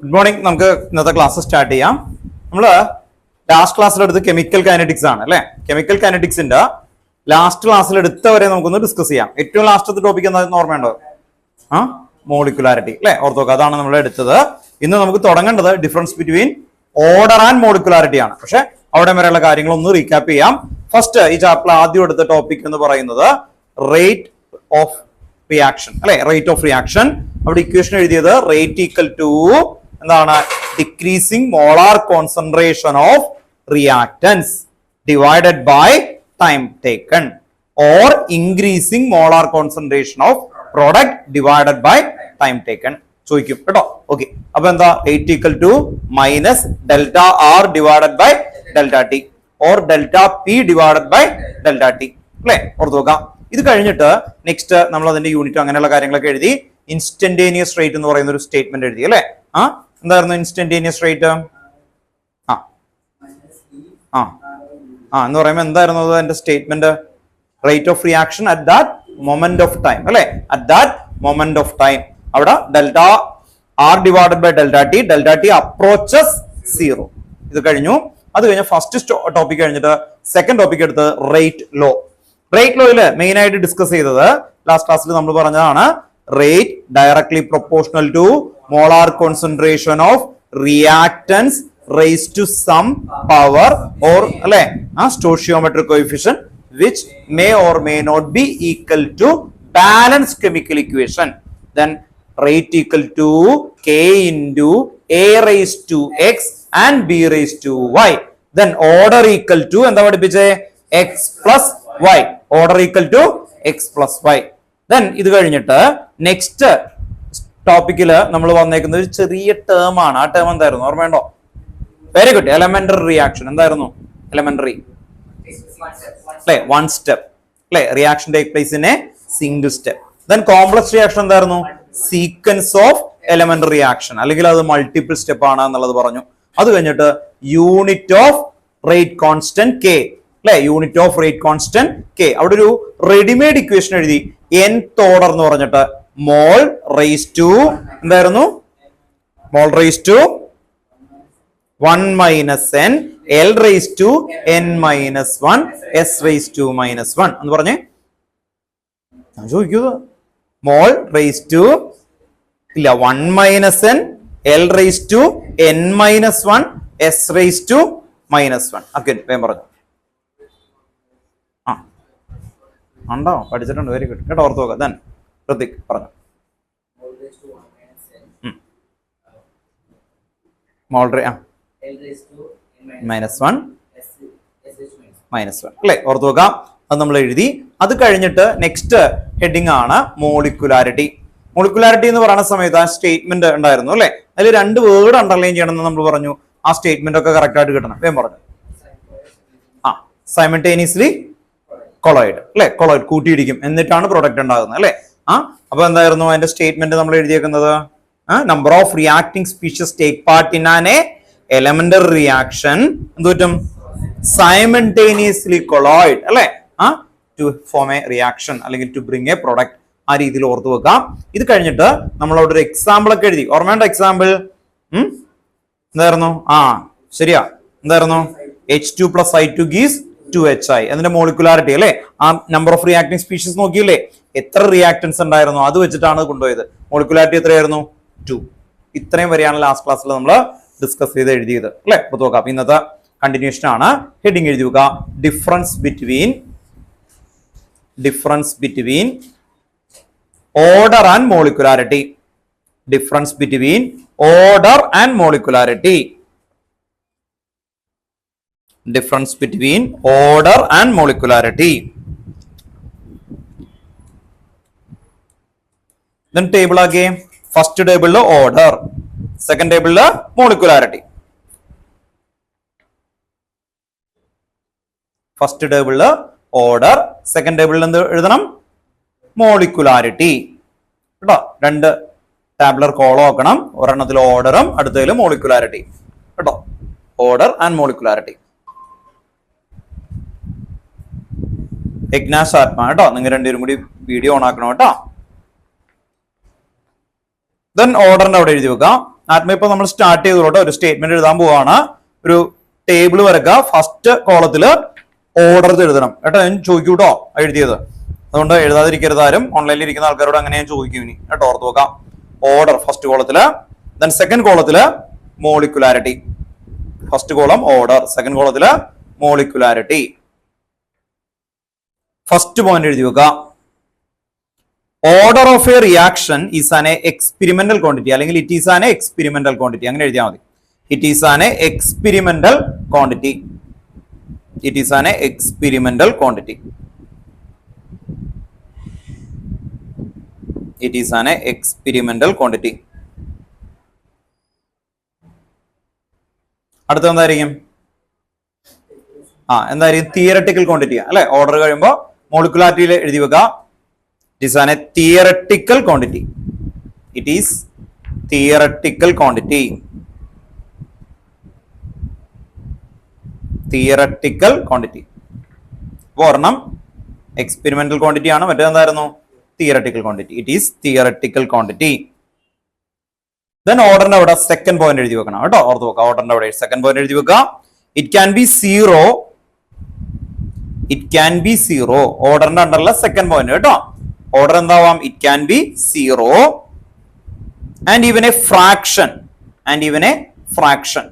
Good morning. നമുക്ക് ഇന്നത്തെ class start ചെയ്യാം. നമ്മള് ലാസ്റ്റ് ക്ലാസ്സിലെടുത്ത് കെമിക്കൽ കൈനറ്റിക്സ് ആണ് അല്ലെ. കെമിക്കൽ കൈനറ്റിക്സിന്റെ ലാസ്റ്റ് ക്ലാസ്സിൽ എടുത്തവരെ നമുക്കൊന്ന് ഡിസ്കസ് ചെയ്യാം. ഏറ്റവും ലാസ്റ്റത്തെ ടോപ്പിക് എന്താണെന്ന് ഓർമ്മയുണ്ടോ? മോളിക്കുലാരിറ്റി അല്ലെ, ഓർത്ത് നോക്കുക. അതാണ് നമ്മൾ എടുത്തത്. ഇന്ന് നമുക്ക് തുടങ്ങേണ്ടത് difference between order and molecularity ആണ്. പക്ഷെ അവിടെ വരെയുള്ള കാര്യങ്ങൾ ഒന്ന് റീക്യാപ്പ് ചെയ്യാം. ഫസ്റ്റ് ഈ ചാപ്റ്റർ ആദ്യം എടുത്ത ടോപ്പിക് എന്ന് പറയുന്നത് റേറ്റ് ഓഫ് റിയാക്ഷൻ അല്ലെ, റേറ്റ് ഓഫ് റിയാക്ഷൻ. അവിടെ ഇക്വേഷൻ എഴുതിയത് റേറ്റ് ഈക്വൽ ടു എന്താണ്, decreasing molar concentration of reactants divided by time taken or increasing molar concentration of product divided by time taken ചോദിക്കും കേട്ടോ. ഓക്കെ, അപ്പൊ എന്താ rate equal to minus delta R divided by delta T or delta P divided by delta T അല്ലെ, ഓർത്ത് നോക്കാം. ഇത് കഴിഞ്ഞിട്ട് next നമ്മൾ അതിന്റെ യൂണിറ്റ് അങ്ങനെയുള്ള കാര്യങ്ങളൊക്കെ എഴുതി. ഇൻസ്റ്റന്റേനിയസ് റേറ്റ് എന്ന് പറയുന്ന ഒരു സ്റ്റേറ്റ്മെന്റ് എഴുതി അല്ലെ. എന്തായിരുന്നു ഇൻസ്റ്റന്റേനിയസ് റേറ്റ്? എന്ന് പറയുമ്പോൾ എന്തായിരുന്നു അതിന്റെ statement? Rate of reaction at that moment of time അല്ലെ, at that moment of time. അവിടെ delta R divided by delta T approaches zero. ഇത് കഴിഞ്ഞു. അത് കഴിഞ്ഞ് ഫസ്റ്റ് ടോപ്പിക് കഴിഞ്ഞിട്ട് സെക്കൻഡ് ടോപ്പിക് എടുത്ത് റേറ്റ് ലോ. റേറ്റ് ലോയില് മെയിൻ ആയിട്ട് ഡിസ്കസ് ചെയ്തത് ലാസ്റ്റ് ക്ലാസ്സിൽ നമ്മൾ പറഞ്ഞതാണ് rate directly proportional to molar concentration of reactants raised to some power or അല്ലെ stoichiometric coefficient which may or may not be equal to balance chemical equation. Then rate equal to k into a raised to x and b raised to y. Then order equal to എന്താ പഠിപ്പിച്ചേ? x plus y. Order equal to x plus y. Then ഇത് കഴിഞ്ഞിട്ട് next ടോപ്പിക്കില് നമ്മൾ വന്നേക്കുന്ന ഒരു ചെറിയ term ആണ്. ആ term എന്തായിരുന്നു ഓർമ്മയുണ്ടോ? Very good. Elementary reaction. എന്തായിരുന്നു എലമെന്ററി? അല്ലെ, വൺ സ്റ്റെപ്പ് അല്ലെ. Reaction take place in a single step. Then complex reaction എന്തായിരുന്നു? സീക്വൻസ് ഓഫ് എലമെന്ററി റിയാക്ഷൻ, അല്ലെങ്കിൽ അത് മൾട്ടിപ്പിൾ സ്റ്റെപ്പ് ആണ് എന്നുള്ളത് പറഞ്ഞു. അത് കഴിഞ്ഞിട്ട് unit of rate constant K അല്ലെ, unit of rate constant K. അവിടെ ഒരു റെഡിമെയ്ഡ് ഇക്വേഷൻ എഴുതി. nth ഓർഡർ എന്ന് പറഞ്ഞിട്ട് മോൾ റേസ് ടു എന്തായിരുന്നു? Mole raise to 1 minus n l raise to n minus 1 s raise to minus 1 എന്ന് പറഞ്ഞേ. ഞാൻ ചോദിക്കൂ, മോൾ റേസ് ടു ഇല്ല 1 minus n l raise to n minus 1 s raise to minus 1. Okay, വേഗം പറഞ്ഞു. ഉണ്ടോ? പഠിച്ചിട്ടുണ്ട്. വെരി ഗുഡ് കേട്ടോ, ഓർത്ത് നോക്കാം. ദെൻ പ്രതീക് പറഞ്ഞു. -1 -1 അല്ലെ, ഓർത്ത് നോക്കാം. അത് നമ്മൾ എഴുതി. അത് കഴിഞ്ഞിട്ട് നെക്സ്റ്റ് ഹെഡിങ് ആണ് മോളിക്കുലാരിറ്റി. മോളിക്കുലാരിറ്റി എന്ന് പറയുന്ന സമയത്ത് ആ സ്റ്റേറ്റ്മെന്റ് ഉണ്ടായിരുന്നു അല്ലെ. അതിൽ രണ്ട് വേർഡ് അണ്ടർലൈൻ ചെയ്യണം എന്ന് നമ്മൾ പറഞ്ഞു. ആ സ്റ്റേറ്റ്മെന്റ് ഒക്കെ കറക്റ്റ് ആയിട്ട് കിട്ടണം. വേഗം പറഞ്ഞു. സൈമൾട്ടേനിയസ്ലി കൊളോയിഡ് അല്ലെ, കൊളോയിഡ് കൂട്ടിയിടിക്കും എന്നിട്ടാണ് പ്രൊഡക്റ്റ് ഉണ്ടാകുന്നത് അല്ലെ. അപ്പൊ എന്തായിരുന്നു അതിന്റെ സ്റ്റേറ്റ്മെന്റ് നമ്മൾ എഴുതിയേക്കുന്നത്? Number of reacting species take part in an elementary reaction എന്ത് പറ്റും? സൈമൾട്ടേനിയസ്ലി കൊളോയിഡ് അല്ലെ, ടു ഫോം എ റിയാക്ഷൻ അല്ലെങ്കിൽ ടു ബ്രിങ് എ പ്രൊഡക്റ്റ്. ആ രീതിയിൽ ഓർത്ത് വെക്കാം. ഇത് കഴിഞ്ഞിട്ട് നമ്മൾ അവിടെ ഒരു എക്സാമ്പിൾ ഒക്കെ എഴുതി. ഓർമ്മയുണ്ടോ എക്സാമ്പിൾ? എന്തായിരുന്നു? ശരിയാ, എന്തായിരുന്നു? H2 plus I2 gives 2HI. അതിന്റെ മോളിക്കുലാരിറ്റി അല്ലെ. ആ നമ്പർ ഓഫ് റിയാക്ടിംഗ് സ്പീഷീസ് നോക്കിയില്ലേ, എത്ര റിയാക്ടൻസ് ഉണ്ടായിരുന്നു അത് വെച്ചിട്ടാണ് കൊണ്ടുപോയത്. മോളിക്കുലാരിറ്റി എത്രയായിരുന്നു? 2. ഇത്രയും വരെയാണ് ലാസ്റ്റ് ക്ലാസ്സിൽ നമ്മൾ ഡിസ്കസ് ചെയ്ത് എഴുതിയത് അല്ലെ. അപ്പൊ നോക്കാം. ഇന്നത്തെ കണ്ടിന്യൂഷൻ ആണ്. ഹെഡിങ് എഴുതി വെക്കുക. Difference between order and molecularity. Difference between order and molecularity. Difference between order and molecularity. Then table again. First table order, second table molecularity. First table order, second table എന്ത് എഴുതണം? Molecularity കേട്ടോ. രണ്ട് tabular column ആക്കണം. ഒരെണ്ണത്തിൽ ഓർഡറും അടുത്തതിൽ molecularity കേട്ടോ. Order and molecularity. എഗ്നാസ് ആത്മാ കേട്ടോ. നിങ്ങൾ രണ്ടുപേരും കൂടി വീഡിയോ ഓൺ ആക്കണം കേട്ടോ. ദെൻ ഓർഡറിന്റെ അവിടെ എഴുതി വെക്കാം. ആത്മ ഇപ്പൊ നമ്മൾ സ്റ്റാർട്ട് ചെയ്തോട്ടെ, ഒരു സ്റ്റേറ്റ്മെന്റ് എഴുതാൻ പോവാണ്. ഒരു ടേബിൾ വരക്കുക. ഫസ്റ്റ് കോളത്തില് ഓർഡർ എഴുതണം കേട്ടോ. ഞാൻ ചോദിക്കൂ കേട്ടോ എഴുതിയത്, അതുകൊണ്ട് എഴുതാതിരിക്കരുത് ആരും. ഓൺലൈനിൽ ഇരിക്കുന്ന ആൾക്കാരോട് അങ്ങനെ ഞാൻ ചോദിക്കും ഇനി കേട്ടോ, ഓർത്ത് നോക്കാം. ഓർഡർ ഫസ്റ്റ് കോളത്തില്, ദെൻ സെക്കൻഡ് കോളത്തില് molecularity. First column order, second കോളത്തില് മോളിക്കുലാരിറ്റി. ഫസ്റ്റ് പോയിന്റ് എഴുതി വെക്കുക. Order of a reaction is an experimental quantity, അല്ലെങ്കിൽ it is an experimental quantity, അങ്ങനെ എഴുതിയാൽ മതി. It is an experimental quantity. It is an experimental quantity. It is an experimental quantity. അടുത്ത എന്തായിരിക്കും? എന്തായിരിക്കും? Theoretical quantity അല്ലെ. ഓർഡർ കഴിയുമ്പോൾ മോളിക്കുലാരിറ്റിയിൽ എഴുതി വെക്കുക. It is an a theoretical quantity. It is theoretical quantity. Theoretical quantity. ഒരെണ്ണം എക്സ്പെരിമെന്റൽ ക്വാണ്ടിറ്റി ആണ്, മറ്റേതെന്തായിരുന്നു? Theoretical quantity. It is theoretical quantity. Then ഓർഡറിന്റെ അവിടെ സെക്കൻഡ് പോയിന്റ് എഴുതി വെക്കണം കേട്ടോ, ഓർത്ത് വെക്കുക. ഓർഡറിന്റെ അവിടെ സെക്കൻഡ് പോയിന്റ് എഴുതി വെക്കുക. It can be zero. It can be zero. ഓർഡറിന്റെ അണ്ടറിലെ സെക്കൻഡ് പോയിന്റ് കേട്ടോ. ഓർഡർ എന്താവാം? It can be zero and even a fraction. And even a fraction.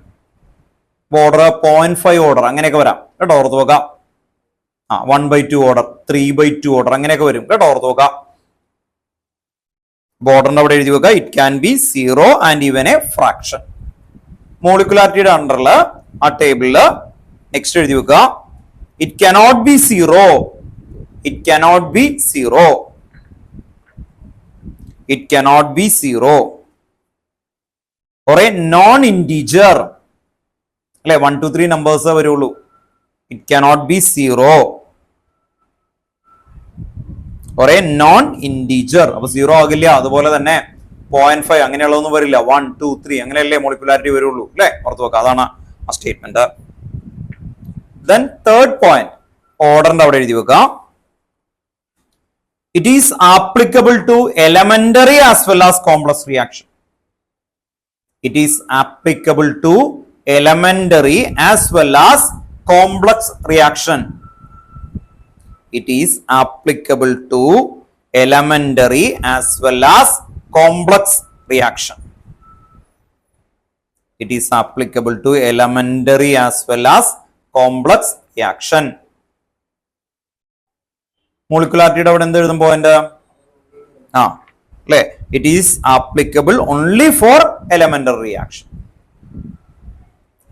Order 0.5 order അങ്ങനെയൊക്കെ വരാം കേട്ടോ, ഓർത്ത് വെക്കാം. 1/2 ഓർഡർ, 3/2 ഓർഡർ അങ്ങനെയൊക്കെ വരും കേട്ടോ, ഓർത്ത് വെക്കാം. ബോർഡറിന്റെ അവിടെ എഴുതി വെക്കുക. It can be zero and even a fraction. മോളിക്കുലാരിറ്റിയുടെ അണ്ടറില് ആ ടേബിളില് നെക്സ്റ്റ് എഴുതി വെക്കുക. It cannot be zero. It cannot be zero. It cannot be zero. or a non integer അല്ലെ 1 2 3 നമ്പേഴ്സ് വരുള്ളൂ. It cannot be zero or a non integer. അപ്പൊ zero ആകില്ല. അതുപോലെ തന്നെ 0.5 അങ്ങനെയുള്ളതൊന്നും വരില്ല. 1 2 3 അങ്ങനെയല്ലേ മോളിക്കുലാരിറ്റി വരുള്ളൂ അല്ലെ, ഓർത്ത് വെക്കുക. അതാണ് ആ സ്റ്റേറ്റ്മെന്റ്. ദെൻ തേർഡ് പോയിന്റ് ഓർഡറിന്റെ അവിടെ എഴുതി വെക്കുക. It is applicable to elementary as well as complex reaction. It is applicable to elementary as well as complex reaction. It is applicable to elementary as well as complex reaction. It is applicable to elementary as well as complex reaction. Molecularity അവിടെ എന്ത് എഴുതും point? അല്ലേ, it is applicable only for elementary reaction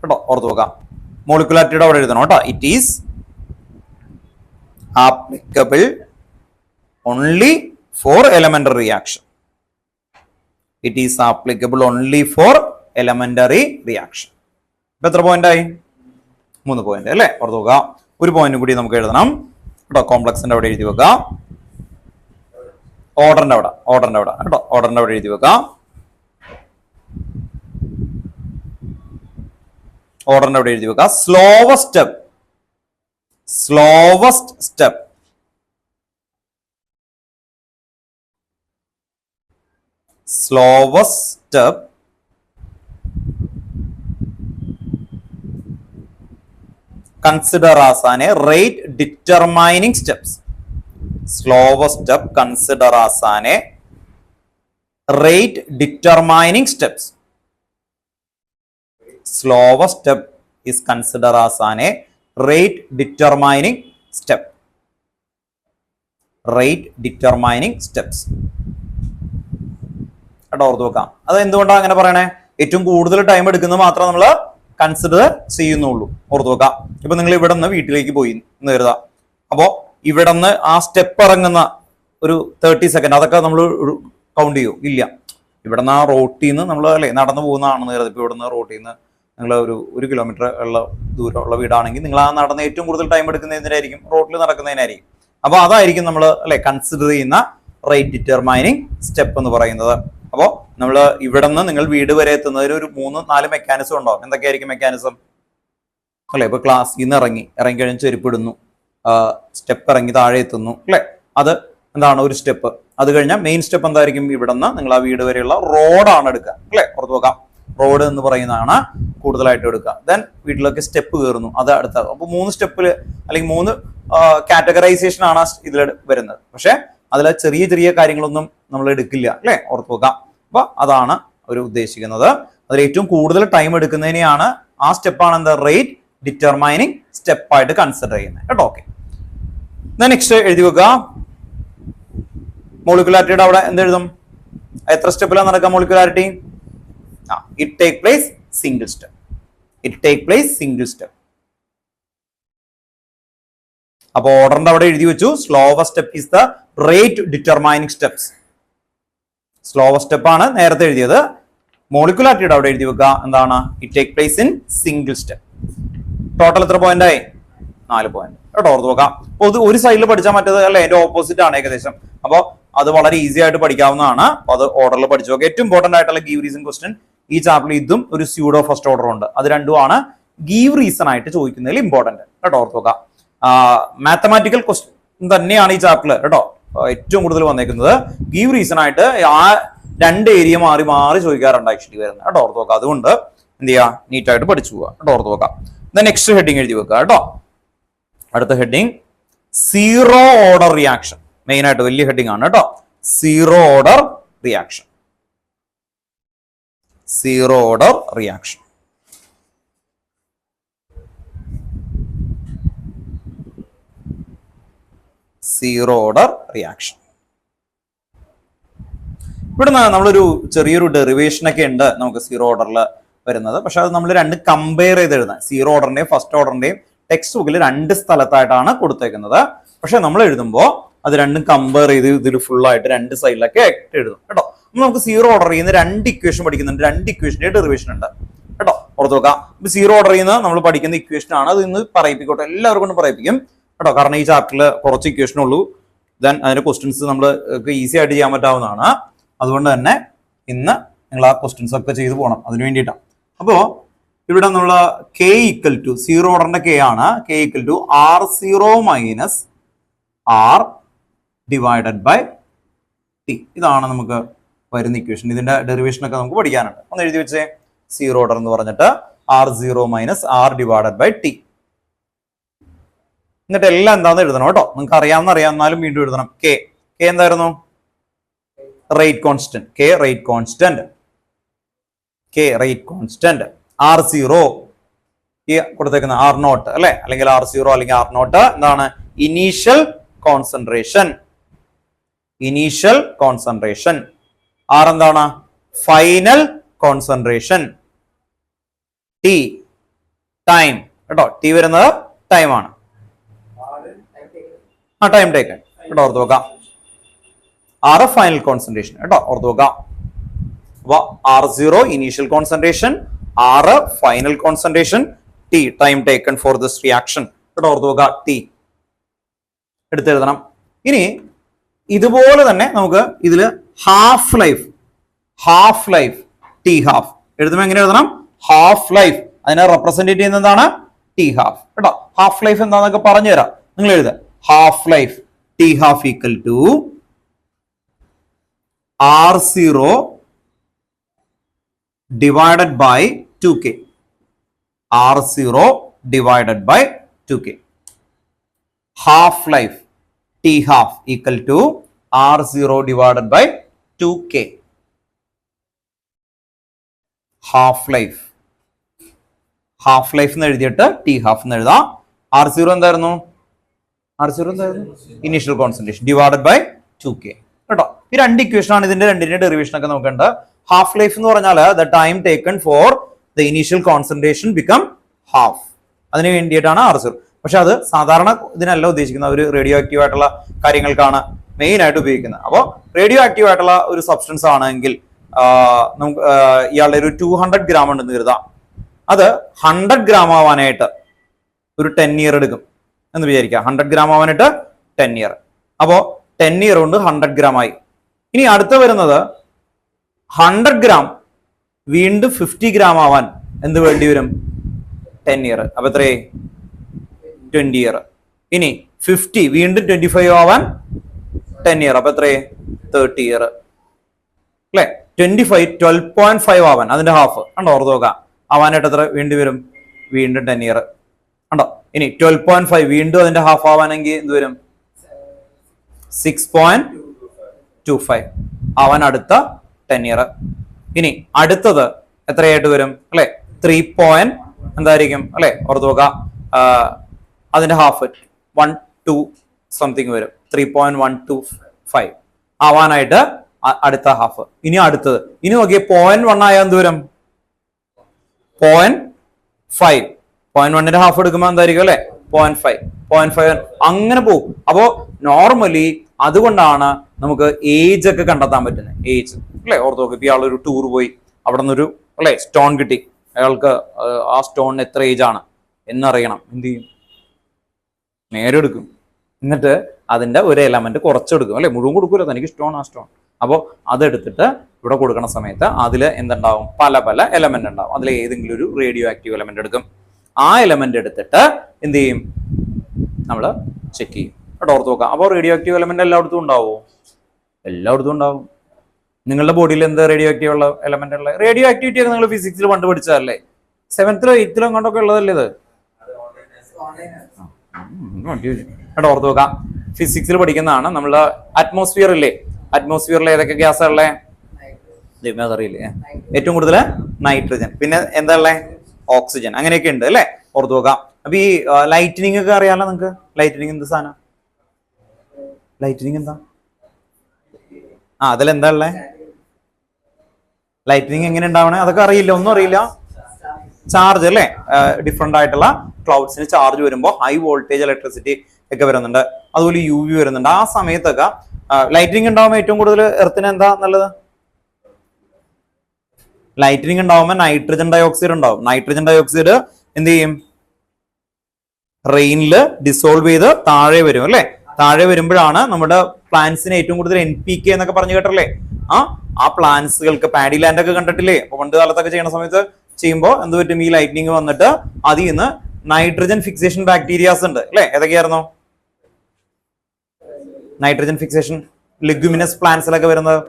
കേട്ടോ, ഓർത്ത് വെക്കാം. മോളിക്കുലാരിറ്റിയുടെ അവിടെ എഴുതണം കേട്ടോ. It is applicable only for elementary reaction. It is applicable only for elementary reaction. ഇപ്പൊ എത്ര പോയിന്റ് ആയി? 3 പോയിന്റ് അല്ലേ, ഓർത്ത് വെക്കുക. ഒരു പോയിന്റ് കൂടി നമുക്ക് എഴുതണം കേട്ടോ. കോംപ്ലക്സിന്റെ അവിടെ എഴുതി വെക്കുക. ഓർഡറിന്റെ അവിടെ കേട്ടോ, ഓർഡറിന്റെ അവിടെ എഴുതി വെക്കാം. ഓർഡറിന്റെ അവിടെ എഴുതി വെക്കാം. Slowest step. Slowest step. Slowest step consider as an rate determining steps. Slowest step consider as an rate determining steps. Slowest step is considered as an rate determining step. Rate determining steps. അത് ഓർത്ത് വെക്കാം. അത് എന്തുകൊണ്ടാണ് അങ്ങനെ പറയണേ? ഏറ്റവും കൂടുതൽ time എടുക്കുന്നത് മാത്രം നമ്മൾ കൺസിഡർ ചെയ്യുന്നുള്ളൂ, ഓർത്ത് വെക്കാം. ഇപ്പൊ നിങ്ങൾ ഇവിടെ നിന്ന് വീട്ടിലേക്ക് പോയി എന്ന് കരുതാം. അപ്പോ ഇവിടെ നിന്ന് ആ സ്റ്റെപ്പ് ഇറങ്ങുന്ന ഒരു 30 സെക്കൻഡ് അതൊക്കെ നമ്മൾ കൗണ്ട് ചെയ്യൂ? ഇല്ല. ഇവിടെ നിന്ന് ആ റോട്ടിൽ നിന്ന് നമ്മൾ അല്ലേ നടന്നു പോകുന്നതാണെന്ന് കരുതാം. ഇപ്പൊ ഇവിടെ നിന്ന് റോട്ടിൽ നിന്ന് നിങ്ങൾ ഒരു കിലോമീറ്റർ ഉള്ള ദൂരമുള്ള വീടാണെങ്കിൽ നിങ്ങൾ ആ നടന്ന് ഏറ്റവും കൂടുതൽ ടൈം എടുക്കുന്നതിനായിരിക്കും, റോട്ടിൽ നടക്കുന്നതിനായിരിക്കും. അപ്പൊ അതായിരിക്കും നമ്മൾ അല്ലെ കൺസിഡർ ചെയ്യുന്ന റേറ്റ് ഡിറ്റർമൈനിങ് സ്റ്റെപ്പ് എന്ന് പറയുന്നത്. അപ്പോൾ നമ്മൾ ഇവിടെ നിന്ന് നിങ്ങൾ വീട് വരെ എത്തുന്നതിന് ഒരു 3-4 മെക്കാനിസം ഉണ്ടാവും. എന്തൊക്കെയായിരിക്കും മെക്കാനിസം അല്ലെ? ഇപ്പൊ ക്ലാസ്സിൽ നിന്ന് ഇറങ്ങി കഴിഞ്ഞ് ചെരുപ്പിടുന്നു, സ്റ്റെപ്പ് ഇറങ്ങി താഴെ എത്തുന്നു അല്ലെ, അത് എന്താണ് ഒരു സ്റ്റെപ്പ്. അത് കഴിഞ്ഞാൽ മെയിൻ സ്റ്റെപ്പ് എന്തായിരിക്കും? ഇവിടെ നിന്ന് നിങ്ങൾ ആ വീട് വരെയുള്ള റോഡാണ് എടുക്കുക അല്ലെ, ഓർത്ത് നോക്കാം. റോഡ് എന്ന് പറയുന്നതാണ് കൂടുതലായിട്ട് എടുക്കുക. ദെൻ വീട്ടിലൊക്കെ സ്റ്റെപ്പ് കയറുന്നു, അത് അടുത്ത. അപ്പൊ 3 സ്റ്റെപ്പിൽ അല്ലെങ്കിൽ 3 കാറ്റഗറൈസേഷൻ ആണ് ഇതിൽ വരുന്നത്. പക്ഷെ അതിൽ ചെറിയ ചെറിയ കാര്യങ്ങളൊന്നും നമ്മൾ എടുക്കില്ല അല്ലെ, ഓർത്ത് വെക്കാം. അപ്പൊ അതാണ് അവർ ഉദ്ദേശിക്കുന്നത്. അതിൽ ഏറ്റവും കൂടുതൽ ടൈം എടുക്കുന്നതിനെയാണ് ആ സ്റ്റെപ്പാണ് എന്താ റേറ്റ് ഡിറ്റർമൈനിങ് സ്റ്റെപ്പായിട്ട് കൺസിഡർ ചെയ്യുന്നത് കേട്ടോ. ഓക്കെ, നെക്സ്റ്റ് എഴുതി വെക്കുക. മോളിക്കുലാരിറ്റിയുടെ അവിടെ എന്തെഴുതും? എത്ര സ്റ്റെപ്പിലാണ് നടക്കുക molecularity? It take place single step. It take place single step. അപ്പൊ ഓർഡറിന്റെ അവിടെ എഴുതി വെച്ചു slower step is the rate determining steps. Slower step ആണ് നേരത്തെ എഴുതിയത്. മോളിക്കുലാരിറ്റിയുടെ അവിടെ എഴുതി വെക്കുക എന്താണ്? It take place in single step. Total എത്ര പോയിന്റ് ആയി? 4 പോയിന്റ് കേട്ടോ, ഓർത്ത് നോക്കാം. അപ്പൊ ഒരു സൈഡിൽ പഠിച്ചാൽ മറ്റേത് അല്ലെ അതിന്റെ ഓപ്പോസിറ്റ് ആണ് ഏകദേശം. അപ്പൊ അത് വളരെ ഈസി ആയിട്ട് പഠിക്കാവുന്നതാണ്. അപ്പൊ അത് ഓർഡറിൽ പഠിച്ചു നോക്കുക. ഏറ്റവും ഇമ്പോർട്ടന്റ് ആയിട്ടുള്ള ഗീവ് റീസൺ ക്വസ്റ്റ്യൻ ഈ ചാപ്റ്ററിൽ ഇതും ഒരു സ്യൂഡോ ഫസ്റ്റ് ഓർഡർ ഉണ്ട്. അത് രണ്ടുമാണ് ഗീവ് റീസൺ ആയിട്ട് ചോദിക്കുന്നതിൽ ഇമ്പോർട്ടന്റ് കേട്ടോ, ഓർത്ത് നോക്കാം. മാത്തമാറ്റിക്കൽ ക്വസ്റ്റ്യൻ തന്നെയാണ് ഈ ചാപ്റ്ററിൽ കേട്ടോ ഏറ്റവും കൂടുതൽ വന്നേക്കുന്നത്. ഗീവ് റീസൺ ആയിട്ട് ആ 2 ഏരിയ മാറി മാറി ചോദിക്കാറുണ്ട് ആക്ച്വലി വരുന്നത് കേട്ടോ, ഓർത്ത് നോക്കാം. അതുകൊണ്ട് എന്ത് ചെയ്യുക, നീറ്റ് ആയിട്ട് പഠിച്ചു പോവുക കേട്ടോ, ഓർത്ത് നോക്കാം. നെക്സ്റ്റ് ഹെഡിങ് എഴുതി വെക്കുക കേട്ടോ. അടുത്ത heading zero order reaction. Main ആയിട്ട് വലിയ ഹെഡിങ് ആണ് കേട്ടോ. Zero order reaction. Zero order reaction. Zero order reaction. ഇവിടുന്ന് നമ്മളൊരു ചെറിയൊരു ഡെറിവേഷൻ ഒക്കെ ഉണ്ട് നമുക്ക് സീറോ ഓർഡറിൽ വരുന്നത്. പക്ഷെ അത് നമ്മൾ 2 കമ്പയർ ചെയ്ത് എഴുതാൻ. സീറോ ഓർഡറിന്റെയും ഫസ്റ്റ് ഓർഡറിന്റെയും ടെക്സ്റ്റ് ബുക്കിൽ 2 സ്ഥലത്തായിട്ടാണ് കൊടുത്തേക്കുന്നത്. പക്ഷെ നമ്മൾ എഴുതുമ്പോൾ അത് 2 കമ്പയർ ചെയ്ത് ഇതിൽ ഫുൾ ആയിട്ട് 2 സൈഡിലൊക്കെ എഴുതും കേട്ടോ. നമുക്ക് സീറോ ഓർഡർ ചെയ്യുന്ന 2 ഇക്വേഷൻ പഠിക്കുന്നുണ്ട്. 2 ഇക്വേഷന്റെ ഡെറിവേഷൻ ഉണ്ട് കേട്ടോ, ഓർത്ത് നോക്കാം. ഇപ്പൊ സീറോ ഓർഡർ ചെയ്യുന്ന നമ്മൾ പഠിക്കുന്ന ഇക്വേഷൻ ആണ്. അത് ഇന്ന് പറയിപ്പിക്കോട്ടെ, എല്ലാവർക്കും കൊണ്ട് പറയിപ്പിക്കും കേട്ടോ. കാരണം ഈ ചാപ്റ്ററിൽ കുറച്ച് ഇക്വേഷൻ ഉള്ളൂ. ദെൻ അതിന്റെ ക്വസ്റ്റ്യൻസ് നമ്മൾ ഈസി ആയിട്ട് ചെയ്യാൻ പറ്റാവുന്നതാണ്. അതുകൊണ്ട് തന്നെ ഇന്ന് നിങ്ങൾ ആ ക്വസ്റ്റ്യൻസ് ഒക്കെ ചെയ്തു പോകണം, അതിന് വേണ്ടിയിട്ടാണ്. അപ്പോ ഇവിടെ നമ്മൾ കെ ഈക്വൽ ടു സീറോ ഓർഡറിന്റെ കെ ആണ്. K equal to R0 minus R divided by T. ഇതാണ് നമുക്ക് വരുന്ന ഇക്വേഷൻ. ഇതിന്റെ ഡെറിവേഷൻ ഒക്കെ നമുക്ക് പഠിക്കാനുണ്ട്. ഒന്ന് എഴുതി വെച്ചേ. സീറോ ഓർഡർ എന്ന് പറഞ്ഞിട്ട് R0 minus R divided by T. എന്നിട്ട് എല്ലാം എന്താണെന്ന് എഴുതണം കേട്ടോ. നിങ്ങൾക്ക് അറിയാവുന്നാലും വീണ്ടും എഴുതണം. കെ എന്തായിരുന്നു? Rate constant. K rate constant. K rate constant. R0 ഈ കൊടുത്തേക്കുന്ന R0 അല്ലെ, അല്ലെങ്കിൽ R0 അല്ലെങ്കിൽ R0 എന്താണ്? Initial concentration. Initial concentration. R എന്താണ്? Final concentration. ടി ടൈം കേട്ടോ. ടി വരുന്നത് ടൈം ആണ്. ടൈം ടേക്കൺ കേട്ടോ, ഓർത്ത് നോക്കാം. R ഫൈനൽ കോൺസെൻട്രേഷൻ കേട്ടോ, ഓർത്ത് നോക്കാം. അപ്പൊ R0 initial concentration, R final concentration, T time taken for this reaction കേട്ടോ, ഓർത്ത് നോക്കുക. T എടുത്തെഴുതണം. ഇനി ഇതുപോലെ തന്നെ നമുക്ക് ഇതിൽ ഹാഫ് ലൈഫ് T ഹാഫ് എഴുതുമ്പോൾ എങ്ങനെ എഴുതണം? Half life. അതിനെ റെപ്രസെന്റ് ചെയ്യുന്ന എന്താണ്? T ഹാഫ് കേട്ടോ. ഹാഫ് ലൈഫ് എന്താന്നൊക്കെ പറഞ്ഞു തരാം. നിങ്ങൾ എഴുതുക. Half life T half equal to R0 divided by 2k. R0 divided by 2k. Half life T half equal to R0 divided by 2k. Half life എന്ന് എഴുതിയിട്ട് T half എന്ന് എഴുതാം. R0 എന്തായിരുന്നു? Initial concentration divided by 2k കേട്ടോ. ഈ 2 equation ആണ്. ഇതിന്റെ രണ്ടിന്റെ ഡെറിവേഷൻ ഒക്കെ നോക്കേണ്ട. ഹാഫ് ലൈഫ് എന്ന് പറഞ്ഞാൽ the time taken for the initial concentration become half. അതിന് വേണ്ടിയിട്ടാണ് R0. പക്ഷെ അത് സാധാരണ ഇതിനല്ല ഉദ്ദേശിക്കുന്നത്. ഒരു റേഡിയോ ആക്റ്റീവ് ആയിട്ടുള്ള കാര്യങ്ങൾക്കാണ് മെയിൻ ആയിട്ട് ഉപയോഗിക്കുന്നത്. അപ്പോൾ റേഡിയോ ആക്റ്റീവ് ആയിട്ടുള്ള ഒരു സബ്സ്റ്റൻസ് ആണെങ്കിൽ നമുക്ക് ഇയാളുടെ ഒരു 200 ഗ്രാം ഉണ്ടെന്ന് കരുതാം. അത് 100 ഗ്രാം ആവാനായിട്ട് ഒരു 10 ഇയർ എടുക്കും എന്ന് വിചാരിക്കാം. 100 ഗ്രാം ആവാനായിട്ട് 10 ഇയർ. അപ്പോ 10 ഇയർ കൊണ്ട് 100 ഗ്രാം ആയി. ഇനി അടുത്ത വരുന്നത് 100 ഗ്രാം വീണ്ടും 50 ഗ്രാം ആവാൻ എന്ത് വേണ്ടി വരും? 10 ഇയർ. അപ്പൊ എത്രയേ? 20 ഇയർ. ഇനി 50 വീണ്ടും 25 ആവാൻ 10 ഇയർ. അപ്പൊ എത്രയേ? 30 ഇയർ അല്ലെ. 25 12.5 ആവാൻ അതിന്റെ ഹാഫ് കണ്ടോ, ഓർത്ത് നോക്കാം. ആവാനായിട്ട് എത്ര വേണ്ടി വരും? വീണ്ടും 10 ഇയർ കണ്ടോ. ഇനി 12.5 വീണ്ടും അതിന്റെ ഹാഫ് ആവാനെങ്കിൽ എന്ത് വരും? 6.25 ആവാൻ അടുത്ത 10 ഇയർ. ഇനി അടുത്തത് എത്രയായിട്ട് വരും അല്ലെ? 3 എന്തായിരിക്കും അല്ലെ, ഓർത്ത് നോക്കാം. അതിന്റെ ഹാഫ് 1.2 സംതിങ് വരും. 3.125 ആവാനായിട്ട് അടുത്ത ഹാഫ്. ഇനി അടുത്തത് ഇനി നോക്കിയേ 0.1 ആയാൽ എന്ത് വരും? 0.5. 0.1ന്റെ ഹാഫ് എടുക്കുമ്പോൾ എന്തായിരിക്കും അല്ലെ? 0.5 അങ്ങനെ പോകും. അപ്പോ നോർമലി അതുകൊണ്ടാണ് നമുക്ക് ഏജ് ഒക്കെ കണ്ടെത്താൻ പറ്റുന്നത്. ഏജ് അല്ലെ, ഓർത്ത് നോക്കി. ഇയാൾ ഒരു ടൂർ പോയി, അവിടെ നിന്നൊരു അല്ലെ സ്റ്റോൺ കിട്ടി, അയാൾക്ക് ആ സ്റ്റോണിന് എത്ര ഏജ് ആണ് എന്നറിയണം. എന്ത് ചെയ്യും? നേരെ എടുക്കും, എന്നിട്ട് അതിന്റെ ഒരു എലമെന്റ് കുറച്ചെടുക്കും അല്ലെ, മുഴുവൻ കൊടുക്കൂല, തനിക്ക് സ്റ്റോൺ ആ സ്റ്റോൺ. അപ്പോൾ അതെടുത്തിട്ട് ഇവിടെ കൊടുക്കുന്ന സമയത്ത് അതിൽ എന്തുണ്ടാവും? പല പല എലമെന്റ് ഉണ്ടാവും. അതിൽ ഏതെങ്കിലും ഒരു റേഡിയോ ആക്റ്റീവ് എലമെന്റ് എടുക്കും. ആ എലമെന്റ് എടുത്തിട്ട് എന്ത് ചെയ്യും? നമ്മൾ ചെക്ക് ചെയ്യും. അവിടെ ഓർത്ത് നോക്കാം. അപ്പോൾ റേഡിയോ ആക്റ്റീവ് എലമെന്റ് എല്ലായിടത്തും ഉണ്ടാവുമോ? എല്ലായിടത്തും ഉണ്ടാവും. നിങ്ങളുടെ ബോഡിയിൽ എന്ത് റേഡിയോ ആക്റ്റീവ് ഉള്ള എലമെന്റ് ഉള്ളത്? റേഡിയോ ആക്ടിവിറ്റി ഒക്കെ നിങ്ങൾ ഫിസിക്സിൽ കണ്ടുപിടിച്ചതല്ലേ? 7th 8th കണ്ടൊക്കെ ഉള്ളതല്ലേ ഇത്? അവിടെ ഓർത്ത് നോക്കാം. ഫിസിക്സിൽ പഠിക്കുന്നതാണ്. നമ്മൾ അറ്റ്മോസ്ഫിയർ ഇല്ലേ, അറ്റ്മോസ്ഫിയറിൽ ഏതൊക്കെ ഗ്യാസാ ഉള്ളേ? അറിയില്ലേ? ഏറ്റവും കൂടുതൽ നൈട്രജൻ, പിന്നെ എന്താ ഉള്ളേ? ഓക്സിജൻ, അങ്ങനെയൊക്കെ ഉണ്ട് അല്ലെ, ഓർത്ത് നോക്കാം. അപ്പൊ ഈ ലൈറ്റനിങ് ഒക്കെ അറിയാലോ നിങ്ങൾക്ക്. ലൈറ്റനിങ് എന്ത് സാധനം? ലൈറ്റനിങ് എന്താ? അതിലെന്താ ഉള്ളേ? ലൈറ്റനിങ് എങ്ങനെ ഉണ്ടാവണേ അതൊക്കെ അറിയില്ല, ഒന്നും അറിയില്ല. ചാർജ് അല്ലെ, ഡിഫറെന്റ് ആയിട്ടുള്ള ക്ലൗഡ്സിന് ചാർജ് വരുമ്പോൾ ഹൈ വോൾട്ടേജ് ഇലക്ട്രിസിറ്റി ഒക്കെ വരുന്നുണ്ട്. അതുപോലെ UV വരുന്നുണ്ട്. ആ സമയത്തൊക്കെ ലൈറ്റനിങ് ഉണ്ടാവുമ്പോൾ ഏറ്റവും കൂടുതൽ എർത്തിന് എന്താ നല്ലത്? ലൈറ്റനിങ് ഉണ്ടാവുമ്പോൾ നൈട്രജൻ ഡയോക്സൈഡ് ഉണ്ടാവും. നൈട്രജൻ ഡയോക്സൈഡ് എന്ത് ചെയ്യും? റെയിനില് ഡിസോൾവ് ചെയ്ത് താഴെ വരും അല്ലെ. താഴെ വരുമ്പോഴാണ് നമ്മുടെ പ്ലാന്റ്സിന് ഏറ്റവും കൂടുതൽ NPK എന്നൊക്കെ പറഞ്ഞു കേട്ടല്ലേ. ആ പ്ലാന്റ്സുകൾക്ക് പാഡി ലാൻഡ് ഒക്കെ കണ്ടിട്ടില്ലേ? അപ്പൊ പണ്ട് കാലത്തൊക്കെ ചെയ്യുന്ന സമയത്ത് ചെയ്യുമ്പോൾ എന്ത് പറ്റും? ഈ ലൈറ്റനിങ് വന്നിട്ട് അതിൽ നിന്ന് നൈട്രജൻ ഫിക്സേഷൻ ബാക്ടീരിയാസ് ഉണ്ട് അല്ലെ. ഏതൊക്കെയായിരുന്നു നൈട്രജൻ ഫിക്സേഷൻ? ലെഗ്യുമിനസ് പ്ലാന്റ്സിലൊക്കെ വരുന്നത്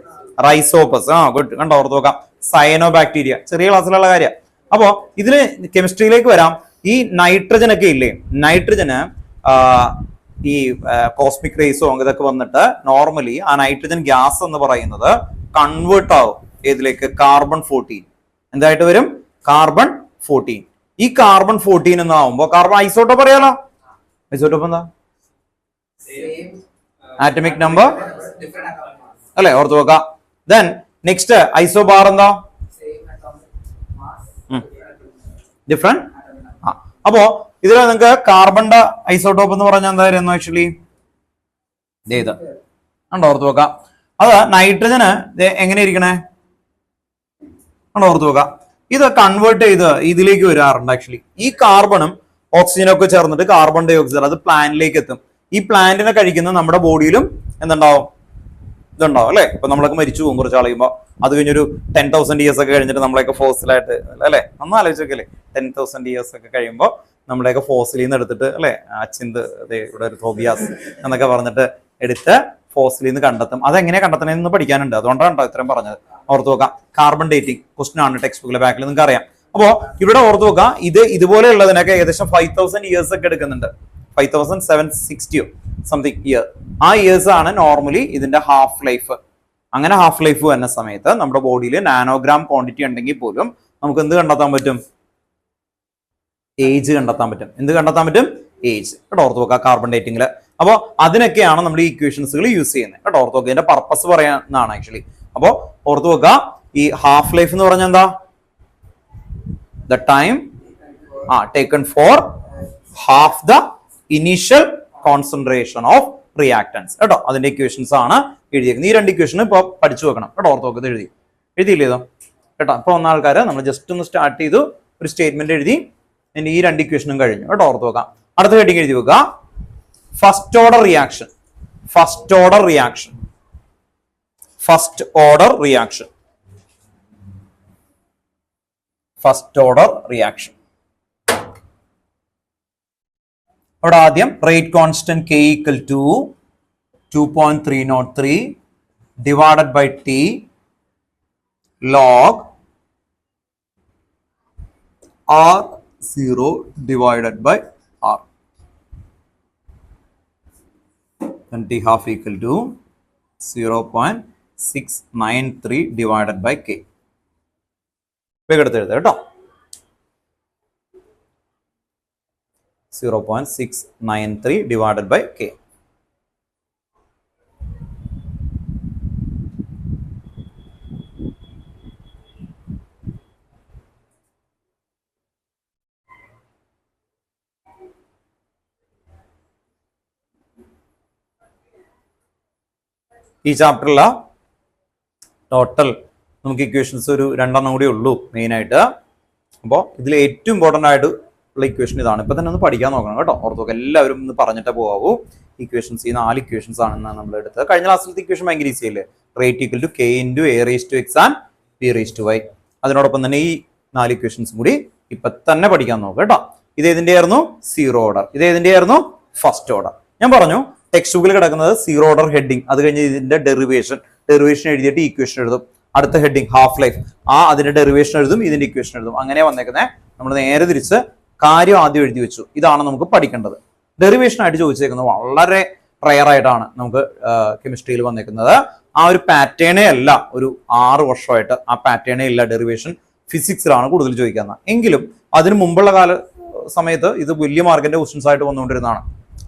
റൈസോപ്പസ്. ഗുഡ്, കണ്ടോ, ഓർത്ത് നോക്കാം. സയനോ ബാക്ടീരിയ, ചെറിയ ക്ലാസ്സിലുള്ള കാര്യം. അപ്പോ ഇതിന് കെമിസ്ട്രിയിലേക്ക് വരാം. ഈ നൈട്രജൻ ഒക്കെ ഇല്ലേ, നൈട്രജന് ഈ കോസ്മിക് റേസോ ഇതൊക്കെ വന്നിട്ട് നോർമലി ആ നൈട്രജൻ ഗ്യാസ് എന്ന് പറയുന്നത് കൺവേർട്ട് ആവും ഏതിലേക്ക്? കാർബൺ 14. എന്തായിട്ട് വരും? കാർബൺ 14. ഈ കാർബൺ 14 എന്നാവുമ്പോ കാർബൺ ഐസോട്ടോപ്പ് അറിയാലോ. ഐസോട്ടോപ്പ് എന്താ? ആറ്റമിക് നമ്പർ അല്ലെ, ഓർത്ത് നോക്കാം. ദെൻ നെക്സ്റ്റ് ഐസോബാർ എന്താ? ഡിഫറെന്റ്. അപ്പോ ഇതിൽ നിങ്ങൾക്ക് കാർബണിന്റെ ഐസോട്ടോപ്പ് എന്ന് പറഞ്ഞാൽ എന്തായിരുന്നു? ആക്ച്വലി ഇത് കണ്ടോ, ഓർത്ത് നോക്കാം. അത് നൈട്രജന് എങ്ങനെ ഇരിക്കണേ? കണ്ടോ, ഓർത്ത് നോക്കാം. ഇത് കൺവേർട്ട് ചെയ്ത് ഇതിലേക്ക് വരാറുണ്ട്. ആക്ച്വലി ഈ കാർബണും ഓക്സിജനും ഒക്കെ ചേർന്നിട്ട് കാർബൺ ഡൈ ഓക്സൈഡ് അത് പ്ലാന്റിലേക്ക് എത്തും. ഈ പ്ലാന്റിനെ കഴിക്കുന്ന നമ്മുടെ ബോഡിയിലും എന്തുണ്ടാവും? ഇതുണ്ടാവും അല്ലെ. ഇപ്പൊ നമ്മളൊക്കെ മരിച്ചു പോകും കുറച്ച് ആളുമ്പോൾ. അത് കഴിഞ്ഞൊരു 10,000 years ഒക്കെ കഴിഞ്ഞിട്ട് നമ്മളെയൊക്കെ ഫോസിലായിട്ട് അല്ലെ, ഒന്ന് ആലോചിച്ചൊക്കെ 10,000 years ഒക്കെ കഴിയുമ്പോൾ നമ്മുടെയൊക്കെ ഫോസിലിൽ നിന്ന് എടുത്തിട്ട് അല്ലെ, അച്ചിന്ത് ഇവിടെ ഒരു തോബിയാസ് എന്നൊക്കെ പറഞ്ഞിട്ട് എടുത്ത് ഫോസിലിൽ നിന്ന് കണ്ടെത്തും. അതെങ്ങനെയാ കണ്ടെത്തണമെന്ന് പഠിക്കാനുണ്ട്. അതുകൊണ്ടാണ് ഇത്രയും പറഞ്ഞത്. ഓർത്ത് നോക്കാം. കാർബൺ ഡേറ്റിംഗ് ക്വസ്റ്റൻ ആണ് ടെക്സ്റ്റ് ബുക്കിലെ ബാക്കിൽ നിങ്ങൾക്ക് അറിയാം. അപ്പോ ഇവിടെ ഓർത്ത് നോക്കാം. ഇതുപോലെയുള്ളതിനൊക്കെ ഏകദേശം 5,000 years ഒക്കെ എടുക്കുന്നുണ്ട്. 5,760 സംതിങ് ഇയർ. ആ ഇയേഴ്സ് ആണ് നോർമലി ഇതിന്റെ ഹാഫ് ലൈഫ്. അങ്ങനെ ഹാഫ് ലൈഫ് വരുന്ന സമയത്ത് നമ്മുടെ ബോഡിയിൽ നാനോഗ്രാം ക്വാണ്ടിറ്റി ഉണ്ടെങ്കിൽ പോലും നമുക്ക് എന്ത് കണ്ടെത്താൻ പറ്റും? ഏജ് കണ്ടെത്താൻ പറ്റും. എന്ത് കണ്ടെത്താൻ പറ്റും? ഏജ്. കേട്ടോ, ഓർത്ത് നോക്കുക കാർബൺ ഡേറ്റിംഗിൽ. അപ്പോൾ അതിനൊക്കെയാണ് നമ്മൾ ഈ ഇക്വേഷൻസുകൾ യൂസ് ചെയ്യുന്നത്. കേട്ടോ, ഓർത്ത് നോക്കുക. ഇതിന്റെ പർപ്പസ് പറയാനാണ് ആക്ച്വലി. അപ്പോൾ ഓർത്ത് നോക്കുക, ഈ ഹാഫ് ലൈഫ് എന്ന് പറഞ്ഞാൽ എന്താ? The time taken for half the initial concentration of reactance. കേട്ടോ, അതിന്റെ ഇക്വേഷൻസ് ആണ് എഴുതിയിരിക്കുന്നത്. ഈ 2 ഇക്വേഷൻ ഇപ്പൊ പഠിച്ചു വെക്കണം. കേട്ടോ, ഓർത്ത് നോക്കുന്നത് എഴുതിയില്ലേ ഇതോ? കേട്ടോ, ഇപ്പൊ വന്ന ആൾക്കാർ നമ്മൾ ജസ്റ്റ് ഒന്ന് സ്റ്റാർട്ട് ചെയ്തു, ഒരു സ്റ്റേറ്റ്മെന്റ് എഴുതി, ഈ 2 ഇക്വേഷനും കഴിഞ്ഞു. കേട്ടോ, ഓർത്ത് നോക്കാം. അടുത്ത ഹെഡിങ് എഴുതി വെക്കുക. First order reaction. First order reaction. First order reaction. First order reaction. അവിടെ ആദ്യം rate constant K equal to 2.303 divided by T log R0 divided by R. Then T half equal to 0.693 divided by K. വേഗം കേട്ടോ 0.693 divided by K. ഈ ചാപ്റ്ററില total നമുക്ക് equations ഒരു 2 കൂടി ഉള്ളൂ മെയിനായിട്ട്. അപ്പോൾ ഇതിൽ ഏറ്റവും ഇമ്പോർട്ടൻ്റ് ആയിട്ട് ഉള്ള ഇക്വേഷൻ ഇതാണ്. ഇപ്പം തന്നെ ഒന്ന് പഠിക്കാൻ നോക്കണം കേട്ടോ. ഓർത്തോക്കെ എല്ലാവരും ഒന്ന് പറഞ്ഞിട്ടേ പോകാവൂ. ഇക്വേഷൻസ് ഈ 4 ഇക്വേഷൻസ് ആണെന്നാണ് നമ്മൾ എടുത്തത്. കഴിഞ്ഞ ക്ലാസ്സിലത്തെ ഇക്വേഷൻ ഭയങ്കര ഈസി അല്ലേ? Rate equal to K into A raise to X and P raise to Y. അതിനോടൊപ്പം തന്നെ ഈ 4 ഇക്വേഷൻസും കൂടി ഇപ്പം തന്നെ പഠിക്കാൻ നോക്കുക കേട്ടോ. ഇത് ഏതിൻ്റെ ആയിരുന്നു? Zero order. ഇത് ഏതിൻ്റെ ആയിരുന്നു? First order. ഞാൻ പറഞ്ഞു ടെക്സ്റ്റ് ബുക്കിൽ കിടക്കുന്നത് സീറോ ഓർഡർ ഹെഡിങ്, അത് കഴിഞ്ഞ് ഇതിന്റെ ഡെറിവേഷൻ എഴുതിയിട്ട് ഇക്വേഷൻ എഴുതും. അടുത്ത ഹെഡിങ് ഹാഫ് ലൈഫ്, അതിന്റെ ഡെറിവേഷൻ എഴുതും, ഇതിന്റെ ഇക്വേഷൻ എഴുതും. അങ്ങനെ വന്നേക്കുന്നത്. നമ്മൾ നേരെ തിരിച്ച് കാര്യം ആദ്യം എഴുതി വെച്ചു. ഇതാണ് നമുക്ക് പഠിക്കേണ്ടത്. ഡെറിവേഷൻ ആയിട്ട് ചോദിച്ചേക്കുന്നത് വളരെ റയർ ആയിട്ടാണ് നമുക്ക് കെമിസ്ട്രിയിൽ വന്നേക്കുന്നത്. ആ ഒരു പാറ്റേണേ അല്ല, ഒരു 6 വർഷമായിട്ട് ആ പാറ്റേണേ ഇല്ല. ഡെറിവേഷൻ ഫിസിക്സിലാണ് കൂടുതൽ ചോദിക്കുന്നത്. എങ്കിലും അതിന് മുമ്പുള്ള സമയത്ത് ഇത് വലിയ മാർക്കിന്റെ ക്വസ്റ്റ്യൻസ് ആയിട്ട് വന്നുകൊണ്ടിരുന്നതാണ്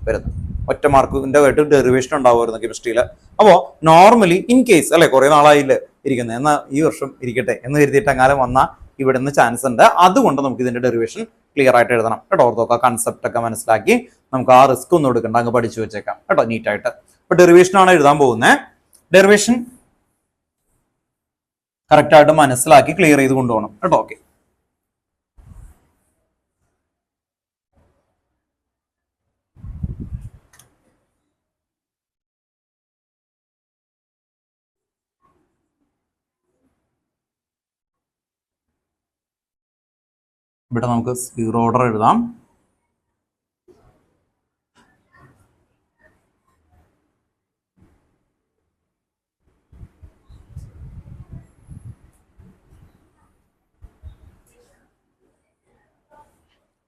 വരുന്നത്. ഒറ്റ മാർക്കിന്റെ ആയിട്ട് ഡെറിവേഷൻ ഉണ്ടാവുമായിരുന്നു കെമിസ്ട്രിയിൽ. അപ്പോൾ നോർമലി ഇൻ കേസ് അല്ലെ, കുറെ നാളായില്ല ഇരിക്കുന്നത്, എന്നാൽ ഈ വർഷം ഇരിക്കട്ടെ എന്ന് കരുതിയിട്ട് എങ്ങാനും വന്നാൽ ഇവിടുന്ന് ചാൻസ് ഉണ്ട്. അതുകൊണ്ട് നമുക്ക് ഇതിന്റെ ഡെറിവേഷൻ ക്ലിയർ ആയിട്ട് എഴുതണം കേട്ടോ. ഓർത്തോക്ക കൺസെപ്റ്റ് ഒക്കെ മനസ്സിലാക്കി നമുക്ക് ആ റിസ്ക് ഒന്നും എടുക്കണ്ട, അങ്ങ് പഠിച്ചു വെച്ചേക്കാം കേട്ടോ നീറ്റായിട്ട്. അപ്പൊ ഡെറിവേഷൻ ആണ് എഴുതാൻ പോകുന്നത്. ഡെറിവേഷൻ കറക്റ്റ് ആയിട്ട് മനസ്സിലാക്കി ക്ലിയർ ചെയ്ത് കൊണ്ടുപോകണം കേട്ടോ. ഓക്കെ, ഇവിടെ നമുക്ക് സീറോ ഓർഡർ എഴുതാം.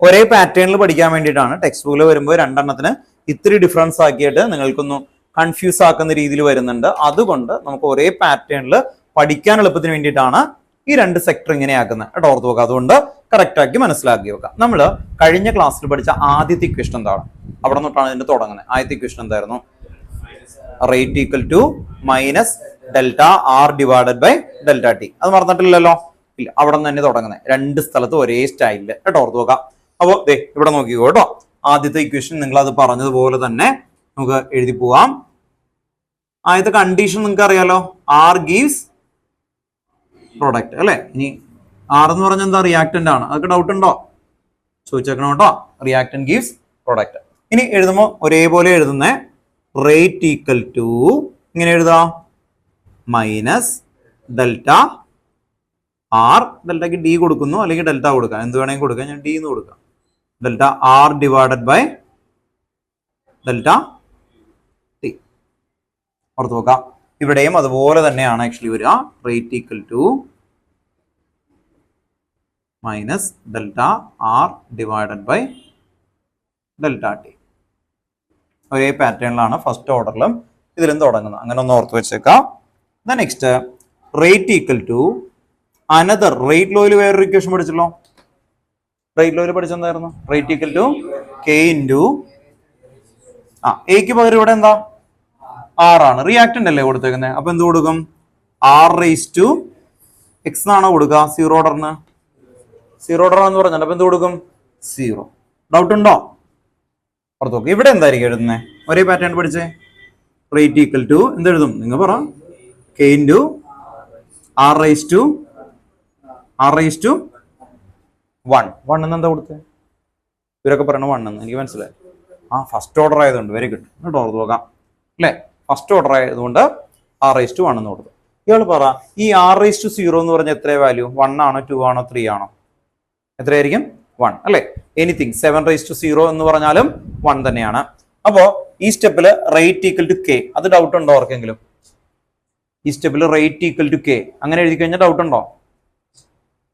ഒരേ പാറ്റേണിൽ പഠിക്കാൻ വേണ്ടിയിട്ടാണ്. ടെക്സ്റ്റ് ബുക്കിൽ വരുമ്പോൾ 2 എണ്ണത്തിന് ഇത്തിരി ഡിഫറൻസ് ആക്കിയിട്ട് നിങ്ങൾക്കൊന്ന് കൺഫ്യൂസ് ആക്കുന്ന രീതിയിൽ വരുന്നുണ്ട്. അതുകൊണ്ട് നമുക്ക് ഒരേ പാറ്റേണിൽ പഠിക്കാൻ എളുപ്പത്തിന് വേണ്ടിയിട്ടാണ് ഈ 2 സെക്ടർ ഇങ്ങനെ ആക്കുന്നത് കേട്ടോ. ഓർത്ത് നോക്കുക. അതുകൊണ്ട് കറക്റ്റ് ആക്കി മനസ്സിലാക്കി വെക്കാം. നമ്മൾ കഴിഞ്ഞ ക്ലാസ്സിൽ പഠിച്ച ആദ്യത്തെ ഇക്വേഷൻ എന്താണ്? അവിടെ നിന്നിട്ടാണ് ഇതിന്റെ തുടങ്ങുന്നത്. ആദ്യത്തെ ഇക്വേഷൻ എന്തായിരുന്നു? Rate equal to minus delta R divided by delta T. അത് മറന്നിട്ടില്ലല്ലോ? ഇല്ല, അവിടെ നിന്ന് തന്നെ തുടങ്ങുന്നത്. 2 സ്ഥലത്ത് ഒരേ സ്റ്റൈലില് കേട്ടോ. ഓർത്ത് നോക്കാം. അപ്പോൾ ദേ ഇവിടെ നോക്കിക്കോ കേട്ടോ. ആദ്യത്തെ ഇക്വേഷൻ നിങ്ങൾ അത് പറഞ്ഞതുപോലെ തന്നെ നമുക്ക് എഴുതി പോവാം. ആദ്യത്തെ കണ്ടീഷൻ നിങ്ങൾക്ക് അറിയാലോ, ആർ ഗീവ്സ് പ്രോഡക്റ്റ് അല്ലെ. ഇനി ആർ എന്ന് പറഞ്ഞാൽ എന്താ? റിയാക്ടന്റ് ആണ്. അതൊക്കെ ഡൗട്ട് ഉണ്ടോ? ചോദിച്ചേക്കണം കേട്ടോ. Reactant gives product. ഇനി എഴുതുമ്പോൾ ഒരേപോലെ എഴുതുന്ന റേറ്റ് ഈക്വൽ ടു ഇങ്ങനെ എഴുതാം, മൈനസ് ഡെൽറ്റ ആർ. ഡെൽറ്റയ്ക്ക് ഡി കൊടുക്കുന്നു, അല്ലെങ്കിൽ ഡെൽറ്റ കൊടുക്കാം, എന്ത് വേണമെങ്കിൽ കൊടുക്കാം. ഞാൻ ഡി എന്ന് കൊടുക്കാം. Delta R divided by delta T. ഓർത്ത് നോക്കാം. ഇവിടെയും അതുപോലെ തന്നെയാണ് ആക്ച്വലി വരിക. Rate equal to minus delta R divided by delta T. ഒരേ പാറ്റേണിലാണ് ഫസ്റ്റ് ഓർഡറിലും ഇതിലും തുടങ്ങുന്നത്. അങ്ങനെ ഒന്ന് ഓർത്ത് വെച്ചേക്കാം. Next rate equal to another. Rate ലോയിൽ വേറൊരു ഇക്വേഷൻ പഠിച്ചല്ലോ. റേറ്റ് ലോയിൽ പഠിച്ചെന്തായിരുന്നു? Rate equal to K into എക്ക് പകരം ഇവിടെ എന്താ? ആറാണ്. റിയാക്ടന്റ് അല്ലേ കൊടുത്തേക്കുന്നത്. അപ്പൊ എന്ത് കൊടുക്കും? ആർ റേസ് ടു എക്സ് എന്നാണോ കൊടുക്കുക സീറോ ഓർഡറിന്? സീറോ ഓർഡർ എന്ന് പറഞ്ഞാൽ അപ്പൊ എന്ത് കൊടുക്കും? 0. ഡൗട്ട് ഉണ്ടോ? ഓർത്ത് നോക്ക്. ഇവിടെ എന്തായിരിക്കും എഴുതുന്നത്? ഒരേ പാറ്റേൺ പഠിച്ചേ. റേറ്റ് ഈക്വൽ ടു എന്തെഴുതും? നിങ്ങൾ പറ. K into R raise to 1. 1 എന്ന് എന്താ കൊടുത്തത്? ഇവരൊക്കെ പറയണ 1 എന്ന്. എനിക്ക് മനസ്സിലായി. ഫസ്റ്റ് ഓർഡർ ആയതുകൊണ്ട്. Very good. എന്നിട്ട് ഓർത്ത് നോക്കാം അല്ലേ. ഫസ്റ്റ് ഓർഡർ ആയതുകൊണ്ട് ആർ റേസ് ടു 1 എന്ന് കൊടുത്തു. ഇയാൾ പറ, ഈ ആർ റേസ് ടു 0 എന്ന് പറഞ്ഞാൽ എത്ര വാല്യൂ? 1 ആണോ 2 ആണോ 3 ആണോ? എത്രയായിരിക്കും? 1 അല്ലെ. എനിത്തിങ് 7 റേസ് ടു 0 എന്ന് പറഞ്ഞാലും 1 തന്നെയാണ്. അപ്പോ ഈ സ്റ്റെപ്പിൽ റേറ്റ് ഈക്വൽ ടു കെ. അത് ഡൗട്ട് ഉണ്ടോ ഓർക്കെങ്കിലും? ഈ സ്റ്റെപ്പിൽ റേറ്റ് ഈക്വൽ ടു കെ അങ്ങനെ എഴുതി കഴിഞ്ഞാൽ ഡൗട്ട് ഉണ്ടോ?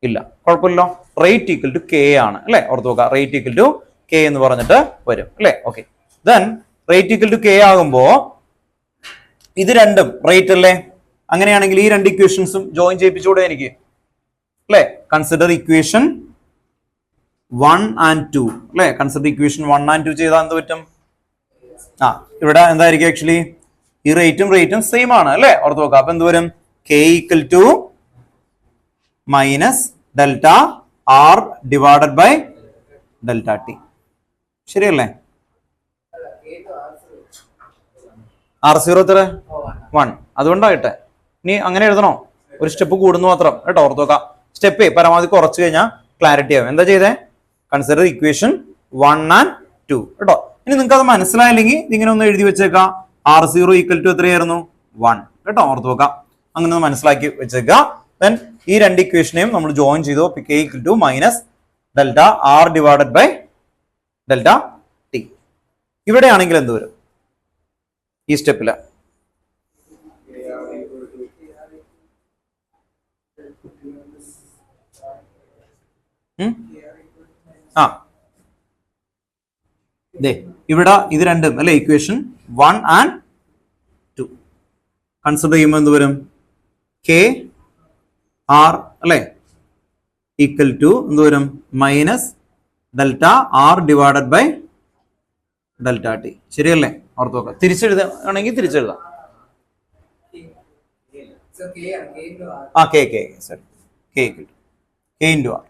ഇല്ല, കുഴപ്പമില്ലല്ലോ. റേറ്റ് ഈക്വൽ ടു കെ ആണ് അല്ലെ, ഓർത്ത് നോക്കുക. റേറ്റ് ഈക്വൽ ടു കെ എന്ന് പറഞ്ഞിട്ട് വരും അല്ലെ. Okay, then rate equal to K ആകുമ്പോ ഇത് രണ്ടും റേറ്റ് അല്ലേ, അങ്ങനെയാണെങ്കിൽ ഈ രണ്ട് ഇക്വേഷൻസും ജോയിൻ ചെയ്യിപ്പിച്ചുകൂടെ എനിക്ക് അല്ലെ. കൺസിഡർ ഇക്വേഷൻ 1 and 2 അല്ലെ. കൺസിഡർ ഇക്വേഷൻ 1 and 2 ചെയ്താൽ എന്ത് പറ്റും? ഇവിടെ എന്തായിരിക്കും ആക്ച്വലി ഈ റേറ്റും സെയിം ആണ് അല്ലെ, ഓർത്ത് നോക്കുക. അപ്പൊ എന്ത് വരും? K equal to minus delta R divided by delta T. ശരിയല്ലേ? R0 എത്ര? 1. അതുകൊണ്ടായിട്ടെ ഇനി അങ്ങനെ എഴുതണോ? ഒരു സ്റ്റെപ്പ് കൂടുന്നു മാത്രം കേട്ടോ, ഓർത്ത് നോക്കാം. സ്റ്റെപ്പ് പരമാവധി കുറച്ച് കഴിഞ്ഞാൽ ക്ലാരിറ്റി ആവും. എന്താ ചെയ്തേ? കൺസിഡർ ഇക്വേഷൻ 1 and 2 കേട്ടോ. ഇനി നിങ്ങൾക്ക് അത് മനസ്സിലായില്ലെങ്കിൽ ഇങ്ങനെ ഒന്ന് എഴുതി വെച്ചേക്കാം. R0 ഈക്വൽ ടു എത്രയായിരുന്നു? 1 കേട്ടോ, ഓർത്ത് നോക്കാം. അങ്ങനെ ഒന്ന് മനസ്സിലാക്കി വെച്ചേക്കാം. ദെൻ ഈ രണ്ട് ഇക്വേഷനെയും നമ്മൾ ജോയിൻ ചെയ്തു. K equal to minus delta R divided by delta T. ഇവിടെയാണെങ്കിൽ എന്ത് വരും? ഈ സ്റ്റെപ്പില് ഇവിടെ ഇത് രണ്ടും അല്ലെ, ഇക്വേഷൻ 1 and 2 കൺസിഡർ ചെയ്യുമ്പോൾ എന്ത് വരും? കെ ആർ അല്ലെ ഈക്വൽ ടു എന്ത് വരും? Minus delta R divided by delta T. ശരിയല്ലേ? ഓർത്ത് നോക്കാം. തിരിച്ചെഴുതാണെങ്കിൽ തിരിച്ചെഴുതാം. കെ ഇൻറ്റു ആർ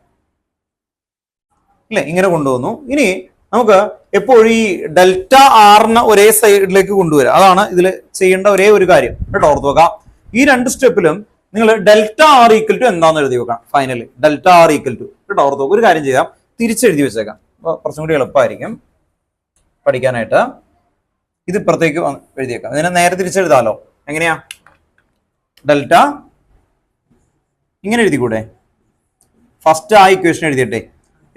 അല്ലെ, ഇങ്ങനെ കൊണ്ടുവന്നു. ഇനി നമുക്ക് എപ്പോഴും ഈ ഡെൽറ്റ ആറിന് ഒരേ സൈഡിലേക്ക് കൊണ്ടുവരാം. അതാണ് ഇതിൽ ചെയ്യേണ്ട ഒരേ ഒരു കാര്യം കേട്ടോ, ഓർത്ത് നോക്കാം. ഈ രണ്ട് സ്റ്റെപ്പിലും നിങ്ങൾ ഡെൽറ്റ ആർ ഈക്വൽ ടു എന്താണെന്ന് എഴുതി വെക്കണം. Finally delta R equal to കേട്ടോ, ഓർത്ത് നോക്കാം. ഒരു കാര്യം ചെയ്യാം, തിരിച്ചെഴുതി വെച്ചേക്കാം. അപ്പോൾ കുറച്ചും കൂടി എളുപ്പമായിരിക്കും പഠിക്കാനായിട്ട്. ഇത് ഇപ്പുറത്തേക്ക് എഴുതിയേക്കാം. ഇതിനെ നേരെ തിരിച്ചെഴുതാലോ. എങ്ങനെയാ? ഡെൽറ്റ ഇങ്ങനെ എഴുതിക്കൂടെ? ഫസ്റ്റ് ആ ഇക്വേഷൻ എഴുതിയിട്ടെ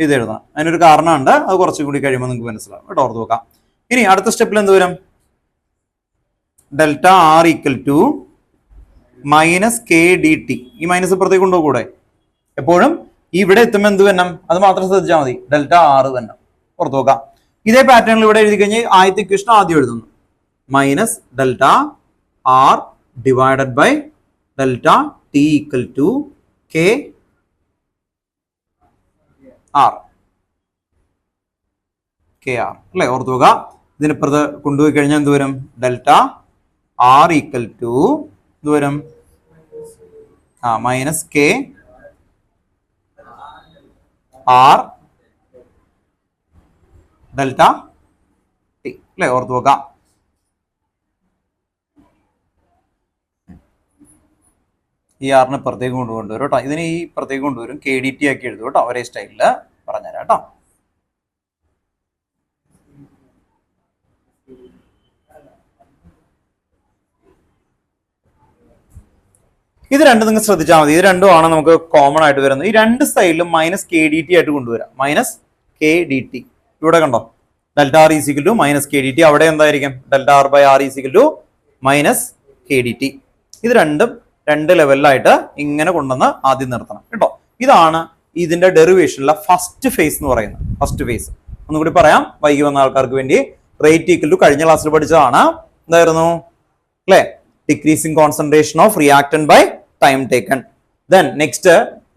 ഇത് എഴുതണം. അതിനൊരു കാരണമുണ്ട്, അത് കുറച്ചും കൂടി കഴിയുമ്പോൾ നിങ്ങൾക്ക് മനസ്സിലാവും കേട്ടോ, ഓർത്ത് നോക്കാം. ഇനി അടുത്ത സ്റ്റെപ്പിൽ എന്ത് വരും? Delta R equal to minus K D T. ഈ മൈനസ് ഇപ്പുറത്തേക്ക് കൊണ്ടുപോകൂടെ? എപ്പോഴും ഇവിടെ എത്തുമ്പോൾ എന്ത് വരണം? അത് മാത്രം ശ്രദ്ധിച്ചാൽ മതി. ഡെൽറ്റ ആർ തന്നെ ഓർത്ത് നോക്കാം. ഇതേ പാറ്റേണിൽ ഇവിടെ എഴുതി കഴിഞ്ഞാൽ ആദ്യത്തെ ഇക്വേഷൻ ആദ്യം എഴുതുന്നു. Minus delta R divided by delta T equal to K R അല്ലെ, ഓർത്ത് നോക്കുക. ഇതിനിപ്പുറത്ത് കൊണ്ടുപോയി കഴിഞ്ഞാൽ എന്ത് വരും? ഡെൽറ്റ ആർ ഈക്വൽ ടു എന്ത് വരും? Minus K R delta T അല്ലെ, ഓർത്ത് നോക്കാം. ഈ ആറിന് ഇപ്പുറത്തേക്ക് കൊണ്ടുവരും കേട്ടോ. ഇതിന് ഈ ഇപ്പുറത്തേക്ക് കൊണ്ടുവരും. കെ ഡി ടി ആക്കി എഴുതും കേട്ടോ, ഒരേ സ്റ്റൈലില് പറഞ്ഞുതരാം കേട്ടോ. ഇത് രണ്ടും നിങ്ങൾ ശ്രദ്ധിച്ചാൽ മതി. ഇത് രണ്ടുമാണ് നമുക്ക് കോമൺ ആയിട്ട് വരുന്നത്. ഈ രണ്ട് സൈഡിലും മൈനസ് കെ ഡി ടി ആയിട്ട് കൊണ്ടുവരാം. മൈനസ് കെ ഡി ടി ഇവിടെ കണ്ടോ? Delta R is equal to minus K D T. അവിടെ എന്തായിരിക്കും? Delta R by R is equal to minus K D T. ഇത് രണ്ടും രണ്ട് ലെവലിലായിട്ട് ഇങ്ങനെ കൊണ്ടുവന്ന് ആദ്യം നിർത്തണം കേട്ടോ. ഇതാണ് ഇതിന്റെ ഡെറിവേഷനിലെ ഫസ്റ്റ് ഫേസ് എന്ന് പറയുന്നത്. ഫസ്റ്റ് ഫേസ് ഒന്നുകൂടി പറയാം വൈകി വന്ന ആൾക്കാർക്ക് വേണ്ടി. റേറ്റ് ഈക്വൽ ടു കഴിഞ്ഞ ക്ലാസ്സിൽ പഠിച്ചതാണ്. എന്തായിരുന്നു അല്ലെ? Decreasing concentration of reactant by time taken. Then next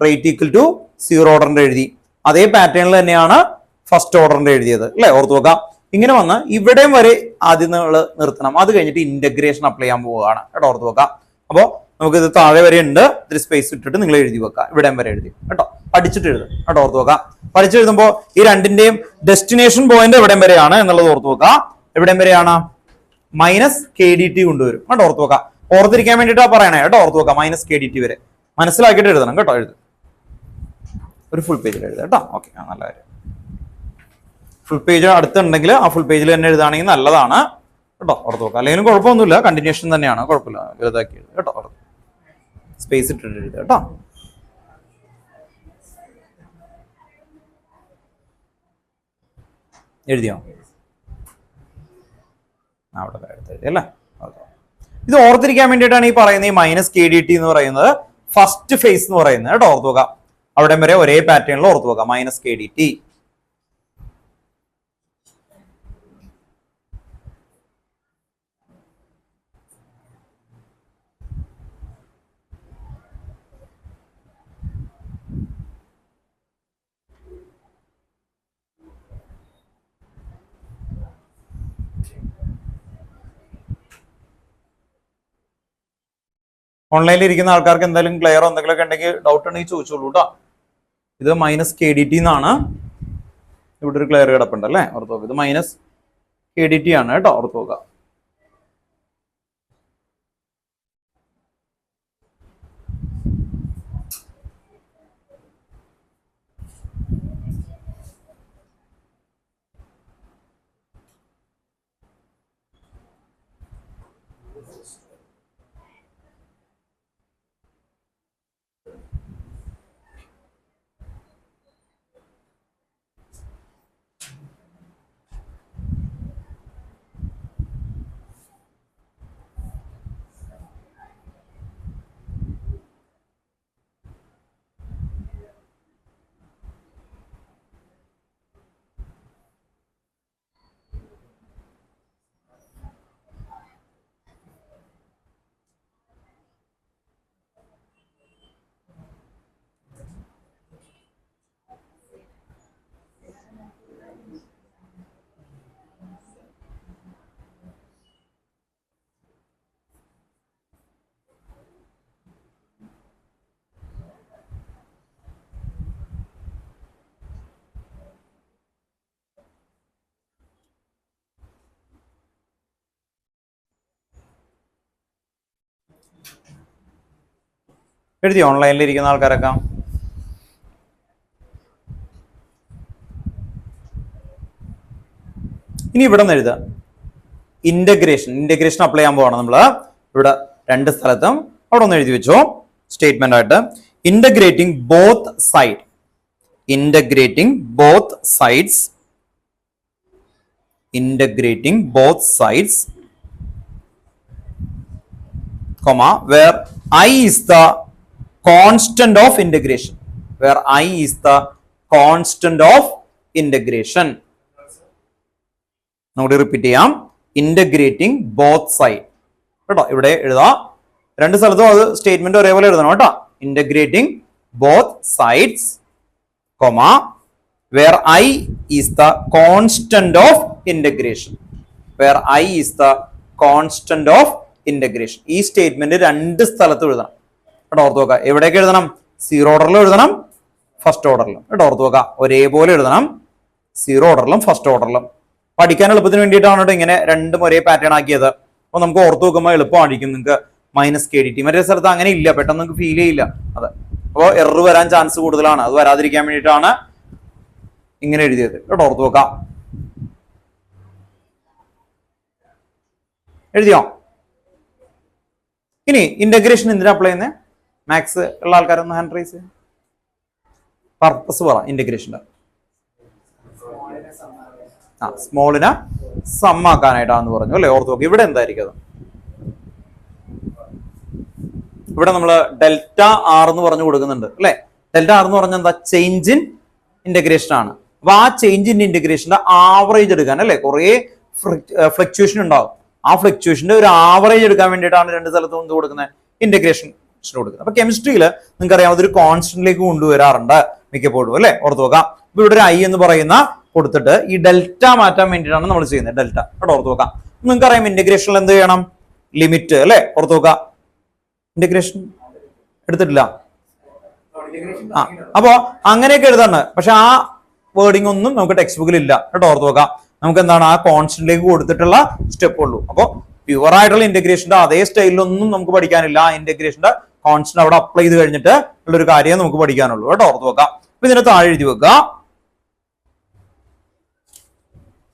rate equal to zero ഓർഡറിന്റെ എഴുതി. അതേ പാറ്റേണിൽ തന്നെയാണ് ഫസ്റ്റ് ഓർഡറിന്റെ എഴുതിയത് അല്ലെ, ഓർത്ത് നോക്കാം. ഇങ്ങനെ വന്ന് ഇവിടെയും വരെ ആദ്യം നിർത്തണം. അത് കഴിഞ്ഞിട്ട് ഇന്റഗ്രേഷൻ അപ്ലൈ ചെയ്യാൻ പോവുകയാണ് കേട്ടോ, ഓർത്ത് നോക്കാം. അപ്പോ നമുക്ക് ഇത് താഴെ വരെ ഉണ്ട്. ഇതിൽ സ്പേസ് ഇട്ടിട്ട് നിങ്ങൾ എഴുതി വെക്കുക. ഇവിടെയും വരെ എഴുതി കേട്ടോ, പഠിച്ചിട്ട് എഴുതും കേട്ടോ, ഓർത്ത് നോക്കാം. പഠിച്ചെഴുതുമ്പോൾ ഈ രണ്ടിന്റെയും ഡെസ്റ്റിനേഷൻ പോയിന്റ് എവിടെയും വരെയാണ് എന്നുള്ളത് ഓർത്ത് നോക്കുക. എവിടെയും വരെയാണ്? മൈനസ് കെ ഡി ടി കൊണ്ടുവരും കേട്ടോ, ഓർത്ത് നോക്കാം. ഓർത്തിരിക്കാൻ വേണ്ടിയിട്ടാ പറയണേ കേട്ടോ, ഓർത്ത് നോക്കാം. മൈനസ് കെ ഡി ടി വരെ മനസ്സിലാക്കിയിട്ട് എഴുതണം കേട്ടോ. എഴുതും ഒരു ഫുൾ പേജിൽ എഴുതാം കേട്ടോ. ഓക്കെ, നല്ല കാര്യം. ഫുൾ പേജ് അടുത്തുണ്ടെങ്കിൽ ആ ഫുൾ പേജിൽ തന്നെ എഴുതുകയാണെങ്കിൽ നല്ലതാണ് കേട്ടോ, ഓർത്ത് നോക്കാം. അല്ലെങ്കിലും കുഴപ്പമൊന്നുമില്ല, കണ്ടിന്യൂഷൻ തന്നെയാണ്, കുഴപ്പമില്ല. വലുതാക്കി എഴുതുക കേട്ടോ, സ്പേസ് ഇട്ടിട്ട് എഴുതുക കേട്ടോ. എഴുതിയോ? അവിടെ എടുത്ത് എഴുതി അല്ലേ? ഓക്കെ. ഇത് ഓർത്തിരിക്കാൻ വേണ്ടിയിട്ടാണ് ഈ പറയുന്നത് ഈ മൈനസ് കെ ഡി ടി എന്ന് പറയുന്നത് ഫസ്റ്റ് ഫേസ് എന്ന് പറയുന്നത് കേട്ടോ. ഓർത്തു നോക്കാം, അവിടെ വരെ ഒരേ പാറ്റേണിൽ ഓർത്തു നോക്കാം, മൈനസ് കെ ഡി ടി. ഓൺലൈനിൽ ഇരിക്കുന്ന ആൾക്കാർക്ക് എന്തെങ്കിലും ക്ലിയറോ എന്തെങ്കിലുമൊക്കെ ഉണ്ടെങ്കിൽ ഡൗട്ട് ഉണ്ടെങ്കിൽ ചോദിച്ചോളൂ കേട്ടോ. ഇത് മൈനസ് കെ ഡി ടി എന്നാണ് ഇവിടെ ഒരു ക്ലിയർ കിടപ്പുണ്ട് അല്ലേ, ഓർത്ത് നോക്കുക. ഇത് മൈനസ് കെ ഡി ടി ആണ് കേട്ടോ, ഓർത്ത് നോക്കുക. എഴുതി ഓൺലൈനിൽ ഇരിക്കുന്ന ആൾക്കാരൊക്കെ. ഇനി ഇവിടെ നിന്ന് എഴുതുക ഇന്റഗ്രേഷൻ അപ്ലൈ ചെയ്യാൻ പോവാണ് നമ്മള്. ഇവിടെ രണ്ട് സ്ഥലത്തും അവിടെ ഒന്ന് എഴുതി വെച്ചോ സ്റ്റേറ്റ്മെന്റ് ആയിട്ട്. Integrating both sides comma where I is the constant of integration. നമുക്ക് റിപ്പീറ്റ് ചെയ്യാം. ഇന്റഗ്രേറ്റിംഗ് ബോത്ത് സൈഡ് കേട്ടോ. ഇവിടെ എഴുതാം, രണ്ട് സ്ഥലത്തും അത് സ്റ്റേറ്റ്മെന്റ് ഒരേപോലെ എഴുതണം കേട്ടോ. Integrating both sides comma where I is the constant of integration. ഈ സ്റ്റേറ്റ്മെന്റ് രണ്ട് സ്ഥലത്ത് എഴുതണം കേട്ടോ. ഓർത്ത് നോക്കുക, എവിടെയൊക്കെ എഴുതണം? സീറോ ഓർഡറിലും എഴുതണം, ഫസ്റ്റ് ഓർഡറിലും കേട്ടോ. ഓർത്ത് നോക്കുക, ഒരേപോലെ എഴുതണം, സീറോ ഓർഡറിലും ഫസ്റ്റ് ഓർഡറിലും. പഠിക്കാൻ എളുപ്പത്തിന് വേണ്ടിയിട്ടാണ് കേട്ടോ ഇങ്ങനെ രണ്ടും ഒരേ പാറ്റേൺ ആക്കിയത്. അപ്പൊ നമുക്ക് ഓർത്ത് നോക്കുമ്പോൾ എളുപ്പമായിരിക്കും നിങ്ങൾക്ക്. മൈനസ് കെ ഡി ടി മറ്റേ സ്ഥലത്ത് അങ്ങനെ ഇല്ല, പെട്ടെന്ന് നിങ്ങൾക്ക് ഫീൽ ചെയ്യില്ല അത്. അപ്പോൾ എറർ വരാൻ ചാൻസ് കൂടുതലാണ്. അത് വരാതിരിക്കാൻ വേണ്ടിയിട്ടാണ് ഇങ്ങനെ എഴുതിയത് കേട്ടോ. ഓർത്ത് നോക്കാം, എഴുതിയോ? ഇനി ഇന്റഗ്രേഷൻ എന്തിനാ അപ്ലൈ ചെയ്യുന്നത്? മാത്സ് ഉള്ള ആൾക്കാരൊന്ന് ഹാൻഡ് റൈസ് ചെയ്യാം. പർപ്പസ് പറ ഇന്റഗ്രേഷന്റെ. സ്മോളിനെ സമ്മാക്കാനായിട്ടാന്ന് പറഞ്ഞു അല്ലെ. ഓർത്ത് നോക്കി, ഇവിടെ എന്തായിരിക്കും അത്? ഇവിടെ നമ്മൾ ഡെൽറ്റ ആർ എന്ന് പറഞ്ഞു കൊടുക്കുന്നുണ്ട് അല്ലെ. ഡെൽറ്റ ആർ എന്ന് പറഞ്ഞാൽ എന്താ? ചേഞ്ച് ഇൻ ഇന്റഗ്രേഷൻ ആണ്. അപ്പൊ ആ ചേഞ്ച് ഇൻ ഇന്റഗ്രേഷന്റെ ആവറേജ് എടുക്കാൻ അല്ലെ, കുറെ ഫ്ലക്ച്വേഷൻ ഉണ്ടാവും. ആ ഫ്ലക്ച്വേഷന്റെ ഒരു ആവറേജ് എടുക്കാൻ വേണ്ടിയിട്ടാണ് രണ്ട് സ്ഥലത്തും എന്ത് കൊടുക്കുന്നത്? ഇന്റഗ്രേഷൻ കൊടുക്കുന്നത്. അപ്പൊ കെമിസ്ട്രിയിൽ നിങ്ങൾക്ക് അറിയാം, അതൊരു കോൺസ്റ്റന്റിലേക്ക് കൊണ്ടുവരാറുണ്ട് മിക്കപ്പോഴും അല്ലെ. ഓർത്ത് നോക്കാം, ഇപ്പൊ ഇവിടെ ഒരു ഐ എന്ന് പറയുന്ന കൊടുത്തിട്ട് ഈ ഡെൽറ്റ മാറ്റാൻ വേണ്ടിയിട്ടാണ് നമ്മൾ ചെയ്യുന്നത്. ഡെൽറ്റ കേട്ടോ. ഓർത്ത് നോക്കാം, നിങ്ങൾക്ക് അറിയാം ഇന്റഗ്രേഷനിൽ എന്ത് ചെയ്യണം? ലിമിറ്റ് അല്ലെ. ഓർത്ത് നോക്കാം, ഇന്റഗ്രേഷൻ എടുത്തിട്ടില്ല. അപ്പൊ അങ്ങനെയൊക്കെ എഴുതാണ്. പക്ഷെ ആ വേർഡിംഗ് ഒന്നും നമുക്ക് ടെക്സ്റ്റ് ബുക്കിൽ ഇല്ല കേട്ടോ. ഓർത്ത് നോക്കാം, നമുക്ക് എന്താണ് ആ കോൺസ്റ്റന്റിലേക്ക് കൊടുത്തിട്ടുള്ള സ്റ്റെപ്പ് ഉള്ളൂ. അപ്പൊ പ്യുവർ ആയിട്ടുള്ള ഇന്റഗ്രേഷന്റെ അതേ സ്റ്റൈലിലൊന്നും നമുക്ക് പഠിക്കാനില്ല. ആ ഇന്റഗ്രേഷന്റെ കോൺസ്റ്റന്റ് അവിടെ അപ്ലൈ ചെയ്ത് കഴിഞ്ഞിട്ട് ഉള്ളൊരു കാര്യം നമുക്ക് പഠിക്കാനുള്ളൂ കേട്ടോ. ഓർത്ത് നോക്കാം. അപ്പൊ ഇതിനെ താഴെ എഴുതി വെക്കുക.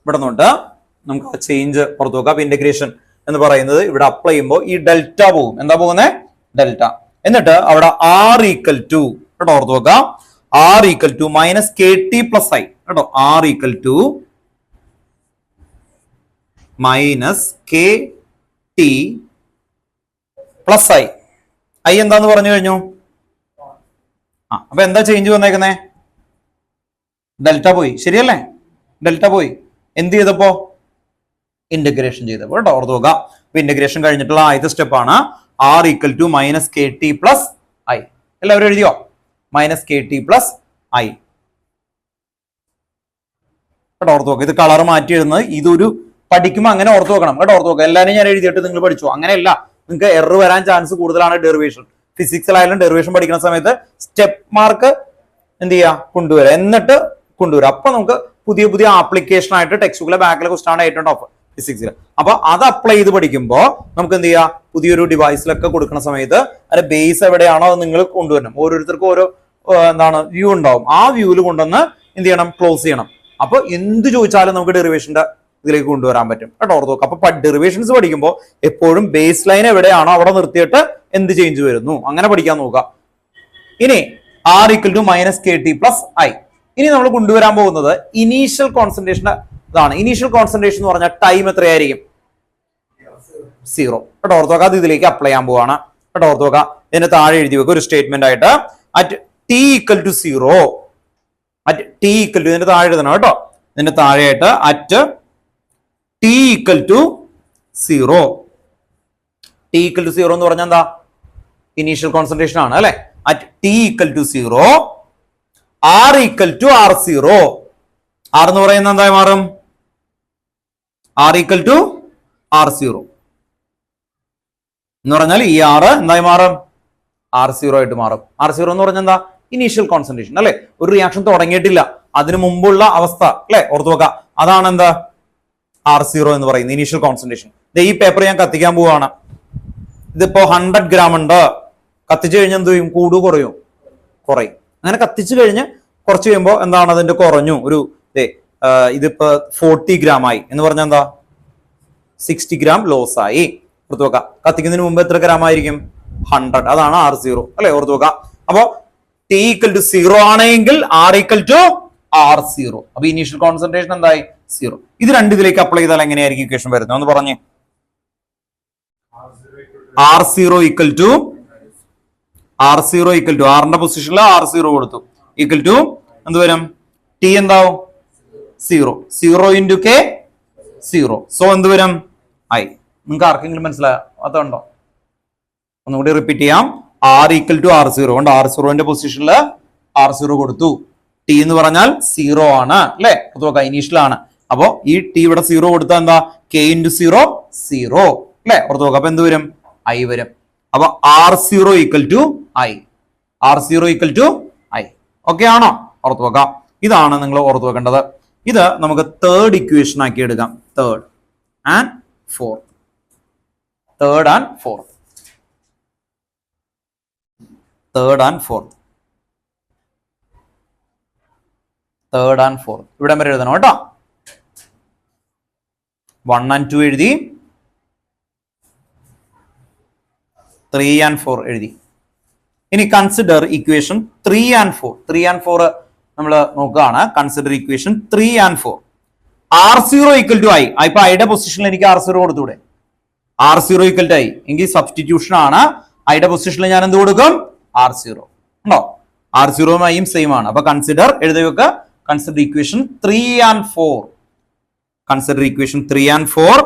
ഇവിടെ നിന്നുണ്ട് നമുക്ക് ആ ചേഞ്ച് പുറത്തു നോക്കാം. അപ്പൊ ഇന്റഗ്രേഷൻ എന്ന് പറയുന്നത് ഇവിടെ അപ്ലൈ ചെയ്യുമ്പോൾ ഈ ഡെൽറ്റ പോകും. എന്താ പോകുന്നത്? ഡെൽറ്റ. എന്നിട്ട് അവിടെ ആർ ഈക്വൽ ടു കേട്ടോ. ഓർത്ത് നോക്കാം, R equal to minus K T plus I കേട്ടോ. R equal to minus K T plus I എന്താന്ന് പറഞ്ഞു കഴിഞ്ഞു. അപ്പൊ എന്താ ചേഞ്ച് വന്നേക്കുന്നേ? ഡെൽറ്റ പോയി, ശരിയല്ലേ? ഡെൽറ്റ പോയി. എന്ത് ചെയ്തപ്പോ? ഇന്റഗ്രേഷൻ ചെയ്തപ്പോ കേട്ടോ, ഓർത്ത് നോക്കാം. അപ്പൊ ഇന്റഗ്രേഷൻ കഴിഞ്ഞിട്ടുള്ള ആദ്യത്തെ സ്റ്റെപ്പാണ് R equal to minus K T plus I. എല്ലാവരും എഴുതിയോ? Minus K T plus I കേട്ടോ, ഓർത്ത് നോക്കാം. ഇത് കളർ മാറ്റി എഴുതുന്നത് ഇതൊരു പഠിക്കുമ്പോൾ അങ്ങനെ ഓർത്ത് നോക്കണം കേട്ടോ, ഓർത്ത് നോക്കാം. എല്ലാവരും ഞാൻ എഴുതിയിട്ട് നിങ്ങൾ പഠിച്ചു, അങ്ങനെയല്ല. നിങ്ങൾക്ക് എറർ വരാൻ ചാൻസ് കൂടുതലാണ് ഡെറിവേഷൻ. ഫിസിക്സിലായാലും ഡെറിവേഷൻ പഠിക്കുന്ന സമയത്ത് സ്റ്റെപ്പ് മാർക്ക് എന്ത് ചെയ്യുക? കൊണ്ടുവരാം, എന്നിട്ട് കൊണ്ടുവരാം. അപ്പൊ നമുക്ക് പുതിയ പുതിയ ആപ്ലിക്കേഷൻ ആയിട്ട് ടെക്സ്റ്റ് ബാക്കിലെ ക്വസ്റ്റൻ ആണ് ഏറ്റവും ടോപ്പ് ഫിസിക്സിൽ. അപ്പൊ അത് അപ്ലൈ ചെയ്ത് പഠിക്കുമ്പോൾ നമുക്ക് എന്ത് ചെയ്യാം? പുതിയൊരു ഡിവൈസിലൊക്കെ കൊടുക്കുന്ന സമയത്ത് അതിന്റെ ബേസ് എവിടെയാണോ അത് നിങ്ങൾ കൊണ്ടുവരണം. ഓരോരുത്തർക്കും ഓരോ വ്യൂ ഉണ്ടാവും. ആ വ്യൂവിൽ കൊണ്ടുവന്ന് എന്ത് ചെയ്യണം? ക്ലോസ് ചെയ്യണം. അപ്പൊ എന്ത് ചോദിച്ചാലും നമുക്ക് ഡെറിവേഷന്റെ ഇതിലേക്ക് കൊണ്ടുവരാൻ പറ്റും കേട്ടോ, ഓർത്ത് നോക്കാം. അപ്പൊ ഡെറിവേഷൻസ് പഠിക്കുമ്പോൾ എപ്പോഴും ബേസ് ലൈൻ എവിടെയാണോ അവിടെ നിർത്തിയിട്ട് എന്ത് ചേഞ്ച് വരുന്നു അങ്ങനെ പഠിക്കാൻ നോക്കുക. ഇനി R equal to minus K T plus I. ഇനി നമ്മൾ കൊണ്ടുവരാൻ പോകുന്നത് ഇനീഷ്യൽ കോൺസെൻട്രേഷൻ ഇതാണ്. ഇനീഷ്യൽ കോൺസെൻട്രേഷൻ എന്ന് പറഞ്ഞാൽ ടൈം എത്രയായിരിക്കും? 0 കേട്ടോ, ഓർത്ത് നോക്കാം. അത് ഇതിലേക്ക് അപ്ലൈ ചെയ്യാൻ പോവാണ് കേട്ടോ, ഓർത്ത് നോക്കാം. ഇതിന്റെ താഴെ എഴുതി വെക്കുക ഒരു സ്റ്റേറ്റ്മെന്റ് ആയിട്ട് at T equal to 0. At T equal to, ഇതിന്റെ താഴെ എഴുതണം കേട്ടോ. ഇതിന്റെ താഴെയായിട്ട് at T equal to 0. T equal to 0 എന്ന് പറഞ്ഞാൽ എന്താ? ഇനീഷ്യൽ കോൺസെൻട്രേഷൻ ആണ് അല്ലെ. At T equal to 0 R equal to R0. R എന്ന് പറയുന്നത് എന്തായി മാറും? ആർ ഈക്വൽ ടു R0 എന്ന് പറഞ്ഞാൽ ഈ ആറ് എന്തായി മാറും? R0 ആയിട്ട് മാറും. R0 എന്ന് പറഞ്ഞാൽ എന്താ? ഇനീഷ്യൽ കോൺസെൻട്രേഷൻ അല്ലെ. ഒരു റിയാക്ഷൻ തുടങ്ങിയിട്ടില്ല, അതിനു മുമ്പുള്ള അവസ്ഥ അല്ലെ, ഓർത്ത് നോക്കാം. അതാണ് എന്താ? R0 എന്ന് പറയുന്നത് ഇനീഷ്യൽ കോൺസെൻട്രേഷൻ. ഈ പേപ്പർ ഞാൻ കത്തിക്കാൻ പോവാണ്. ഇതിപ്പോ 100 ഗ്രാം ഉണ്ട്. കത്തിച്ചു കഴിഞ്ഞാൽ എന്ത് ചെയ്യും? കൂടു കുറയും? കുറയും. അങ്ങനെ കത്തിച്ചു കഴിഞ്ഞ് കുറച്ച് കഴിയുമ്പോൾ എന്താണ്? അതിന്റെ കുറഞ്ഞു ഒരു ഇതിപ്പോ 40 ഗ്രാം ആയി എന്ന് പറഞ്ഞാൽ എന്താ? 60 ഗ്രാം ലോസ് ആയി. ഓർത്ത് നോക്കാം. കത്തിക്കുന്നതിന് മുമ്പ് എത്ര ഗ്രാം ആയിരിക്കും? 100. അതാണ് R0 അല്ലെ, ഓർത്ത് നോക്കാം. അപ്പോ ടി ഈക്വൽ ടു 0 ആണെങ്കിൽ ആർ ഈക്വൽ ടു R0. അപ്പൊ ഇനീഷ്യൽ കോൺസെൻട്രേഷൻ എന്തായി? 0. ഇത് രണ്ട് ഇതിലേക്ക് അപ്ലൈ ചെയ്താൽ എങ്ങനെയായിരിക്കും ഇക്വേഷൻ വരുന്നത് ഒന്ന് പറഞ്ഞേ. R0 ഈക്വൽ ടു ആറിന്റെ പൊസിഷനിൽ R0 കൊടുത്തു ഈക്വൽ ടു എന്ത് വരും? ടി എന്താവും? 0 ഇൻറ്റു കെ 0. സോ എന്ത് വരും? ഐ. നിങ്ങൾക്ക് ആർക്കെങ്കിലും മനസ്സിലാകത്തുണ്ടോ? ഒന്നുകൂടി റിപ്പീറ്റ് ചെയ്യാം. ആർ ഈക്വൽ ടു R0 കൊണ്ട് R0ന്റെ പൊസിഷനിൽ R0 കൊടുത്തു. ടി എന്ന് പറഞ്ഞാൽ 0 ആണ് അല്ലെ, നോക്കാം ഇനീഷ്യൽ ആണ്. അപ്പോ ഈ ടി ഇവിടെ 0 കൊടുത്താൽ എന്താ? കെ ഇൻറ്റു 0 0 അല്ലെ, ഓർത്ത് നോക്കാം. അപ്പൊ എന്ത് വരും? ഐ വരും. അപ്പൊ R0 equal to I. R0 equal to I. Okay ആണോ? ഓർത്ത് നോക്കാം. ഇതാണ് നിങ്ങൾ ഓർത്ത് വെക്കേണ്ടത്. ഇത് നമുക്ക് തേർഡ് ഇക്വേഷൻ ആക്കി എടുക്കാം. Third and fourth. Third and fourth. Third and fourth. Third and fourth ഇവിടെ വരെ എഴുതണം കേട്ടോ. 1 and 2 എഴുതി, 3 and 4 എഴുതി. ഇനി കൺസിഡർ ഇക്വേഷൻ 3 and 4. 3 and 4 നമ്മൾ നോക്കുകയാണ്. Consider equation 3 and 4. R0 equal to I. ഇപ്പൊ ഐയുടെ പൊസിഷനിൽ എനിക്ക് R0 കൊടുത്തൂടെ? R0 ഈക്വൽ ടു ഐ എങ്കിൽ സബ്സ്റ്റിറ്റ്യൂഷൻ ആണ്. ഐയുടെ പൊസിഷനിൽ ഞാൻ എന്ത് കൊടുക്കും? R0 ഉണ്ടോ? R0 ഐയും സെയിം ആണ്. അപ്പൊ കൺസിഡർ എഴുതി വെക്കുക. Consider equation 3 and 4. Consider equation 3 and 4.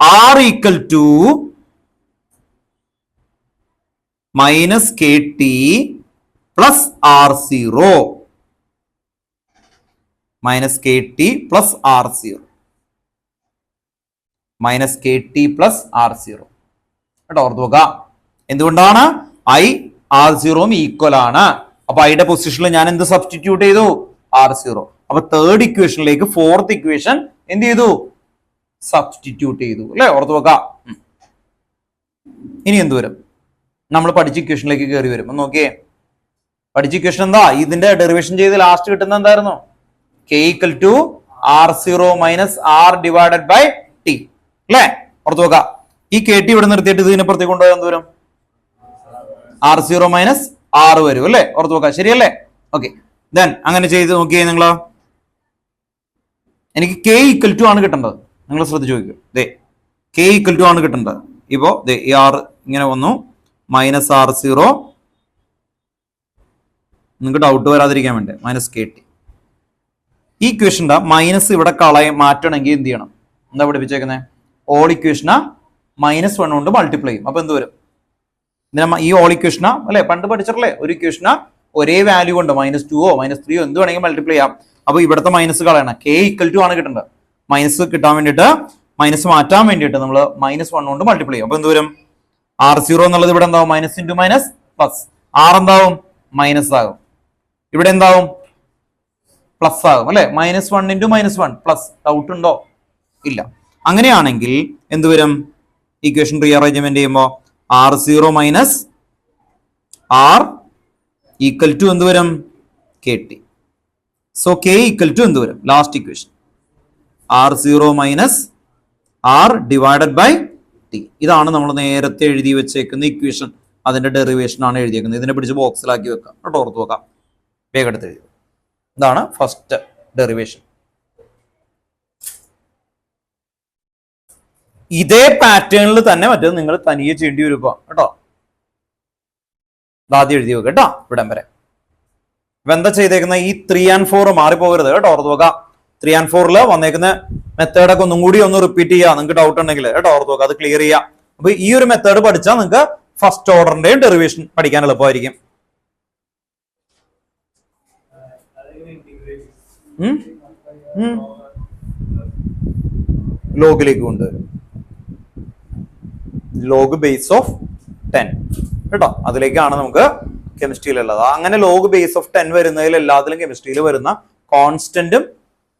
R equal to minus KT plus R0. Minus KT plus R0. Minus KT plus R0. കേട്ടോ, ഓർത്ത് നോക്കുക. എന്തുകൊണ്ടാണ്? ഐ R0 ഈക്വൽ ആണ്. അപ്പൊ ഐയുടെ പൊസിഷനിൽ ഞാൻ എന്ത് സബ്സ്റ്റിറ്റ്യൂട്ട് ചെയ്തു? R0. അപ്പൊ തേർഡ് ഇക്വേഷനിലേക്ക് ഫോർത്ത് ഇക്വേഷൻ എന്ത് ചെയ്തു? സബ്സ്റ്റിറ്റ്യൂട്ട് ചെയ്തു അല്ലെ, ഓർത്ത് വെക്കാം. ഇനി എന്ത് വരും? നമ്മൾ പഠിച്ച ഇക്വേഷനിലേക്ക് കയറി വരും. നോക്കിയേ, പഠിച്ച ഇക്വേഷൻ എന്താ? ഇതിന്റെ ഡെറിവേഷൻ ചെയ്ത് ലാസ്റ്റ് കിട്ടുന്ന എന്തായിരുന്നു? K equal to R0 minus R divided by T അല്ലെ, ഓർത്ത് വെക്കാം. ഈ കെ ടി ഇവിടെ നിർത്തിയിട്ട് ഇതിനപ്പുറത്തേക്ക് കൊണ്ടുപോയാൽ എന്ത് വരും? R0 മൈനസ് ആർ വരും അല്ലെ, ഓർത്ത് വെക്കാം. ശരിയല്ലേ? ഓക്കെ, ദെൻ അങ്ങനെ ചെയ്ത് നോക്കിയേ നിങ്ങള്. എനിക്ക് കെ ഈക്വൽ ടു ആണ് കിട്ടേണ്ടത്. നിങ്ങൾ ശ്രദ്ധിച്ചു നോക്കുക. ദേ കെ ഈക്വൽ ടു ആണ് കിട്ടേണ്ടത്. ഇപ്പോ ഈ ആർ ഇങ്ങനെ വന്നു, മൈനസ് ആർ സീറോ, നിങ്ങൾക്ക് ഡൗട്ട് വരാതിരിക്കാൻ വേണ്ടി മൈനസ് കെ ടി. ഈ ഇക്വേഷൻ്റെ മൈനസ് ഇവിടെ മാറ്റണമെങ്കിൽ എന്ത് ചെയ്യണം? എന്താ പഠിപ്പിച്ചേക്കുന്നത്? ഓൾ ഇക്വേഷന -1 കൊണ്ട് മൾട്ടിപ്ലൈ ചെയ്യും. അപ്പൊ എന്ത് വരും? ഈ ഓൾ ഇക്വേഷന അല്ലെ പണ്ട് പഠിച്ചിട്ടില്ലേ, ഒരു ഇക്വേഷന ഒരേ വാല്യൂ കൊണ്ട് -2ഓ -3ഓ എന്ത് വേണമെങ്കിൽ മൾട്ടിപ്ലൈ ചെയ്യാം. അപ്പൊ ഇവിടുത്തെ മൈനസ് കളയണം. കെ ഈക്വൽ ടു ആണ് കിട്ടേണ്ടത്. മൈനസ് കിട്ടാൻ വേണ്ടിയിട്ട്, മൈനസ് മാറ്റാൻ വേണ്ടിയിട്ട് നമ്മൾ -1 കൊണ്ട് മൾട്ടിപ്ലൈ ചെയ്യും. അപ്പൊ എന്ത് വരും? ആർ സീറോ എന്നുള്ളത് ഇവിടെ എന്താവും? Minus into minus plus. R എന്താവും? മൈനസ് ആകും. ഇവിടെ എന്താവും? പ്ലസ് ആകും അല്ലെ. -1 ഇൻറ്റു -1 പ്ലസ്. ഡൗട്ട് ഉണ്ടോ? ഇല്ല. അങ്ങനെയാണെങ്കിൽ എന്ത് വരും? ഇക്വേഷൻ റീഅറേഞ്ച്മെന്റ് ചെയ്യുമ്പോൾ R zero minus R equal to എന്ത് വരും? K T. So K equal to എന്ത് വരും? Last equation R zero minus R divided by T. ഇതാണ് നമ്മൾ നേരത്തെ എഴുതി വെച്ചേക്കുന്ന ഇക്വേഷൻ. അതിന്റെ ഡെറിവേഷൻ ആണ് എഴുതിയേക്കുന്നത്. ഇതിനെ പിടിച്ച് ബോക്സിലാക്കി വെക്കാം കേട്ടോ, ഓർത്ത് വെക്കാം. വേഗം എടുത്ത് എഴുതി. ഇതാണ് ഫസ്റ്റ് ഡെറിവേഷൻ. ഇതേ പാറ്റേണിൽ തന്നെ മറ്റേത് നിങ്ങൾ തനിയെ ചെയ്യേണ്ടി വരും കേട്ടോ. ആദ്യം എഴുതി വെക്കുക കേട്ടോ, ഇവിടം വരെ. ഇപ്പൊ എന്താ ചെയ്തേക്കുന്നത്? ഈ 3 and 4 മാറിപ്പോകരുത് കേട്ടോ, ഓർത്ത് വെക്കാം. 3 and 4 വന്നേക്കുന്ന മെത്തേഡൊക്കെ ഒന്നും കൂടി ഒന്ന് റിപ്പീറ്റ് ചെയ്യുക, നിങ്ങൾക്ക് ഡൗട്ട് ഉണ്ടെങ്കിൽ കേട്ടോ, ഓർത്ത് വെക്കാം. അത് ക്ലിയർ ചെയ്യാം. അപ്പൊ ഈ ഒരു മെത്തേഡ് പഠിച്ചാൽ നിങ്ങൾക്ക് ഫസ്റ്റ് ഓർഡറിന്റെയും ഡെറിവേഷൻ പഠിക്കാൻ എളുപ്പമായിരിക്കും. ലോഗിലേക്ക് കൊണ്ടുവരും. ലോഗ് ബേസ് ഓഫ് 10 കേട്ടോ, അതിലേക്കാണ് നമുക്ക് കെമിസ്ട്രിയിലുള്ളത്. അങ്ങനെ ലോഗ് ബേസ് ഓഫ് 10 വരുന്നതിൽ എല്ലാത്തിലും കെമിസ്ട്രിയിൽ വരുന്ന കോൺസ്റ്റന്റും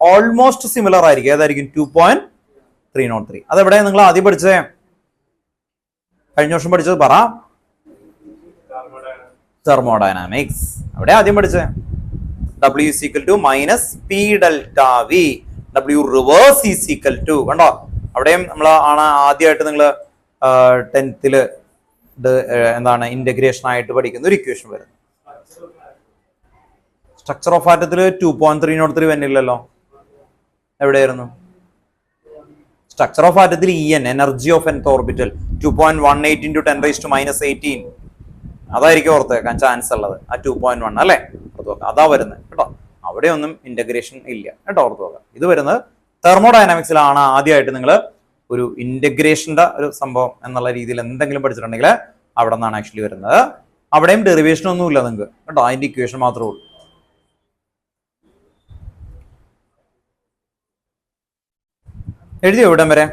ഓൾമോസ്റ്റ് സിമിലർ ആയിരിക്കും. ഏതായിരിക്കും? 2.303. അതെവിടെ നിങ്ങൾ ആദ്യം പഠിച്ചത്? കഴിഞ്ഞ വർഷം പഠിച്ചത് പറ. തെർമോഡൈനാമിക്സ്. അവിടെ ആദ്യം പഠിച്ചത് W is equal to minus P delta V. W reverse is equal to, കണ്ടോ അവിടെയും നമ്മൾ ആണ് ആദ്യമായിട്ട് നിങ്ങൾ 10th എന്താണ് ഇന്റഗ്രേഷൻ ആയിട്ട് പഠിക്കുന്ന ഒരു ഇക്വേഷൻ വരുന്നത്. സ്ട്രക്ചർ ഓഫ് ആറ്റത്തിൽ 2.303 വന്നില്ലല്ലോ. എവിടെയായിരുന്നു? സ്ട്രക്ചർ ഓഫ് ആറ്റത്തിൽ energy of nth orbital 2.18 into 10⁻⁻18. അതായിരിക്കും ഓർത്ത് വെക്കാൻ ചാൻസ് ഉള്ളത്. ആ 2.1 അല്ലെ, ഓർത്ത് വെക്കാം. അതാ വരുന്നത് കേട്ടോ. അവിടെ ഒന്നും ഇന്റഗ്രേഷൻ ഇല്ല കേട്ടോ, ഓർത്ത് വെക്കാം. ഇത് വരുന്നത് തെർമോഡൈനാമിക്സിലാണ്. ആദ്യമായിട്ട് നിങ്ങൾ ഒരു ഇന്റഗ്രേഷന്റെ ഒരു സംഭവം എന്നുള്ള രീതിയിൽ എന്തെങ്കിലും പഠിച്ചിട്ടുണ്ടെങ്കിൽ അവിടെ നിന്നാണ് ആക്ച്വലി വരുന്നത്. അവിടെയും ഡെറിവേഷൻ ഒന്നുമില്ല നിങ്ങൾക്ക് കേട്ടോ, അതിന്റെ ഇക്വേഷൻ മാത്രമേ ഉള്ളൂ. എഴുതിയോ ഇവിടം വരെ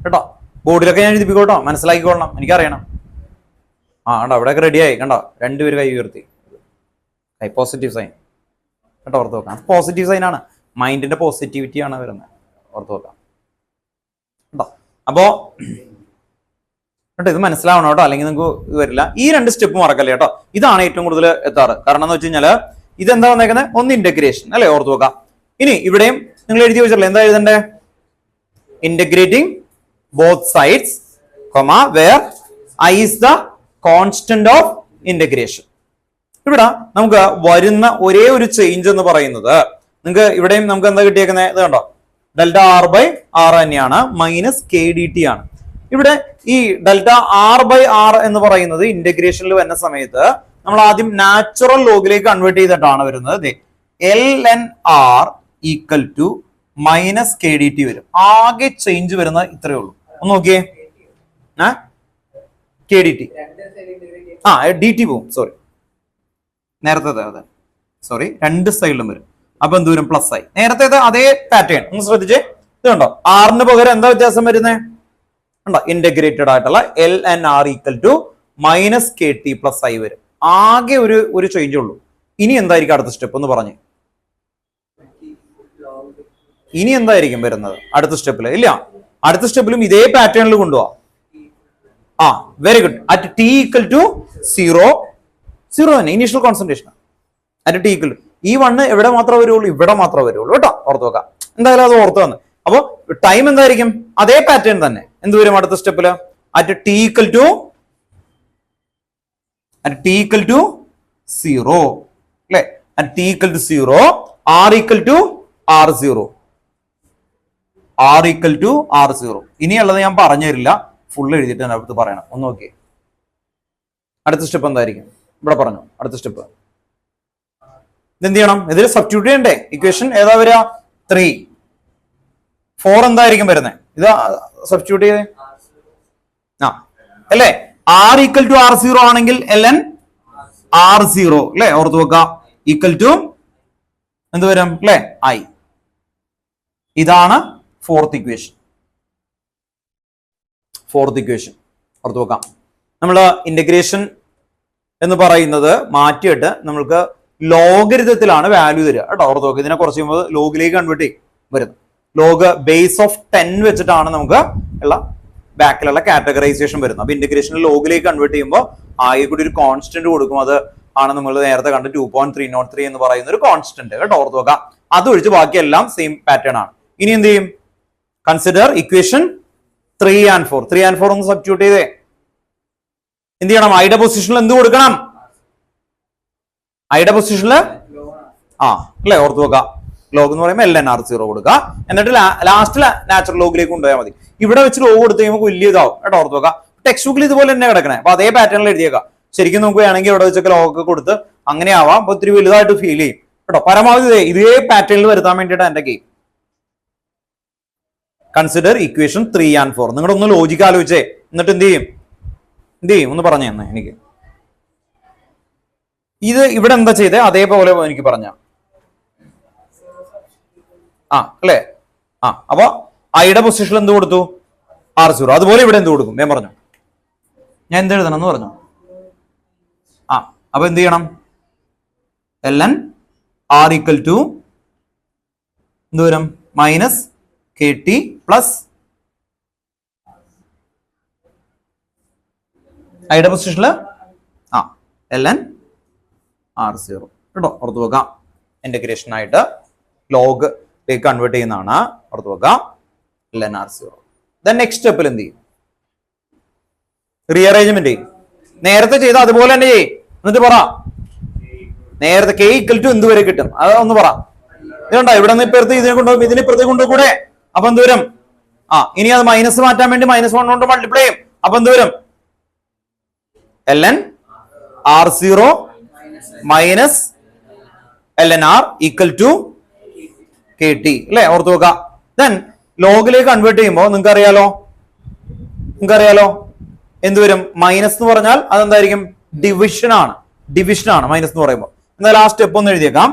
കേട്ടോ? ബോർഡിലൊക്കെ ഞാൻ എഴുതിപ്പിക്കോട്ടോ, മനസ്സിലാക്കിക്കോളണം, എനിക്കറിയണം. കണ്ടോ അവിടെയൊക്കെ റെഡിയായി. കണ്ടോ രണ്ടുപേര് കൈ ഉയർത്തി. കൈ പോസിറ്റീവ് സൈൻ കേട്ടോ, ഓർത്ത് വെക്കാം. പോസിറ്റീവ് സൈൻ ആണ്, മൈൻഡിന്റെ പോസിറ്റിവിറ്റി ആണ് വരുന്നത്, ഓർത്ത് വെക്കാം കേട്ടോ. അപ്പോ കേട്ടോ ഇത് മനസ്സിലാവണം കേട്ടോ, അല്ലെങ്കിൽ നിങ്ങൾക്ക് ഇത് വരില്ല. ഈ 2 സ്റ്റെപ്പ് മറക്കല്ലേ കേട്ടോ. ഇതാണ് ഏറ്റവും കൂടുതൽ എത്താറ്. കാരണം എന്ന് വെച്ച് കഴിഞ്ഞാല് ഇതെന്താ വന്നേക്കുന്നത്? ഒന്ന് ഇന്റഗ്രേഷൻ അല്ലെ, ഓർത്ത് വെക്കാം. ഇനി ഇവിടെയും നിങ്ങൾ എഴുതി വെച്ചല്ലേ, എന്താ എഴുതണ്ടേ? Integrating both sides, where I is the constant of integration. ഇവിടെ നമുക്ക് വരുന്ന ഒരേ ഒരു ചേഞ്ച് എന്ന് പറയുന്നത് നിങ്ങൾക്ക് ഇവിടെയും നമുക്ക് എന്താ കിട്ടിയേക്കുന്നത്? ഇത് കണ്ടോ, ഡെൽറ്റ ആർ ബൈ ആർ തന്നെയാണ്, മൈനസ് കെ ഡി ടി ആണ്. ഇവിടെ ഈ ഡെൽറ്റ ആർ ബൈ ആർ എന്ന് പറയുന്നത് ഇന്റഗ്രേഷനിൽ വരുന്ന സമയത്ത് നമ്മൾ ആദ്യം നാച്ചുറൽ ലോഗിലേക്ക് കൺവേർട്ട് ചെയ്തിട്ടാണ് വരുന്നത്. ln(r) equal to minus K D T വരും. ആകെ ചേഞ്ച് വരുന്നത് ഇത്രയേ ഉള്ളൂ. ഒന്ന് നോക്കിയേ, K D T D T പോവും. സോറി, നേരത്തെ അതെ സോറി, 2 സൈഡിലും വരും. അപ്പൊ എന്ത് വരും? പ്ലസ് ആയി. നേരത്തെ അതേ പാറ്റേൺ ഒന്ന് ശ്രദ്ധിച്ചേ. ഇത് കണ്ടോ, ആറിന് പകരം എന്താ വ്യത്യാസം വരുന്നത്? കണ്ടോ, ഇന്റഗ്രേറ്റഡ് ആയിട്ടുള്ള ln(r) equal to minus K T plus ആയി വരും. ആകെ ഒരു ചേഞ്ച് ഉള്ളൂ. ഇനി എന്തായിരിക്കും അടുത്ത സ്റ്റെപ്പ് എന്ന് പറഞ്ഞേ? ഇനി എന്തായിരിക്കും വരുന്നത് അടുത്ത സ്റ്റെപ്പില്? ഇല്ല, അടുത്ത സ്റ്റെപ്പിലും ഇതേ പാറ്റേണിൽ കൊണ്ടുപോവാ. Very good. At T equal to 0 തന്നെ initial concentration. At T equal to ഈ 1 എവിടെ മാത്രമേ വരുള്ളൂ? ഇവിടെ മാത്രമേ വരുള്ളൂ കേട്ടോ, ഓർത്ത് വെക്കാം. എന്തായാലും അത് ഓർത്ത് വന്ന്. അപ്പൊ ടൈം എന്തായിരിക്കും? അതേ പാറ്റേൺ തന്നെ. എന്ത് വരും അടുത്ത സ്റ്റെപ്പില്? അറ്റ് ടി ഈക്വൽ ടു 0 അല്ലെ, at T equal to 0, R equal to R0, R equal to R0. ഇനിയുള്ളത് ഞാൻ പറഞ്ഞു തരില്ല, ഫുൾ എഴുതിയിട്ട് അതിനകത്ത് പറയണം. ഒന്ന് നോക്കിയേ, അടുത്ത സ്റ്റെപ്പ് എന്തായിരിക്കും? ഇവിടെ പറഞ്ഞു അടുത്ത സ്റ്റെപ്പ് ഇതെന്ത് ചെയ്യണം? ഇതിൽ സബ്സ്റ്റിറ്റ്യൂട്ട് ചെയ്യണ്ടേ? ഇക്വേഷൻ ഏതാ വരിക? 3. 4 എന്തായിരിക്കും വരുന്നത്? ഇത് സബ്സ്റ്റിറ്റ്യൂട്ട് ചെയ്തേ. ആ അല്ലേ? R ഈക്വൽ ടു R0 ആണെങ്കിൽ ln R0 അല്ലെ? ഓർത്ത് വെക്കുക. ഈക്വൽ ടു എന്ത് വരും അല്ലെ? I. ഇതാണ് ഫോർത്ത് ഇക്വേഷൻ. ഓർത്ത് വെക്കാം. നമ്മൾ ഇന്റഗ്രേഷൻ എന്ന് പറയുന്നത് മാറ്റിയിട്ട് നമ്മൾക്ക് ലോഗരിതത്തിലാണ് വാല്യൂ തരിക കേട്ടോ. ഓർത്ത് നോക്കുക. ഇതിനെ കുറച്ച് കഴിയുമ്പോൾ ലോഗിലേക്ക് കൺവേർട്ട് ചെയ്യും വരുന്നത്. ലോഗ് ബേസ് ഓഫ് 10 വെച്ചിട്ടാണ് നമുക്ക് ഉള്ള ബാക്കിലുള്ള കാറ്റഗറൈസേഷൻ വരുന്നത്. അപ്പൊ ഇന്റഗ്രേഷൻ ലോഗിലേക്ക് കൺവേർട്ട് ചെയ്യുമ്പോൾ ആകെ കൂടി ഒരു കോൺസ്റ്റന്റ് കൊടുക്കും. അത് ആണ് നമ്മൾ നേരത്തെ കണ്ട് 2.303 എന്ന് പറയുന്ന ഒരു കോൺസ്റ്റന്റ് കേട്ടോ. ഓർത്ത് നോക്കാം. അതൊഴിച്ച് ബാക്കിയെല്ലാം സെയിം പാറ്റേൺ ആണ്. ഇനി എന്ത് ചെയ്യും? Consider equation 3 and 4. 3 and 4 ഒന്ന് സബ്സ്റ്റിറ്റ്യൂട്ട് ചെയ്തേ. എന്ത് ചെയ്യണം? ഐയുടെ പൊസിഷനിൽ എന്ത് കൊടുക്കണം? ഐയുടെ പൊസിഷനിൽ അല്ലെ? ഓർത്ത് വെക്കുക. ലോഗ് എന്ന് പറയുമ്പോൾ ln R0 കൊടുക്കുക. എന്നിട്ട് ലാസ്റ്റ് നാച്ചുറൽ ലോഗിലേക്ക് കൊണ്ടുപോയാൽ മതി. ഇവിടെ വെച്ച് ലോഗ് കൊടുത്തു കഴിയുമ്പോൾ വലിയ ഇതാവും കേട്ടോ. ഓർത്ത് വെക്കുക. ടെക്സ്റ്റ് ബുക്കിൽ ഇതുപോലെ തന്നെ കിടക്കണേ. അപ്പൊ അതേ പാറ്റേണിൽ എഴുതിയേക്കാം. ശരിക്കും നമുക്ക് വേണമെങ്കിൽ ഇവിടെ വെച്ചൊക്കെ ലോഗ് കൊടുത്ത് അങ്ങനെ ആവാം. അപ്പൊ ഒത്തിരി വലുതായിട്ട് ഫീൽ ചെയ്യും കേട്ടോ. പരമാവധി ഇതേ പാറ്റേണിൽ വരുത്താൻ വേണ്ടിയിട്ട് എന്റെ ഗെയിം. Consider equation 3 and 4. നിങ്ങളുടെ ഒന്ന് ലോജിക്ക് ആലോചിച്ചേ. എന്നിട്ട് എന്ത് ചെയ്യും ഒന്ന് പറഞ്ഞു തന്നെ എനിക്ക്. ഇത് ഇവിടെ എന്താ ചെയ്തേ? അതേപോലെ എനിക്ക് പറഞ്ഞ അല്ലേ? അപ്പൊ ഐയുടെ പൊസിഷനിൽ എന്ത് കൊടുത്തു? R0. അതുപോലെ ഇവിടെ എന്ത് കൊടുക്കും? ഞാൻ പറഞ്ഞു ഞാൻ എന്ത് എഴുതണം എന്ന് പറഞ്ഞു. അപ്പൊ എന്ത് ചെയ്യണം? ln R ഈക്വൽ ടു എന്ത് വരും? മൈനസ് KT പ്ലസ് ഐയുടെ പൊസിഷനിൽ ln R0 കേട്ടോ. ഓർത്ത് വെക്കാം. ഇന്റഗ്രേഷൻ ആയിട്ട് ലോഗ് കൺവേർട്ട് ചെയ്യുന്നതാണ്. ഓർത്ത് വെക്കാം. ln R0. നെക്സ്റ്റ് സ്റ്റെപ്പിൽ എന്ത് ചെയ്യും? റീഅറേഞ്ച്മെന്റ് ചെയ്യും. നേരത്തെ ചെയ്ത അതുപോലെ തന്നെ ചെയ്യും. എന്നിട്ട് പറ നേരത്തെ K ഈക്വൽ ടു എന്ത് വരെ കിട്ടും? അതൊന്ന് പറ. ഇതുണ്ടോ? ഇവിടെ നിന്ന് ഇപ്പുറത്ത് ഇതിനെ കൊണ്ടുപോകും, ഇതിനെ ഇപ്പുറത്തെ കൊണ്ടുകൂടെ. അപ്പൊ എന്ത് വരും? ഇനി അത് മൈനസ് മാറ്റാൻ വേണ്ടി -1 കൊണ്ട് മൾട്ടിപ്ലൈ ചെയ്യും. അപ്പൊ എന്ത് വരും? ln R0 minus ln R equal to KT അല്ലെ? ഓർത്ത് വെക്കുക. ദെൻ ലോഗിലേക്ക് കൺവേർട്ട് ചെയ്യുമ്പോൾ നിങ്ങൾക്ക് അറിയാലോ എന്ത് വരും? മൈനസ് എന്ന് പറഞ്ഞാൽ അതെന്തായിരിക്കും? ഡിവിഷൻ ആണ് മൈനസ് എന്ന് പറയുമ്പോൾ. എന്നാൽ ആ സ്റ്റെപ്പ് ഒന്ന് എഴുതിയേക്കാം.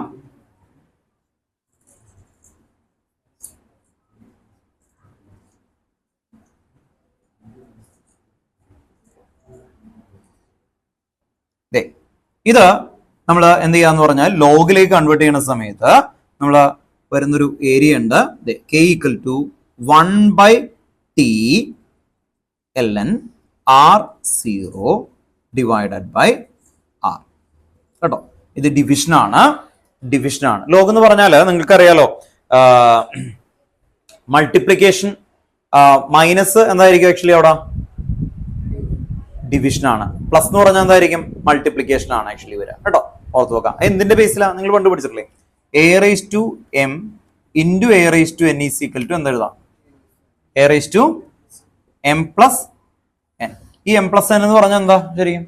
ഇത് നമ്മൾ എന്ത് ചെയ്യാന്ന് പറഞ്ഞാൽ ലോഗിലേക്ക് കൺവേർട്ട് ചെയ്യുന്ന സമയത്ത് നമ്മൾ വരുന്നൊരു ഏരിയ ഉണ്ട്. K equal to 1/T ln R0 divided by R കേട്ടോ. ഇത് ഡിവിഷനാണ്. ലോഗ് എന്ന് പറഞ്ഞാൽ നിങ്ങൾക്കറിയാലോ മൾട്ടിപ്ലിക്കേഷൻ മൈനസ് എന്തായിരിക്കും? ആക്ച്വലി അവിടെ ഡിവിഷൻ ആണ്. പ്ലസ് എന്ന് പറഞ്ഞാൽ എന്തായിരിക്കും? മൾട്ടിപ്ലിക്കേഷൻ ആണ് ആക്ച്വലി വരിക കേട്ടോ. ഓർത്ത് നോക്കാം. എന്തിന്റെ ബേസിലാണ് നിങ്ങൾ പണ്ട് പഠിച്ചിട്ടില്ലേ? a⁻m into a⁻n is equal to എന്തെഴുതാം? a⁻m plus n. ഈ m plus n എന്ന് പറഞ്ഞാൽ എന്താ ശരിക്കും?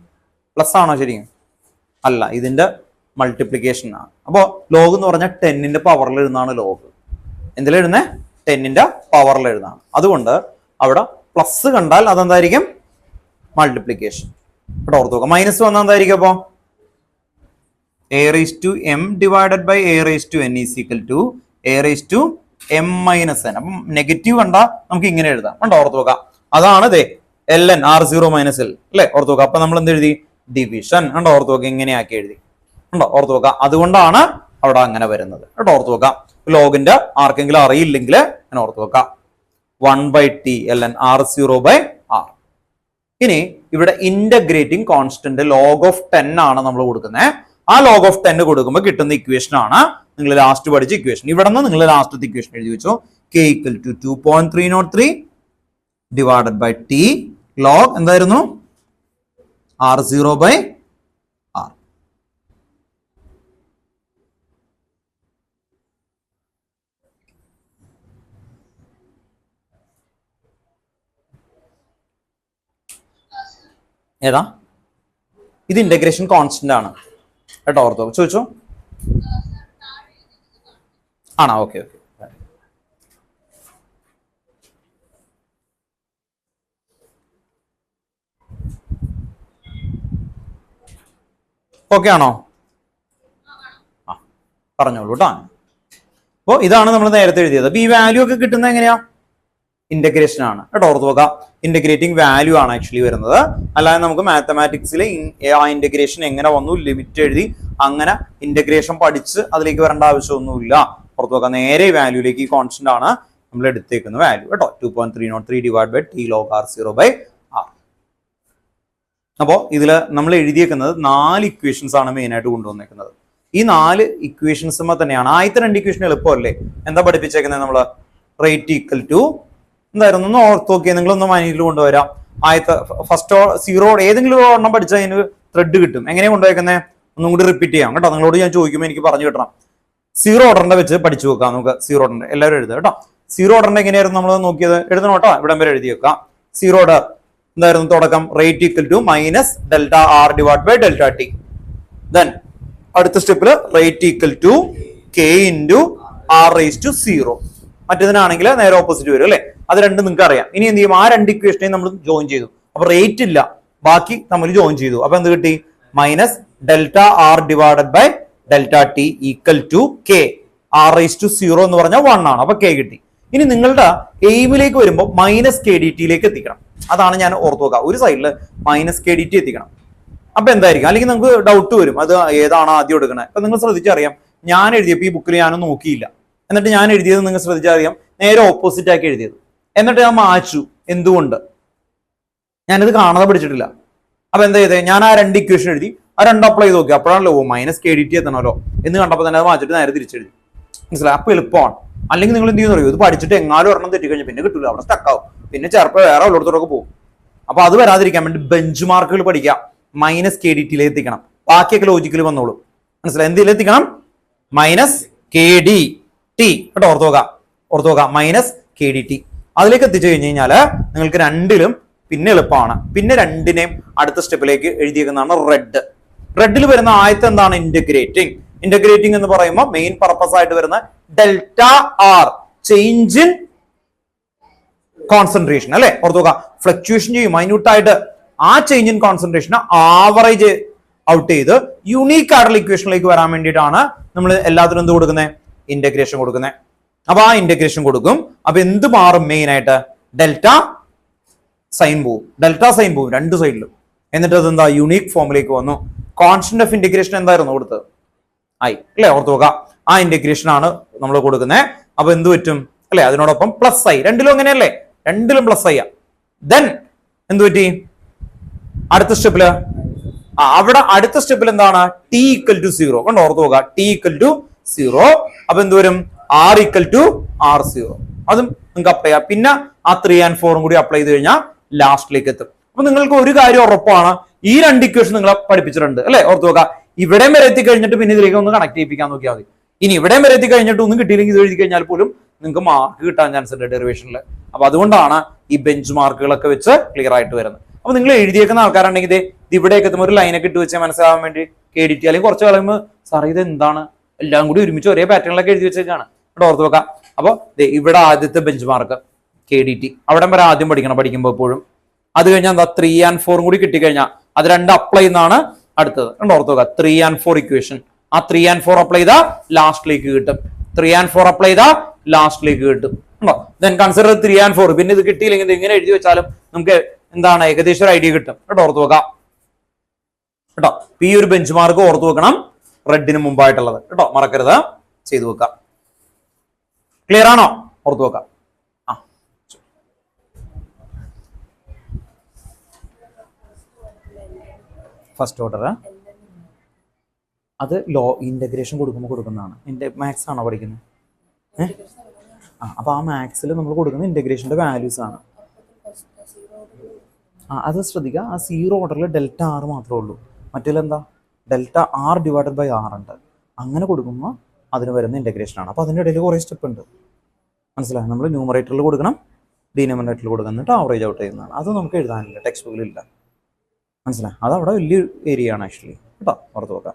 പ്ലസ് ആണോ ശരിക്കും? അല്ല, ഇതിന്റെ മൾട്ടിപ്ലിക്കേഷൻ ആണ്. അപ്പോ ലോഗ് എന്ന് പറഞ്ഞാൽ 10ന്റെ പവറിൽ എഴുതുന്നതാണ് ലോഗ്. എന്തിലെഴുതുന്നേ? 10ന്റെ പവറിൽ എഴുതാണ്. അതുകൊണ്ട് അവിടെ പ്ലസ് കണ്ടാൽ അതെന്തായിരിക്കും? മൾട്ടിപ്ലിക്കേഷൻ. ഇവിടെ ഓർത്ത് നോക്കാം. മൈനസ് വന്നാൽ എന്തായിരിക്കും? അപ്പോ a⁻m divided by a⁻n is equal to a⁻m-n. അപ്പം നെഗറ്റീവ് കണ്ടാൽ നമുക്ക് ഇങ്ങനെ എഴുതാം. കണ്ടോ? ഓർത്ത് നോക്കാം. അതാണ് ln R0 മൈനസ് L അല്ലെ? ഓർത്ത് നോക്കാം. അപ്പൊ നമ്മൾ എന്ത് എഴുതി? ഡിവിഷൻ. കണ്ടോ? ഓർത്ത് നോക്കാം. ഇങ്ങനെയാക്കി എഴുതി. കണ്ടോ? ഓർത്ത് നോക്കാം. അതുകൊണ്ടാണ് അവിടെ അങ്ങനെ വരുന്നത് കേട്ടോ. ഓർത്ത് നോക്കാം. ലോഗിന്റെ ആർക്കെങ്കിലും അറിയില്ലെങ്കിൽ ഞാൻ ഓർത്ത് നോക്കാം. 1/T ln R0 by R. ഇനി ഇവിടെ ഇന്റഗ്രേറ്റിംഗ് കോൺസ്റ്റന്റ് log of 10 ആണ് നമ്മൾ കൊടുക്കുന്നത്. ആ log of 10 കൊടുക്കുമ്പോൾ കിട്ടുന്ന ഇക്വേഷൻ ആണ് നിങ്ങൾ ലാസ്റ്റ് പഠിച്ച ഇക്വേഷൻ. ഇവിടെ നിന്ന് നിങ്ങൾ ലാസ്റ്റത്തെ ഇക്വേഷൻ എഴുതി വെച്ചോ. K equal to 2.303 divided by T log എന്തായിരുന്നു? R0 by R. ഏതാ? ഇത് ഇന്റഗ്രേഷൻ കോൺസ്റ്റന്റ് ആണ് കേട്ടോ, ഓർത്തോ. ചോദിച്ചോ. ആണോ? Okay okay. ഓക്കെ ആണോ? ആ പറഞ്ഞോളൂ കേട്ടോ. അപ്പോൾ ഇതാണ് നമ്മൾ നേരത്തെ എഴുതിയത്. അപ്പൊ ഈ വാല്യൂ ഒക്കെ കിട്ടുന്നത് എങ്ങനെയാ? ഇന്റഗ്രേഷൻ ആണ് കേട്ടോ, ഓർത്ത് നോക്കാം. ഇന്റഗ്രേറ്റിംഗ് വാല്യൂ ആണ് ആക്ച്വലി വരുന്നത്. അല്ലാതെ നമുക്ക് മാത്തമാറ്റിക്സിൽ ആ ഇന്റഗ്രേഷൻ എങ്ങനെ വന്നു, ലിമിറ്റ് എഴുതി അങ്ങനെ ഇന്റഗ്രേഷൻ പഠിച്ച് അതിലേക്ക് വരേണ്ട ആവശ്യമൊന്നുമില്ല. ഓർത്ത് നോക്കാം, നേരെ വാല്യൂലേക്ക് ഈ കോൺസ്റ്റന്റ് ആണ് നമ്മൾ എടുത്തേക്കുന്ന വാല്യൂ കേട്ടോ. 2.303 divide by T log R 0/r. അപ്പോൾ ഇതിൽ നമ്മൾ എഴുതിയേക്കുന്നത് 4 ഇക്വേഷൻസ് ആണ് മെയിൻ ആയിട്ട് കൊണ്ടുവന്നേക്കുന്നത്. ഈ 4 ഇക്വേഷൻസും തന്നെയാണ്. ആദ്യത്തെ 2 ഇക്വേഷൻ എളുപ്പമല്ലേ? എന്താ പഠിപ്പിച്ചേക്കുന്നത് നമ്മൾ? റേറ്റ് ഈക്വൽ ടു എന്തായിരുന്നു ഒന്ന് ഓർത്ത് നോക്കിയാൽ നിങ്ങളൊന്ന് മൈൻഡിൽ കൊണ്ടുവരാം. ആദ്യത്തെ ഫസ്റ്റ് സീറോ ഏതെങ്കിലും ഒരെണ്ണം പഠിച്ചാൽ അതിന് ത്രെഡ് കിട്ടും. എങ്ങനെയാണ് കൊണ്ടുപോയേക്കുന്നത്? ഒന്നും കൂടി റിപ്പീറ്റ് ചെയ്യാം കേട്ടോ. നിങ്ങളോട് ഞാൻ ചോദിക്കുമ്പോൾ എനിക്ക് പറഞ്ഞു കിട്ടണം. സീറോ ഓർഡറിന്റെ വെച്ച് പഠിച്ചു വെക്കാം നമുക്ക്. സീറോ ഓർഡറിന്റെ എല്ലാവരും എഴുതുക കേട്ടോ. സീറോ ഓർഡറിന്റെ എങ്ങനെയായിരുന്നു നമ്മൾ നോക്കിയത്? എഴുതണം കേട്ടോ, ഇവിടം വരെ എഴുതി വെക്കാം. സീറോ ഓർഡർ എന്തായിരുന്നു തുടക്കം? Rate equal to minus delta R divide by delta T. Then അടുത്ത സ്റ്റെപ്പില് rate equal to K into R raise to 0. മറ്റേതിനാണെങ്കിൽ നേരെ ഓപ്പോസിറ്റ് വരും അല്ലെ? അത് രണ്ടും നിങ്ങൾക്ക് അറിയാം. ഇനി എന്ത് ചെയ്യും? ആ 2 ഇക്വേഷനെയും നമ്മൾ ജോയിൻ ചെയ്തു. അപ്പൊ റേറ്റ് ഇല്ല, ബാക്കി നമ്മൾ ജോയിൻ ചെയ്തു. അപ്പൊ എന്ത് കിട്ടി? Minus delta R divided by delta T equal to K. R raise to 0 എന്ന് പറഞ്ഞാൽ 1 ആണ്. അപ്പൊ കെ കിട്ടി. ഇനി നിങ്ങളുടെ എയിമിലേക്ക് വരുമ്പോൾ മൈനസ് കെ ഡി ടിയിലേക്ക് എത്തിക്കണം. അതാണ് ഞാൻ ഓർത്ത് നോക്കുക. ഒരു സൈഡിൽ മൈനസ് കെ ഡി ടി എത്തിക്കണം. അപ്പൊ എന്തായിരിക്കും? അല്ലെങ്കിൽ നമുക്ക് ഡൗട്ട് വരും, അത് ഏതാണ് ആദ്യം എടുക്കണത്. അപ്പൊ നിങ്ങൾ ശ്രദ്ധിച്ചറിയാം, ഞാൻ എഴുതിയപ്പോൾ ഈ ബുക്കിൽ ഞാനൊന്നും നോക്കിയില്ല. എന്നിട്ട് ഞാൻ എഴുതിയത് നിങ്ങൾ ശ്രദ്ധിച്ചറിയാം, നേരെ ഓപ്പോസിറ്റ് ആക്കി എഴുതിയത്. എന്നിട്ട് ഞാൻ മാച്ചു. എന്തുകൊണ്ട്? ഞാനിത് കാണാതെ പഠിച്ചിട്ടില്ല. അപ്പൊ എന്താ ചെയ്തത്? ഞാൻ ആ 2 ഇക്വേഷൻ എഴുതി, ആ 2 അപ്ലൈ ചെയ്ത് നോക്കി. അപ്പോഴാണല്ലോ മൈനസ് കെ ഡി ടി എത്തണമല്ലോ എന്ന് കണ്ടപ്പോൾ തന്നെ അത് മാറ്റിട്ട് നേരെ തിരിച്ചെഴുതി. മനസ്സിലായി? അപ്പൊ എളുപ്പമാണ്. അല്ലെങ്കിൽ നിങ്ങൾ എന്ത് ചെയ്യുന്ന അറിയോ? ഇത് പഠിച്ചിട്ട് എങ്ങാലും ഒരെണ്ണം തെറ്റിക്കഴിഞ്ഞാൽ പിന്നെ കിട്ടില്ല, അവിടെ സ്റ്റക്കാവും. പിന്നെ ചിലപ്പോൾ വേറെ ഉള്ളിടത്തോടൊക്കെ പോകും. അപ്പൊ അത് വരാതിരിക്കാൻ വേണ്ടി ബെഞ്ച് മാർക്കുകൾ പഠിക്കാം. മൈനസ് കെ ഡി ടിയിലേക്ക് എത്തിക്കണം. ബാക്കിയൊക്കെ ലോജിക്കൽ വന്നോളൂ. മനസ്സിലായി? എന്തിലെത്തിക്കണം? മൈനസ് കെ ഡി ടി കേട്ടോ, ഓർത്തോക മൈനസ് കെ ഡി ടി. അതിലേക്ക് എത്തിച്ചു കഴിഞ്ഞ് കഴിഞ്ഞാല് നിങ്ങൾക്ക് രണ്ടിലും പിന്നെ എളുപ്പമാണ്. പിന്നെ രണ്ടിനെയും അടുത്ത സ്റ്റെപ്പിലേക്ക് എഴുതിയേക്കുന്നതാണ് റെഡ്. റെഡിൽ വരുന്ന ആദ്യത്തെ എന്താണ്? ഇന്റഗ്രേറ്റിംഗ്. ഇന്റഗ്രേറ്റിംഗ് എന്ന് പറയുമ്പോൾ മെയിൻ പർപ്പസ് ആയിട്ട് വരുന്ന delta R, change in concentration അല്ലെ? ഓർത്തോക, ഫ്ലക്ച്വേഷൻ ചെയ്യും മൈന്യൂട്ട് ആയിട്ട്. ആ ചേഞ്ച് ഇൻ കോൺസെൻട്രേഷനെ ആവറേജ് ഔട്ട് ചെയ്ത് യുണീക്ക് ആയിട്ടുള്ള ഇക്വേഷനിലേക്ക് വരാൻ വേണ്ടിയിട്ടാണ് നമ്മൾ എല്ലാത്തിനും എന്ത് കൊടുക്കുന്നത്? ഇന്റഗ്രേഷൻ കൊടുക്കുന്നത്. അപ്പൊ ആ ഇന്റഗ്രേഷൻ കൊടുക്കും. അപ്പൊ എന്ത് മാറും? മെയിൻ ആയിട്ട് ഡെൽറ്റ സൈൻ പോവും. ഡെൽറ്റ സൈൻ പോവും 2 സൈഡിലും. എന്നിട്ട് അതെന്താ? യുണീക്ക് ഫോമിലേക്ക് വന്നു. കോൺസ്റ്റന്റ് ഓഫ് ഇന്റഗ്രേഷൻ എന്തായിരുന്നു കൊടുത്തത്? ആയി അല്ലെ? ഓർത്ത് നോക്കാം. ആ ഇന്റഗ്രേഷൻ ആണ് നമ്മൾ കൊടുക്കുന്നത്. അപ്പൊ എന്ത് പറ്റും അല്ലെ? അതിനോടൊപ്പം പ്ലസ് ആയി. രണ്ടിലും അങ്ങനെയല്ലേ? രണ്ടിലും പ്ലസ് ആയി. ദെൻ എന്ത് പറ്റി? അടുത്ത സ്റ്റെപ്പില് അവിടെ അടുത്ത സ്റ്റെപ്പിൽ എന്താണ്? ടി ഈക്വൽ ടു 0 കൊണ്ട് ഓർത്ത് നോക്കുക. T equal to 0. അപ്പൊ എന്ത് വരും? R equal to R 0. അതും നിങ്ങൾക്ക് അപ്ലൈ ചെയ്യാം. പിന്നെ ആ 3 and 4 കൂടി അപ്ലൈ ചെയ്ത് കഴിഞ്ഞാൽ ലാസ്റ്റിലേക്ക് എത്തും. അപ്പൊ നിങ്ങൾക്ക് ഒരു കാര്യം ഉറപ്പാണ്, ഈ 2 ഇക്വേഷൻ നിങ്ങളെ പഠിപ്പിച്ചിട്ടുണ്ട് അല്ലെ? ഓർത്ത് നോക്കുക. ഇവിടെയും വരെ എത്തി കഴിഞ്ഞിട്ട് പിന്നെ ഇതിലേക്ക് ഒന്ന് കണക്ട് ചെയ്യിപ്പിക്കാൻ നോക്കിയാൽ മതി. ഇനി ഇവിടെയും വരെ എത്തി കഴിഞ്ഞിട്ട് ഒന്നും കിട്ടിയില്ലെങ്കിൽ ഇത് എഴുതി കഴിഞ്ഞാൽ പോലും നിങ്ങൾക്ക് മാർക്ക് കിട്ടാൻ ചാൻസ് ഉണ്ട് ഡെറിവേഷനിൽ. അപ്പൊ അതുകൊണ്ടാണ് ഈ ബെഞ്ച് മാർക്കുകളൊക്കെ വെച്ച് ക്ലിയർ ആയിട്ട് വരുന്നത്. അപ്പൊ നിങ്ങൾ എഴുതിയേക്കുന്ന ആൾക്കാരുണ്ടെങ്കിൽ ഇത് ഇവിടേക്ക് എത്തുമ്പോൾ ഒരു ലൈനൊക്കെ ഇട്ട് വെച്ചാൽ മനസ്സിലാവാൻ വേണ്ടി കെ ഡി ടി അല്ലെങ്കിൽ കുറച്ച് കളയുമ്പോൾ സാർ ഇത് എന്താണ് എല്ലാം കൂടി ഒരുമിച്ച് ഒരേ പാറ്റേണിലൊക്കെ എഴുതി വെച്ചേക്കാണ് ഇവിടെ ഓർത്ത് വെക്കാം. അപ്പൊ ഇവിടെ ആദ്യത്തെ bench mark K D T. അവിടെ വരെ ആദ്യം പഠിക്കണം പഠിക്കുമ്പോൾ എപ്പോഴും. അത് കഴിഞ്ഞാൽ എന്താ? 3 and 4 കൂടി കിട്ടിക്കഴിഞ്ഞാൽ അത് 2 അപ്ലൈ ചെയ്യുന്നതാണ് അടുത്തത്. ഓർത്ത് വെക്കുക. 3 and 4 ഇക്വേഷൻ. ആ 3 and 4 അപ്ലൈ ചെയ്താൽ ലാസ്റ്റിലേക്ക് കിട്ടും. 3 and 4 അപ്ലൈ ചെയ്താൽ ലാസ്റ്റിലേക്ക് കിട്ടും. Then consider 3 and 4. പിന്നെ ഇത് കിട്ടിയില്ലെങ്കിൽ ഇങ്ങനെ എഴുതി വെച്ചാലും നമുക്ക് എന്താണ് ഏകദേശം ഒരു ഐഡിയ കിട്ടും കേട്ടോ. ഓർത്ത് വെക്കാം കേട്ടോ. ഈ ഒരു ബെഞ്ച് മാർക്ക് ഓർത്ത് വെക്കണം, റെഡിന് മുമ്പായിട്ടുള്ളത് കേട്ടോ. മറക്കരുത്, ചെയ്തു വെക്കാം. ക്ലിയർ ആണോ? ഓർത്ത് വെക്കാം. ഫസ്റ്റ് ഓർഡർ അത് ലോ ഇന്റഗ്രേഷൻ കൊടുക്കുമ്പോൾ കൊടുക്കുന്നതാണ്. മാത്സ് ആണോ പഠിക്കുന്നത്? അപ്പൊ ആ മാത്സിൽ നമ്മൾ കൊടുക്കുന്ന ഇന്റഗ്രേഷന്റെ വാല്യൂസ് ആണ്. അത് ശ്രദ്ധിക്കുക. ആ 0 ഓർഡറിൽ ഡെൽറ്റ ആർ മാത്രമേ ഉള്ളൂ. മറ്റേലെന്താ? Delta R divided by R ഉണ്ട്. അങ്ങനെ കൊടുക്കുമ്പോൾ അതിന് വരുന്ന ഇന്റഗ്രേഷൻ ആണ്. അപ്പൊ അതിൻ്റെ ഇടയിൽ കുറേ സ്റ്റെപ്പ് ഉണ്ട്. മനസ്സിലായി? നമ്മൾ ന്യൂമറേറ്ററിൽ കൊടുക്കണം, ഡിനോമിനേറ്ററിൽ കൊടുക്കണം, എന്നിട്ട് ആവറേജ് ഔട്ട് ചെയ്യുന്നതാണ്. അത് നമുക്ക് എഴുതാനില്ല, ടെക്സ്റ്റ് ബുക്കിലില്ല. മനസ്സിലായി? അത് അവിടെ വലിയൊരു ഏരിയ ആണ് ആക്ച്വലി കേട്ടോ, ഓർത്ത് നോക്കാം.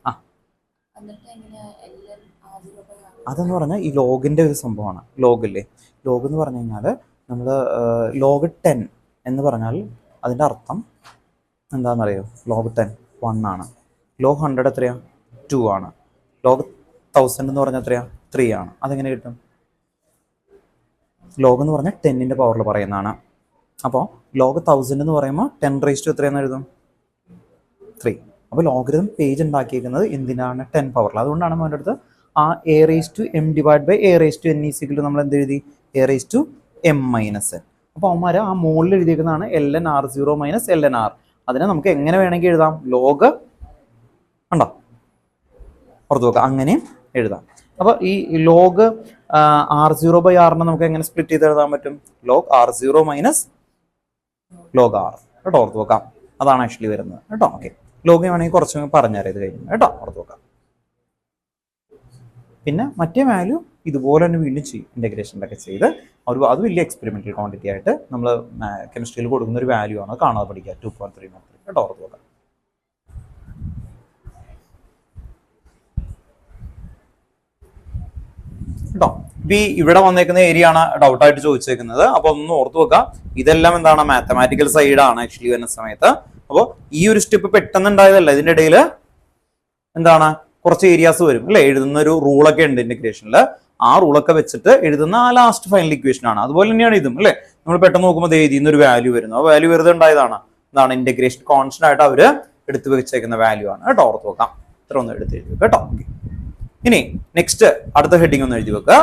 ആ അതെന്ന് പറഞ്ഞാൽ ഈ ലോഗിൻ്റെ ഒരു സംഭവമാണ്. ലോഗില്ലേ, ലോഗ് എന്ന് പറഞ്ഞു കഴിഞ്ഞാൽ നമ്മൾ ലോഗ് 10 എന്ന് പറഞ്ഞാൽ അതിൻ്റെ അർത്ഥം എന്താണെന്നറിയോ? ലോഗ് 10 1 ആണ്, ലോഗ് 100 എത്രയാണ്? 2 ആണ്, ലോഗ് 1000 എന്ന് പറഞ്ഞാൽ എത്രയാണ്? 3 ആണ്. അതെങ്ങനെ കിട്ടും? ലോഗ് എന്ന് പറഞ്ഞാൽ 10ൻ്റെ പവറിൽ പറയുന്നതാണ്. അപ്പോൾ ലോഗ് 1000 എന്ന് പറയുമ്പോൾ 10 റേസ് ടു എത്രയാണെന്ന് എഴുതും? 3. അപ്പോൾ ലോഗരിതം പേജ് ഉണ്ടാക്കിയിരിക്കുന്നത് എന്തിനാണ്? 10 പവറിൽ. അതുകൊണ്ടാണ് നമ്മുടെ അടുത്ത് ആ A raise to M divide by A raise to N is equal നമ്മൾ എന്ത് എഴുതി? A raise to M minus N. അപ്പോൾ അവന്മാർ ആ മുകളിൽ എഴുതിയിരിക്കുന്നതാണ് L N R 0 minus L N R. അതിനെ നമുക്ക് എങ്ങനെ വേണമെങ്കിൽ എഴുതാം? ലോഗ് ഉണ്ടോ, ഓർത്ത് നോക്കുക, അങ്ങനെയും എഴുതാം. അപ്പോൾ ഈ ലോഗ് R0 ബൈ ആറിനെ നമുക്ക് എങ്ങനെ സ്പ്ലിറ്റ് ചെയ്ത് എഴുതാൻ പറ്റും? Log R0 minus log R കേട്ടോ, ഓർത്ത് നോക്കാം. അതാണ് ആക്ച്വലി വരുന്നത് കേട്ടോ. ഓക്കെ, ലോഗ് വേണമെങ്കിൽ കുറച്ച് പറഞ്ഞുതരാം ഇത് കഴിഞ്ഞു കേട്ടോ, ഓർത്ത് നോക്കാം. പിന്നെ മറ്റേ വാല്യൂ ഇതുപോലെ തന്നെ വീണ്ടും ചെയ്യും, ഇൻ്റഗ്രേഷനൊക്കെ ചെയ്ത് അത് വലിയ എക്സ്പെരിമെൻ്റൽ ക്വാണ്ടിറ്റി ആയിട്ട് നമ്മൾ കെമിസ്ട്രിയിൽ കൊടുക്കുന്ന ഒരു വാല്യൂ ആണ്, കാണാതെ പഠിക്കുക. 2.3 കേട്ടോ, ഓർത്ത് നോക്കാം. കേട്ടോ, ഇപ്പം ഇവിടെ വന്നേക്കുന്ന ഏരിയ ആണ് ഡൗട്ടായിട്ട് ചോദിച്ചേക്കുന്നത്. അപ്പോൾ ഒന്ന് ഓർത്ത് വെക്കുക, ഇതെല്ലാം എന്താണ്? മാത്തമാറ്റിക്കൽ സൈഡാണ് ആക്ച്വലി വരുന്ന സമയത്ത്. അപ്പോൾ ഈ ഒരു സ്റ്റെപ്പ് പെട്ടെന്ന് ഉണ്ടായതല്ല, ഇതിൻ്റെ ഇടയിൽ എന്താണ് കുറച്ച് ഏരിയാസ് വരും അല്ലെ. എഴുതുന്ന ഒരു റൂളൊക്കെ ഉണ്ട് ഇന്റഗ്രേഷനിൽ, ആ റൂളൊക്കെ വെച്ചിട്ട് എഴുതുന്ന ആ ലാസ്റ്റ് ഫൈനൽ ഇക്വേഷൻ ആണ്. അതുപോലെ തന്നെയാണ് ഇതും അല്ലെ. നമ്മൾ പെട്ടെന്ന് നോക്കുമ്പോൾ എഴുതിയുന്ന ഒരു വാല്യൂ വരുന്നു, ആ വാല്യൂ വെറുതെ ഉണ്ടായതാണ്. എന്താണ്? ഇന്റഗ്രേഷൻ കോൺസ്റ്റന്റ് ആയിട്ട് അവര് എടുത്തു വെച്ചേക്കുന്ന വാല്യൂ ആണ് കേട്ടോ, ഓർത്ത് നോക്കാം. ഇത്ര ഒന്ന് എടുത്ത് എഴുതി കേട്ടോ. ഇനി നെക്സ്റ്റ് അടുത്ത ഹെഡിങ് ഒന്ന് എഴുതി വെക്കുക.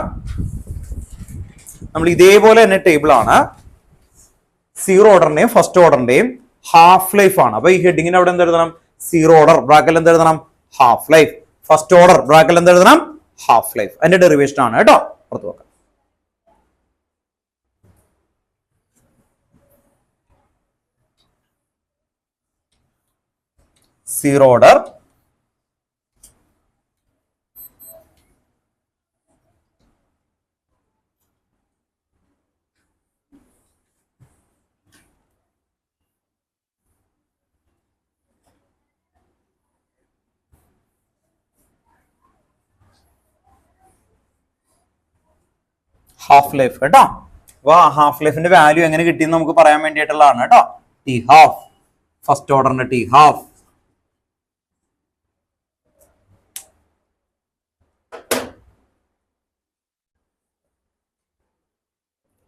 നമ്മൾ ഇതേപോലെ തന്നെ ടേബിൾ ആണ്, സീറോ ഓർഡറിന്റെയും ഫസ്റ്റ് ഓർഡറിന്റെയും ഹാഫ് ലൈഫ് ആണ്. അപ്പൊ ഈ ഹെഡിങ്ങിന് അവിടെ എന്ത് എഴുതണം? സീറോ ഓർഡർ ബ്രാക്കറ്റിൽ എന്ത് എഴുതണം? Half life. ഫസ്റ്റ് ഓർഡർ ബ്രാക്കറ്റിൽ എന്ത് എഴുതണം? Half life. അതിന്റെ ഡെറിവേഷൻ ആണ് കേട്ടോ, പുറത്ത് വെക്കാം. സീറോ ഓർഡർ ഹാഫ് ലൈഫ് കേട്ടോ. അപ്പൊ ഹാഫ് ലൈഫിന്റെ വാല്യൂ എങ്ങനെ കിട്ടിയെന്ന് നമുക്ക് പറയാൻ വേണ്ടിയിട്ടുള്ളതാണ് കേട്ടോ. ടി ഹാഫ്, ഫസ്റ്റ് ഓർഡറിന്റെ ടി ഹാഫ്.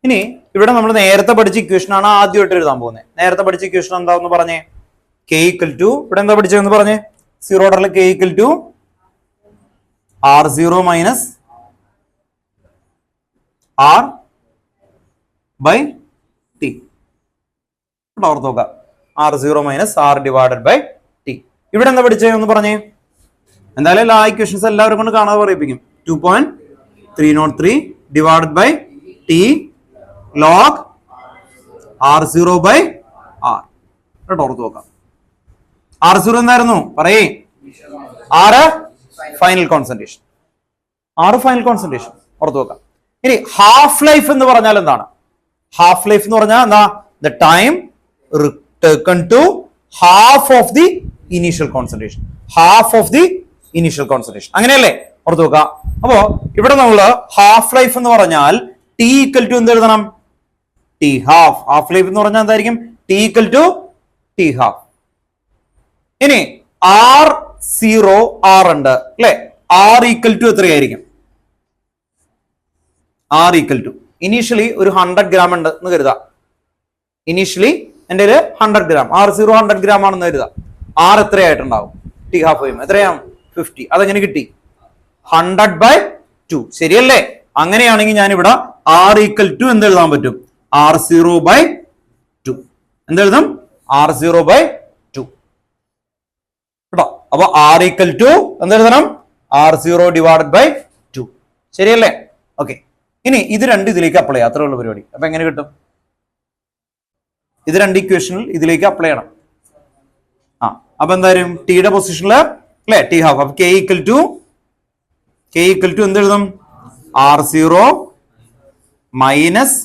ഇനി ഇവിടെ നമ്മൾ നേരത്തെ പഠിച്ച ഇക്വേഷൻ ആണ് ആദ്യമായിട്ട് എഴുതാൻ പോകുന്നത്. നേരത്തെ പഠിച്ച ഇക്വേഷൻ എന്താന്ന് പറഞ്ഞേ? കെ ഈക്വൽ ടു, ഇവിടെ എന്താ പഠിച്ചതെന്ന് പറഞ്ഞേ? സീറോ ഓർഡറിൽ K equal to R0 minus R by T. ഓർത്ത് നോക്കാം, R0 minus R divided by T. ഇവിടെ എന്താ പഠിച്ചേ ഒന്ന് പറഞ്ഞേ? എന്തായാലും ആ ഇക്വേഷൻസ് എല്ലാവരും കൊണ്ട് കാണാതെ പറയിപ്പിക്കും. 2.303 divided by T log R0 by R കേട്ടോ, ഓർത്ത് നോക്കാം. R0 എന്തായിരുന്നു പറയേ? R final concentration. R final concentration ഓർത്ത് നോക്കാം. ഇനി ഹാഫ് ലൈഫ് എന്ന് പറഞ്ഞാൽ എന്താണ്? ഹാഫ് ലൈഫ് എന്ന് പറഞ്ഞാൽ എന്താ? The time taken to half of the initial concentration. Half of the initial concentration, അങ്ങനെയല്ലേ? ഓർത്ത് നോക്കുക. അപ്പോ ഇവിടെ നമ്മള് ഹാഫ് ലൈഫ് എന്ന് പറഞ്ഞാൽ ടി ഈക്വൽ ടു എന്ത് എഴുതണം? T half. ഹാഫ് ലൈഫ് എന്ന് പറഞ്ഞാൽ എന്തായിരിക്കും? T equal to T half. ഇനി R0 R ഉണ്ട് അല്ലെ. R ഈക്വൽ ടു എത്രയായിരിക്കും? R ഈക്വൽ ടു ഇനീഷ്യലി ഒരു 100 ഗ്രാം ഉണ്ട് എന്ന് കരുതാം. ഇനീഷ്യലി എൻ്റെ 100 ഗ്രാം, R0 100 ഗ്രാം ആണെന്ന് കരുതാം. R എത്രയായിട്ടുണ്ടാവും? ടി ഹാഫ് കഴിയുമ്പോൾ എത്രയാവും? 50. അതെങ്ങനെ കിട്ടി? 100/2. ശരിയല്ലേ? അങ്ങനെയാണെങ്കിൽ ഞാൻ ഇവിടെ R ഈക്വൽ ടു എന്ത് എഴുതാൻ പറ്റും? R0/2 എന്തെഴുതും? R0/2 കേട്ടോ. അപ്പൊ R ഈക്വൽ ടു എന്തെഴുതണം? R0 divided by 2. ശരിയല്ലേ? ഓക്കെ. ഇനി ഇത് രണ്ട് ഇതിലേക്ക് അപ്ലൈ ചെയ്യാം, അത്രേ ഉള്ള പരിപാടി. അപ്പൊ എങ്ങനെ കിട്ടും? ഇത് രണ്ട് ഇക്വേഷനിൽ ഇതിലേക്ക് അപ്ലൈ ചെയ്യണം. അപ്പൊ എന്തായാലും ടിയുടെ പൊസിഷനിൽ അല്ലെ ടി ഹാഫ്. അപ്പൊ കെ ഈക്വൽ ടു എന്ത് എഴുതും? R0 minus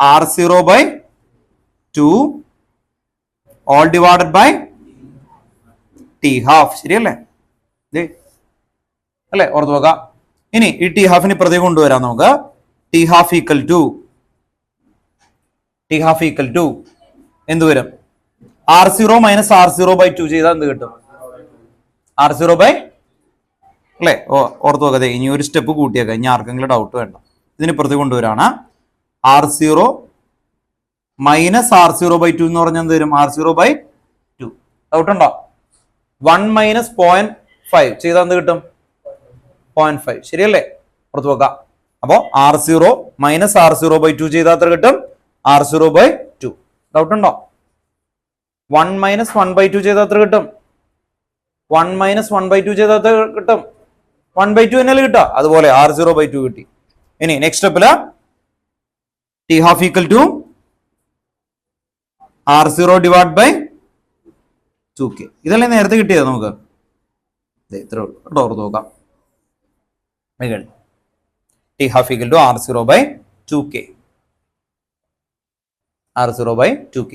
R0 by 2 all divided by T half. ശരിയല്ലേ? അല്ലെ? ഓർത്ത് നോക്കാം. ഇനി ഈ T half-ന് ഇപ്പുറത്തേക്ക് കൊണ്ടുവരാം നമുക്ക്. T half equal to എന്ത് വരും? R0 minus R0 by 2 ചെയ്താൽ എന്ത് കിട്ടും? R0 by അല്ലെ? ഓർത്ത് നോക്കാതെ ഇനി ഒരു സ്റ്റെപ്പ് കൂട്ടിയേക്കാം. ഇനി ആർക്കെങ്കിലും ഡൗട്ട് വേണ്ട. ഇതിന് ഇപ്പുറത്തേക്ക് കൊണ്ടുവരാണ്. R0 minus R0 by 2 എന്ന് പറഞ്ഞാൽ എന്ത് വരും? R0 by 2. ഡൗട്ട് ഉണ്ടോ? 1 minus 0.5 ചെയ്താൽ എന്ത് കിട്ടും? 0.5. ശരിയല്ലേ? പുറത്ത് വെക്കാം. അപ്പോ R0 minus R0 by 2 ചെയ്താൽ എത്ര കിട്ടും? R0 by 2. ഡൗട്ട് ഉണ്ടോ? 1 minus 1 by 2 ചെയ്താൽ എത്ര കിട്ടും? 1 minus 1 by 2 ചെയ്താൽ എത്ര കിട്ടും? 1 by 2 എന്നല്ലേ കിട്ടുക? അതുപോലെ R0 by 2 കിട്ടി. ഇനി next സ്റ്റെപ്പില് T half equal to R0 divided by 2k. ഇതല്ലേ നേരത്തെ കിട്ടിയത് നമുക്ക്? ഇത്ര ഓർത്ത് നോക്കാം. T half equal to R0 by 2k. R0 by 2k.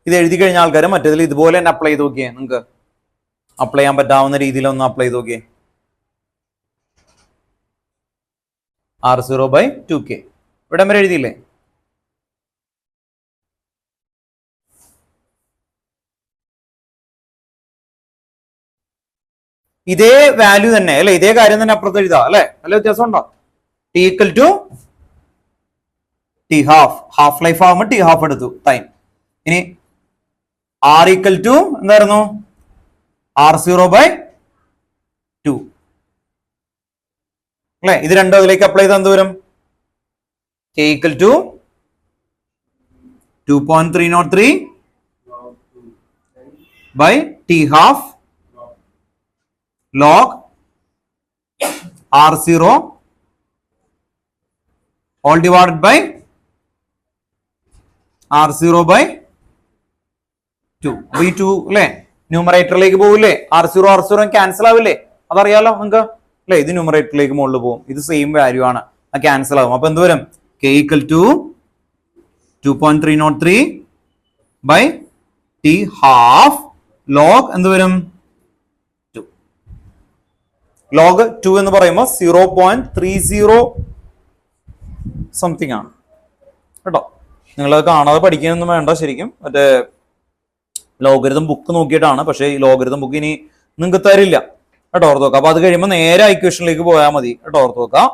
ഇത് എഴുതി കഴിഞ്ഞ ആൾക്കാർ മറ്റേതിൽ ഇതുപോലെ തന്നെ അപ്ലൈ ചെയ്ത് നോക്കിയേ. നിങ്ങൾക്ക് അപ്ലൈ ചെയ്യാൻ പറ്റാവുന്ന രീതിയിൽ ഒന്ന് അപ്ലൈ ചെയ്ത് നോക്കിയേ. R0 by 2k ഇവിടെ വരെ എഴുതിയില്ലേ? ഇതേ വാല്യൂ തന്നെ അല്ലെ? ഇതേ കാര്യം തന്നെ അപ്പുറത്ത് എഴുതാം അല്ലെ? നല്ല വ്യത്യാസം ഉണ്ടോ? T equal to T half. Half life ആകുമ്പോൾ T half എടുത്തു ടൈം. ഇനി R equal to എന്തായിരുന്നു? R0 by 2 അല്ലെ? ഇത് രണ്ടും അതിലേക്ക് അപ്ലൈ ചെയ്താൽ എന്ത് വരും? K equal to 2.303 by T half log R0 all divided by R0 by 2. ഈ 2 അല്ലെ ന്യൂമറേറ്ററിലേക്ക് പോകില്ലേ? R0 cancel ആവില്ലേ? അതറിയാലോ നിങ്ങൾക്ക് അല്ലെ? ഇത് ന്യൂമറേറ്ററിലേക്ക് മുകളിൽ പോകും. ഇത് സെയിം വാല്യൂ ആണ്, ക്യാൻസൽ ആകും. അപ്പൊ എന്ത് വരും? K equal to 2.303 by T half log എന്ത് വരും? 2. log 2 എന്ന് പറയുമ്പോൾ 0.30 സംതിങ് ആണ് കേട്ടോ. നിങ്ങളത് കാണാതെ പഠിക്കാനൊന്നും വേണ്ട. ശരിക്കും മറ്റേ ലോഗരിതം ബുക്ക് നോക്കിയിട്ടാണ്. പക്ഷേ ഈ ലോഗരിതം ബുക്ക് ഇനി നിങ്ങൾക്ക് തരില്ല കേട്ടോ. ഓർത്ത് നോക്കാം. അപ്പൊ അത് കഴിയുമ്പോൾ നേരെ ഇക്വേഷനിലേക്ക് പോയാൽ മതി കേട്ടോ. ഓർത്ത് നോക്കാം.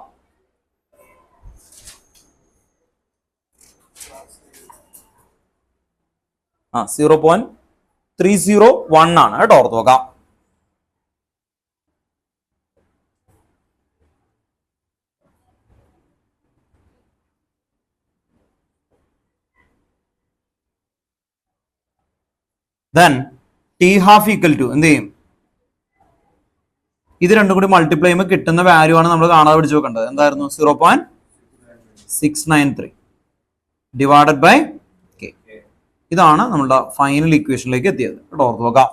ആ 0.301 ആണ് കേട്ടോ. ഓർത്ത് നോക്കാം. then T half equal to എന്ത് ചെയ്യും? ഇത് രണ്ടും കൂടി മൾട്ടിപ്ലൈ ചെയ്യുമ്പോൾ കിട്ടുന്ന വാല്യൂ ആണ് നമ്മൾ കാണാതെ പിടിച്ചു നോക്കേണ്ടത്. എന്തായിരുന്നു? 0.693 ഡിവൈഡഡ് ബൈ k. ഇതാണ് നമ്മുടെ ഫൈനൽ ഇക്വേഷനിലേക്ക് എത്തിയത് കേട്ടോ. ഓർത്ത് നോക്കാം.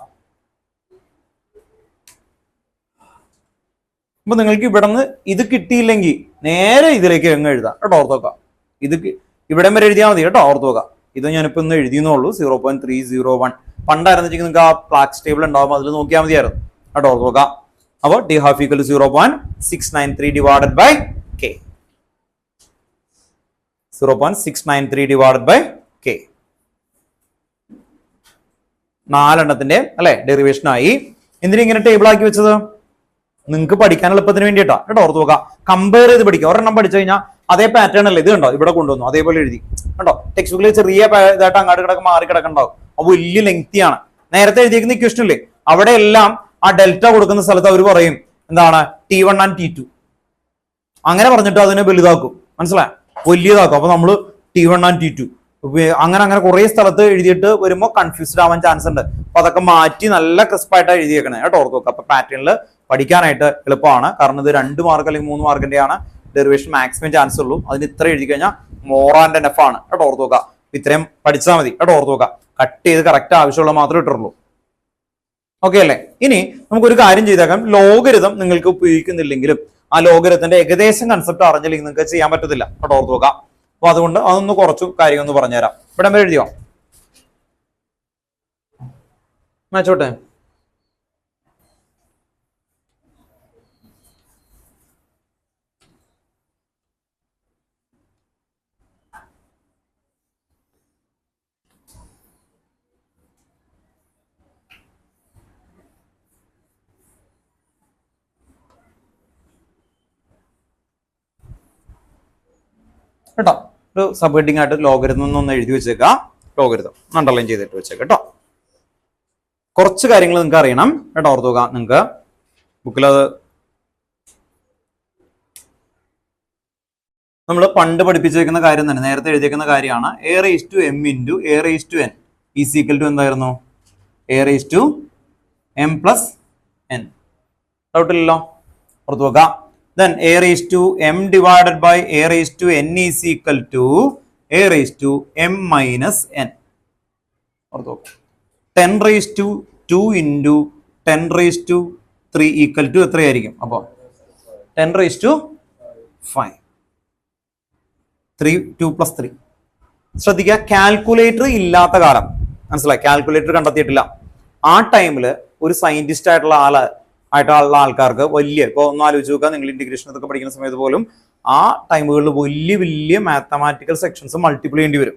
അപ്പൊ നിങ്ങൾക്ക് ഇവിടെ നിന്ന് ഇത് കിട്ടിയില്ലെങ്കിൽ നേരെ ഇതിലേക്ക് എങ്ങ് എഴുതാം കേട്ടോ. ഓർത്ത് നോക്കാം. ഇത് ഇവിടെ വരെ എഴുതിയാൽ മതി കേട്ടോ. ഓർത്ത് നോക്കാം. ഇത് ഞാനിപ്പോ ഇന്ന് എഴുതിയെന്നുള്ളൂ. 0.301 പണ്ടായിരുന്നെങ്കിൽ നിങ്ങൾക്ക് ആ ഫ്ലാക്സ് ടേബിൾ ഉണ്ടാവും, അതിൽ നോക്കിയാൽ മതിയായിരുന്നു കേട്ടോ. ഓർത്ത് നോക്കാം. അപ്പോൾ T half equal to 0.693 divided by k. 0.693 divided by k. 4 എണ്ണത്തിന്റെ അല്ലെ ഡെറിവേഷൻ ആയി. എന്തിനാ ഇങ്ങനെ ടേബിൾ ആക്കി വെച്ചത്? നിങ്ങൾക്ക് പഠിക്കാൻ എളുപ്പത്തിന് വേണ്ടിയിട്ടാ കേട്ടോ. ഓർത്ത് നോക്കാം. കമ്പയർ ചെയ്ത് പഠിക്കുക. ഒരെണ്ണം പഠിച്ചു കഴിഞ്ഞാൽ അതേ പാറ്റേൺ അല്ലേ ഇത് കണ്ടോ ഇവിടെ കൊണ്ടുവന്നു അതേപോലെ എഴുതി കണ്ടോ. ടെക്സ്റ്റ് ബുക്കിൽ ചെറിയ ഇതായിട്ട് അങ്ങോട്ട് കിടക്ക് മാറി കിടക്കണ്ടാവും. അത് വലിയ ലെങ്തിയാണ്. നേരത്തെ എഴുതിയിരിക്കുന്ന ഇക്വേഷൻ ഇല്ലേ അവിടെ എല്ലാം ആ ഡെൽറ്റ കൊടുക്കുന്ന സ്ഥലത്ത് അവർ പറയും എന്താണ് T1 and T2 അങ്ങനെ പറഞ്ഞിട്ട് അതിനെ വലുതാക്കും. മനസ്സിലായോ? വലിയതാക്കും. അപ്പൊ നമ്മള് T1 and T2 അങ്ങനെ കുറെ സ്ഥലത്ത് എഴുതിയിട്ട് വരുമ്പോൾ കൺഫ്യൂസ്ഡ് ആവാൻ ചാൻസ് ഉണ്ട്. അപ്പൊ അതൊക്കെ മാറ്റി നല്ല ക്രിസ്പായിട്ട് എഴുതിയേക്കണേ കേട്ടോ. ഓർത്ത് നോക്കുക. അപ്പൊ പാറ്റേണിൽ പഠിക്കാനായിട്ട് എളുപ്പമാണ്. കാരണം ഇത് 2 മാർക്ക് അല്ലെങ്കിൽ 3 മാർക്കിന്റെ ആണ്. ഡെറിവേഷൻ മാക്സിമം ചാൻസ് ഉള്ളൂ. അതിന് ഇത്ര എഴുതി കഴിഞ്ഞാൽ മോർ ആൻഡ് എനഫ് ആണ് കേട്ടോ, ഓർത്ത് നോക്കുക. ഇത്രയും പഠിച്ചാൽ മതി കേട്ടോ, ഓർത്ത് നോക്കുക. കട്ട് ചെയ്ത് കറക്റ്റ് ആവശ്യമുള്ള മാത്രമേ ഇട്ടുള്ളൂ. ഓക്കെ അല്ലേ? ഇനി നമുക്കൊരു കാര്യം ചെയ്തേക്കാം. ലോഗരിതം നിങ്ങൾക്ക് ഉപയോഗിക്കുന്നില്ലെങ്കിലും ആ ലോഗരിതത്തിന്റെ ഏകദേശം കൺസെപ്റ്റ് അറിഞ്ഞില്ലെങ്കിൽ നിങ്ങൾക്ക് ചെയ്യാൻ പറ്റത്തില്ല കേട്ടോ, ഓർത്ത് നോക്കാം. അപ്പൊ അതുകൊണ്ട് അതൊന്ന് കുറച്ചു കാര്യം ഒന്ന് പറഞ്ഞുതരാം. ഇവിടെ വരെ എഴുതിയോ? മാച്ചോട്ടെ. കേട്ടോ, ഒരു സബ് ഹെഡിങ് ആയിട്ട് ലോഗരിതം എന്നൊന്ന് എഴുതി വെച്ചേക്കാം. ലോഗരിതം അണ്ടർലൈൻ ചെയ്തിട്ട് വെച്ചേക്കാം കേട്ടോ. കുറച്ച് കാര്യങ്ങൾ നിങ്ങൾക്ക് അറിയണം കേട്ടോ, ഓർത്ത് നോക്കാം. നിങ്ങൾക്ക് ബുക്കിൽ അത് നമ്മൾ പണ്ട് പഠിപ്പിച്ചേക്കുന്ന കാര്യം തന്നെ, നേരത്തെ എഴുതിയേക്കുന്ന കാര്യമാണ്. A raise to M into A raise to N is equal to എന്തായിരുന്നു? A raise to M plus N. ഡൗട്ടില്ലല്ലോ, ഓർത്ത് നോക്കാം. Then a raised to m divided by a raised to n is equal to a raised to m minus n. 10 raised to 2 into 10 raised to 3 equal to എത്രയായിരിക്കും? അപ്പോൾ 10 raised to 5. 3 2 plus 3. ശ്രദ്ധിക്കുക, calculator ഇല്ലാത്ത കാലം, മനസ്സിലായി? Calculator കണ്ടെത്തിയിട്ടില്ല ആ ടൈമിൽ ഒരു സയന്റിസ്റ്റ് ആയിട്ടുള്ള ആയിട്ടുള്ള ആൾക്കാർക്ക് വലിയ, ഇപ്പോൾ ഒന്ന് ആലോചിച്ച് നോക്കുക, നിങ്ങൾ ഇന്റഗ്രേഷൻ ഇതൊക്കെ പഠിക്കുന്ന സമയത്ത് പോലും ആ ടൈമുകളിൽ വലിയ വലിയ മാത്തമാറ്റിക്കൽ സെക്ഷൻസ് മൾട്ടിപ്പിൾ ചെയ്യേണ്ടി വരും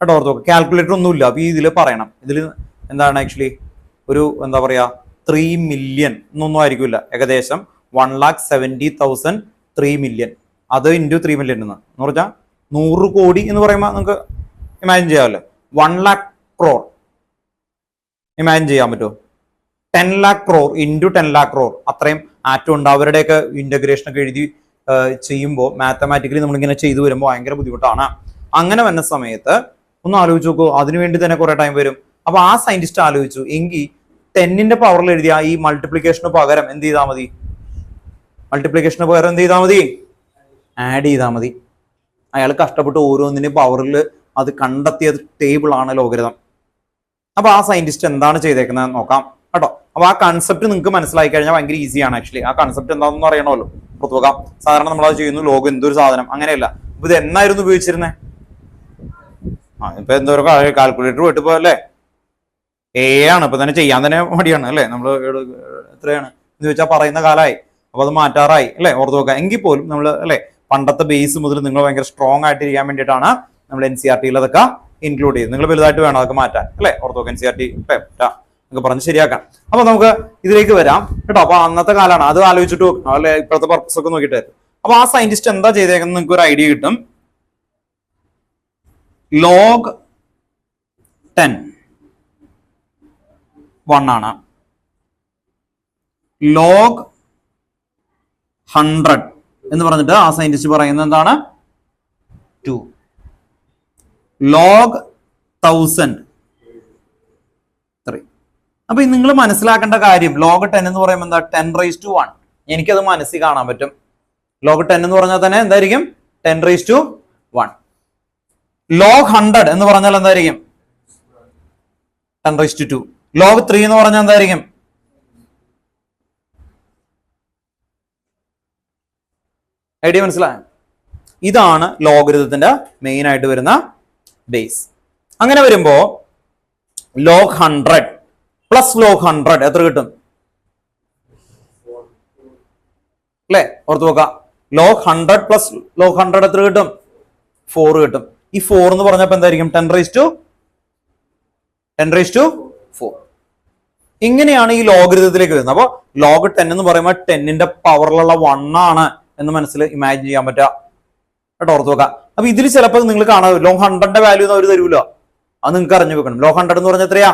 കേട്ടോ, ഓർത്ത് നോക്കുക. കാൽക്കുലേറ്റർ ഒന്നുമില്ല. അപ്പോൾ ഇതിൽ പറയണം, ഇതിൽ എന്താണ് ആക്ച്വലി ഒരു എന്താ പറയുക 3 മില്യൺ എന്നൊന്നും ആയിരിക്കില്ല, ഏകദേശം 1,70,000 3 മില്യൺ, അത് ഇൻറ്റു 3 മില്യൺ എന്ന് പറഞ്ഞാൽ 100 കോടി എന്ന് പറയുമ്പോൾ നമുക്ക് ഇമാജിൻ ചെയ്യാമല്ലോ. 1 lakh crore ഇമാജിൻ ചെയ്യാൻ പറ്റുമോ? 10 lakh crore into 10 lakh crore അത്രയും ആറ്റം ഉണ്ട്. അവരുടെയൊക്കെ ഇന്റഗ്രേഷൻ ഒക്കെ എഴുതി ചെയ്യുമ്പോൾ മാത്തമാറ്റിക്കലി നമ്മളിങ്ങനെ ചെയ്തു വരുമ്പോൾ ഭയങ്കര ബുദ്ധിമുട്ടാണ്. അങ്ങനെ വന്ന സമയത്ത് ഒന്ന് ആലോചിച്ച് നോക്കൂ, അതിനുവേണ്ടി തന്നെ കുറെ ടൈം വരും. അപ്പൊ ആ സയന്റിസ്റ്റ് ആലോചിച്ചു, എങ്കിൽ 10ന്റെ പവറിൽ എഴുതിയ ഈ മൾട്ടിപ്ലിക്കേഷന് പകരം എന്ത് ചെയ്താൽ മതി? മൾട്ടിപ്ലിക്കേഷന് പകരം എന്ത് ചെയ്താൽ മതി? ആഡ് ചെയ്താൽ മതി. അയാൾ കഷ്ടപ്പെട്ട് ഓരോന്നിന്റെ പവറിൽ അത് കണ്ടെത്തിയ ടേബിൾ ആണ് ലോഗരിതം. അപ്പൊ ആ സയന്റിസ്റ്റ് എന്താണ് ചെയ്തേക്കുന്നത് നോക്കാം കേട്ടോ. അപ്പൊ ആ കൺസെപ്റ്റ് നിങ്ങൾക്ക് മനസ്സിലായി കഴിഞ്ഞാൽ ഭയങ്കര ഈസിയാണ് ആക്ച്വലി. ആ കൺസെപ്റ്റ് എന്താണെന്ന് അറിയണമല്ലോ, പുറത്തു നോക്കാം. സാധാരണ നമ്മളത് ചെയ്യുന്നു, ലോഗ് എന്തൊരു സാധനം, അങ്ങനെയല്ല. അപ്പൊ ഇത് എന്നായിരുന്നു ഉപയോഗിച്ചിരുന്നത്? ഇപ്പൊ എന്തോരം കാൽക്കുലേറ്റർ പോയിട്ട് പോയല്ലേ, എ ആണ് ഇപ്പൊ തന്നെ ചെയ്യാൻ തന്നെ മടിയാണ് അല്ലേ. നമ്മൾ എത്രയാണ് എന്ന് ചോദിച്ചാൽ പറയുന്ന കാലമായി. അപ്പൊ അത് മാറ്റാറായി അല്ലെ, ഓർത്ത് നോക്കാം. എങ്കിൽ പോലും നമ്മൾ അല്ലെ പണ്ടത്തെ ബേസ് മുതൽ നിങ്ങൾ ഭയങ്കര സ്ട്രോങ് ആയിട്ട് ഇരിക്കാൻ വേണ്ടിയിട്ടാണ് നമ്മൾ NCERT അതൊക്കെ ഇൻക്ലൂഡ് ചെയ്ത്. നിങ്ങൾ വലുതായിട്ട് വേണം അതൊക്കെ മാറ്റാൻ അല്ലെ, ഓർത്ത് നോക്കാം. NCERT ഒക്കെ പറഞ്ഞ് ശരിയാക്കാം. അപ്പൊ നമുക്ക് ഇതിലേക്ക് വരാം കേട്ടോ. അപ്പൊ അന്നത്തെ കാലമാണ്, അത് ആലോചിച്ചിട്ട് നോക്കണം അല്ലെ, ഇപ്പോഴത്തെ പർപ്പസ് ഒക്കെ നോക്കിയിട്ട്. അപ്പൊ ആ സയന്റിസ്റ്റ് എന്താ ചെയ്തേക്കുന്നത് നിങ്ങൾക്ക് ഒരു ഐഡിയ കിട്ടും. log 10 1 ആണ്, log 100 എന്ന് പറഞ്ഞിട്ട് ആ സയന്റിസ്റ്റ് പറയുന്നത് എന്താണ്? 2. log 1000 3. അപ്പൊ നിങ്ങൾ മനസ്സിലാക്കേണ്ട കാര്യം, log 10 എന്ന് പറയുമ്പോൾ എന്താ? 10 raised to 1. എനിക്കത് മനസ്സിൽ കാണാൻ പറ്റും. log 10 എന്ന് പറഞ്ഞാൽ തന്നെ എന്തായിരിക്കും? 10 raised to 1. log 100 എന്ന് പറഞ്ഞാൽ എന്തായിരിക്കും? 10 raised to 2. log 3 എന്ന് പറഞ്ഞാൽ എന്തായിരിക്കും? ഐഡിയ മനസ്സിലായോ? ഇതാണ് ലോഗരിതത്തിന്റെ മെയിൻ ആയിട്ട് വരുന്ന ബേസ്. അങ്ങനെ വരുമ്പോ log 100 പ്ലസ് log 100 എത്ര കിട്ടും അല്ലെ, ഓർത്ത് നോക്കാം. log 100 പ്ലസ് log 100 എത്ര കിട്ടും? 4 കിട്ടും. ഈ 4 എന്ന് പറഞ്ഞപ്പോ എന്തായിരിക്കും? 10 raised to 4. ഇങ്ങനെയാണ് ഈ ലോഗരിതത്തിലേക്ക് വരുന്നത്. അപ്പൊ log 10 എന്ന് പറയുമ്പോൾ 10ന്റെ പവറിലുള്ള 1 ആണ് എന്ന് മനസ്സിൽ ഇമാജിൻ ചെയ്യാൻ പറ്റുക കേട്ടോ, ഓർത്ത് നോക്കാം. അപ്പൊ ഇതിൽ ചിലപ്പോൾ നിങ്ങൾ കാണാം log 100ന്റെ വാല്യൂ അവർ തരൂല, അത് നിങ്ങൾക്ക് അറിഞ്ഞു വെക്കണം. log 100 എന്ന് പറഞ്ഞാൽ എത്രയാ?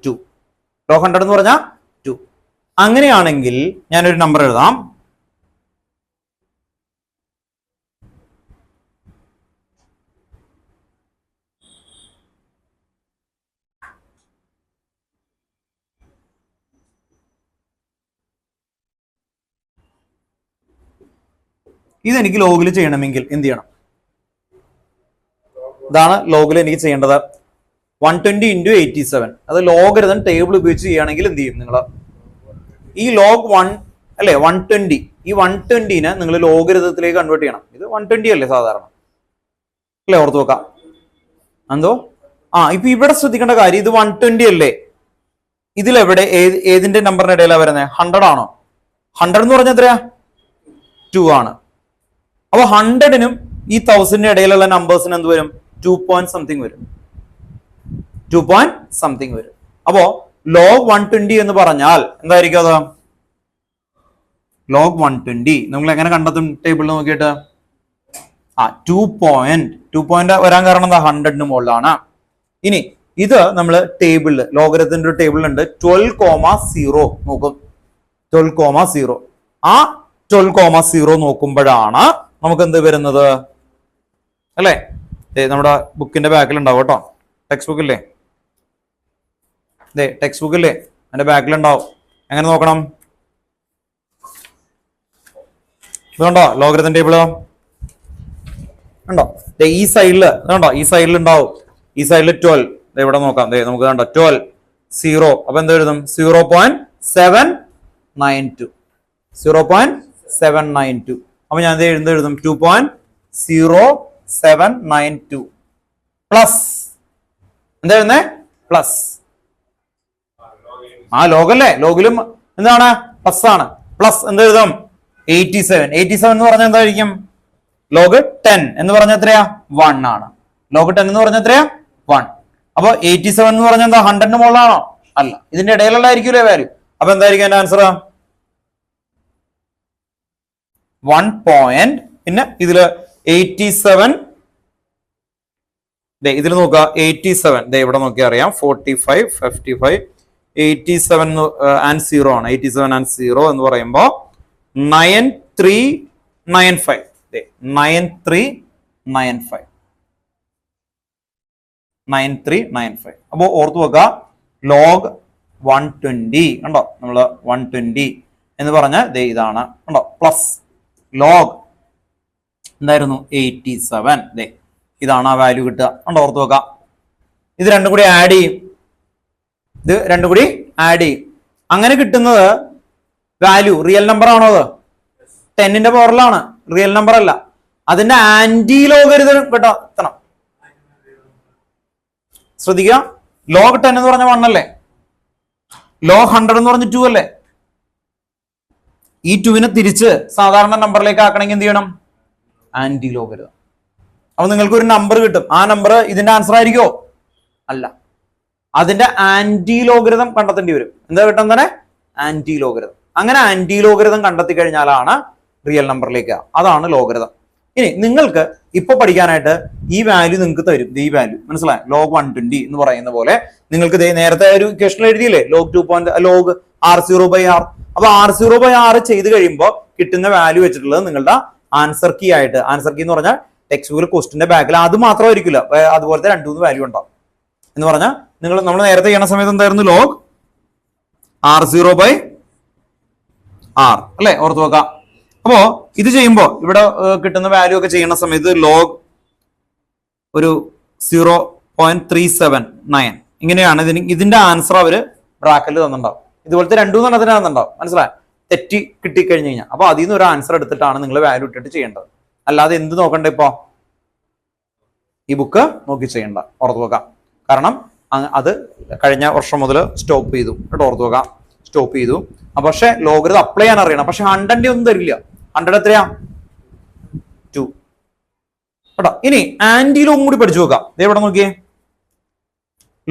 2. log 100 എന്ന് പറഞ്ഞാൽ 2. അങ്ങനെയാണെങ്കിൽ ഞാനൊരു നമ്പർ എഴുതാം. ഇതെനിക്ക് ലോഗിൽ ചെയ്യണമെങ്കിൽ എന്ത് ചെയ്യണം? ഇതാണ് ലോഗിൽ എനിക്ക് ചെയ്യേണ്ടത്. 120 × 87. അത് ലോഗരിതം ടേബിൾ ഉപയോഗിച്ച് ചെയ്യുകയാണെങ്കിൽ എന്ത് ചെയ്യും നിങ്ങൾ? ഈ ലോഗ് 1 അല്ലെ 120, ഈ 120നെ നിങ്ങൾ ലോഗരിതത്തിലേക്ക് കൺവേർട്ട് ചെയ്യണം. ഇത് 120 അല്ലേ സാധാരണ അല്ലേ? ഓർത്ത് വെക്കാം. എന്തോ ഇപ്പൊ ഇവിടെ ശ്രദ്ധിക്കേണ്ട കാര്യം, ഇത് 120 അല്ലേ? ഇതിലെവിടെ ഏതിന്റെ നമ്പറിന്റെ ഇടയിലാണ് വരുന്നത്? 100 ആണോ? 100 എന്ന് പറഞ്ഞാൽ എത്രയാ? 2 ആണ്. അപ്പൊ 100നും ഈ 1000ന്റെ ഇടയിലുള്ള നമ്പേഴ്സിന് എന്ത് വരും? 2 point something വരും. 2 point something വരും. അപ്പോ log 120 എന്ന് പറഞ്ഞാൽ എന്തായിരിക്കും അത്? log 120 നമ്മൾ എങ്ങനെ കണ്ടെത്തും? ടേബിളിൽ നോക്കിയിട്ട് 2 point വരാൻ കാരണം എന്താ? 100ന് മുകളിലാണ്. ഇനി ഇത് നമ്മൾ ടേബിളിൽ ലോഗരിതത്തിന്റെ ഒരു ടേബിൾ ഉണ്ട്. 12,0 നോക്കും. 12,0 ആ 12,0 നോക്കുമ്പോഴാണ് നമുക്ക് എന്ത് വരുന്നത് അല്ലെ? നമ്മുടെ ബുക്കിന്റെ ബാക്കിൽ ഉണ്ടാവും കേട്ടോ. ടെക്സ്റ്റ് ബുക്ക് ഇല്ലേ? ടെക്സ്റ്റ് ബുക്ക് ഇല്ലേ? അതിന്റെ ബാക്കിൽ ഉണ്ടാവും. എങ്ങനെ നോക്കണം? ഇതുണ്ടോ ലോഗരിതം ടേബിള്? ഉണ്ടോ? ഈ സൈഡില് ഇതുണ്ടോ? ഈ സൈഡിൽ ഉണ്ടാവും. ഈ സൈഡിൽ 12. ഇവിടെ നോക്കാം. നമുക്ക് കണ്ടോ 12 0. അപ്പൊ എന്ത് എഴുതും? 0.792. 0.792. അപ്പൊ ഞാൻ എഴുതും 2.0792 പ്ലസ് എന്താ എഴുതുന്നേ? പ്ലസ് ലോഗല്ലേ? ലോഗിലും എന്താണ്? പ്ലസ് ആണ്. പ്ലസ് എന്ത് എഴുതും? 87. 87 എന്ന് പറഞ്ഞാൽ എന്തായിരിക്കും? ലോഗ് 10 എന്ന് പറഞ്ഞാൽ എത്രയാ? 1 ആണ്. ലോഗ് 10 എന്ന് പറഞ്ഞാൽ എത്രയാ? 1. അപ്പൊ 87 എന്ന് പറഞ്ഞാൽ എന്താ? 100ന് മുകളിലാണോ? അല്ല, ഇതിന്റെ ഇടയിലുള്ളതായിരിക്കൂലേ വാല്യൂ. അപ്പൊ എന്തായിരിക്കും എന്റെ ആൻസർ? 1 point. പിന്നെ ഇതില് 87. ഇതിൽ നോക്കുക 87. ഇവിടെ നോക്കിയാൽ അറിയാം 45, 55, 87 and 0 ആണ്. 87 and 0 എന്ന് പറയുമ്പോ 9395. 9395. 9395. അപ്പോ ഓർത്തു വെക്കുക ലോഗ് 120 കണ്ടോ? നമ്മള് 120 എന്ന് പറഞ്ഞ ഇതാണ് കണ്ടോ? പ്ലസ് ലോഗ് എന്തായിരുന്നു? 87. ഇതാണ് ആ വാല്യൂ കിട്ടുക. കണ്ടോ? ഓർത്ത് വെക്കാം. ഇത് രണ്ടും കൂടി ആഡ് ചെയ്യും. അങ്ങനെ കിട്ടുന്നത് വാല്യൂ റിയൽ നമ്പർ ആണോ? അത് 10ന്റെ പവറിലാണ്, റിയൽ നമ്പർ അല്ല. അതിന്റെ ആന്റി ലോഗരിതം എത്തണം. ശ്രദ്ധിക്കുക. ലോഗ് 10 എന്ന് പറഞ്ഞ 1 അല്ലേ? ലോഗ് 100 എന്ന് പറഞ്ഞ 2 അല്ലേ? ഈ 2നെ തിരിച്ച് സാധാരണ നമ്പറിലേക്ക് ആക്കണമെങ്കിൽ എന്ത് ചെയ്യണം? Antilogarithm. അപ്പൊ നിങ്ങൾക്ക് ഒരു നമ്പർ കിട്ടും. ആ നമ്പർ ഇതിന്റെ ആൻസർ ആയിരിക്കോ? അല്ല, അതിന്റെ ആന്റി ലോഗരിതം കണ്ടെത്തേണ്ടി വരും. എന്താ കിട്ടും തന്നെ? Antilogarithm. അങ്ങനെ ആന്റി ലോഗരിതം കണ്ടെത്തി കഴിഞ്ഞാലാണ് റിയൽ നമ്പറിലേക്ക്. അതാണ് ലോഗരിതം. ഇനി നിങ്ങൾക്ക് ഇപ്പൊ പഠിക്കാനായിട്ട് ഈ വാല്യൂ നിങ്ങൾക്ക് തരും. ഈ വാല്യൂ മനസ്സിലായി? ലോഗ് 120 എന്ന് പറയുന്ന പോലെ നിങ്ങൾക്ക് നേരത്തെ ഒരു ഇക്വേഷൻ എഴുതിയില്ലേ? ലോഗ് 2. Log R0/R. അപ്പൊ R0/R ചെയ്ത് കഴിയുമ്പോൾ കിട്ടുന്ന വാല്യൂ വെച്ചിട്ടുള്ളത് നിങ്ങളുടെ ആൻസർ കീ ആയിട്ട്. ആൻസർ കീ എന്ന് പറഞ്ഞാൽ ടെക്സ്റ്റ് ബുക്കിൽ ക്വസ്റ്റിന്റെ ബാക്കിൽ അത് മാത്രമായിരിക്കില്ല, അതുപോലത്തെ 2-3 വാല്യൂ ഉണ്ടാവും. എന്ന് പറഞ്ഞാൽ നമ്മൾ നേരത്തെ ചെയ്യണ സമയത്ത് എന്തായിരുന്നു? ലോഗ് R0/R അല്ലെ? ഓർത്ത് വെക്കാം. അപ്പോ ഇത് ചെയ്യുമ്പോൾ ഇവിടെ കിട്ടുന്ന വാല്യൂ ഒക്കെ ചെയ്യുന്ന സമയത്ത് ലോഗ് ഒരു 0.379 ഇങ്ങനെയാണ്. ഇതിന്റെ ആൻസർ അവര് ബ്രാക്കറ്റിൽ തന്നിട്ടുണ്ടാവും. ഇതുപോലത്തെ 2-3 തന്നിട്ടുണ്ടാവും. മനസ്സിലായി? തെറ്റി കിട്ടിക്കഴിഞ്ഞു കഴിഞ്ഞാൽ അപ്പൊ അതിൽ നിന്ന് ഒരു ആൻസർ എടുത്തിട്ടാണ് നിങ്ങൾ വാല്യൂ ഇട്ടിട്ട് ചെയ്യേണ്ടത്. അല്ലാതെ എന്ത് നോക്കണ്ട? ഇപ്പോ ഈ ബുക്ക് നോക്കി ചെയ്യണ്ട. ഓർത്ത് വെക്കാം. കാരണം അത് കഴിഞ്ഞ വർഷം മുതൽ സ്റ്റോപ്പ് ചെയ്തു കേട്ടോ. ഓർത്ത് വെക്കാം, സ്റ്റോപ്പ് ചെയ്തു. പക്ഷെ ലോഗരിതം അപ്ലൈ ചെയ്യാൻ അറിയണം. പക്ഷെ 100ന്റെ ഒന്നും തരില്ല. 100 എത്രയാ? 2 കേട്ടോ. ഇനി ആന്റി ലോഗും കൂടി പഠിച്ചു നോക്കാം. ഇവിടെ നോക്കിയേ.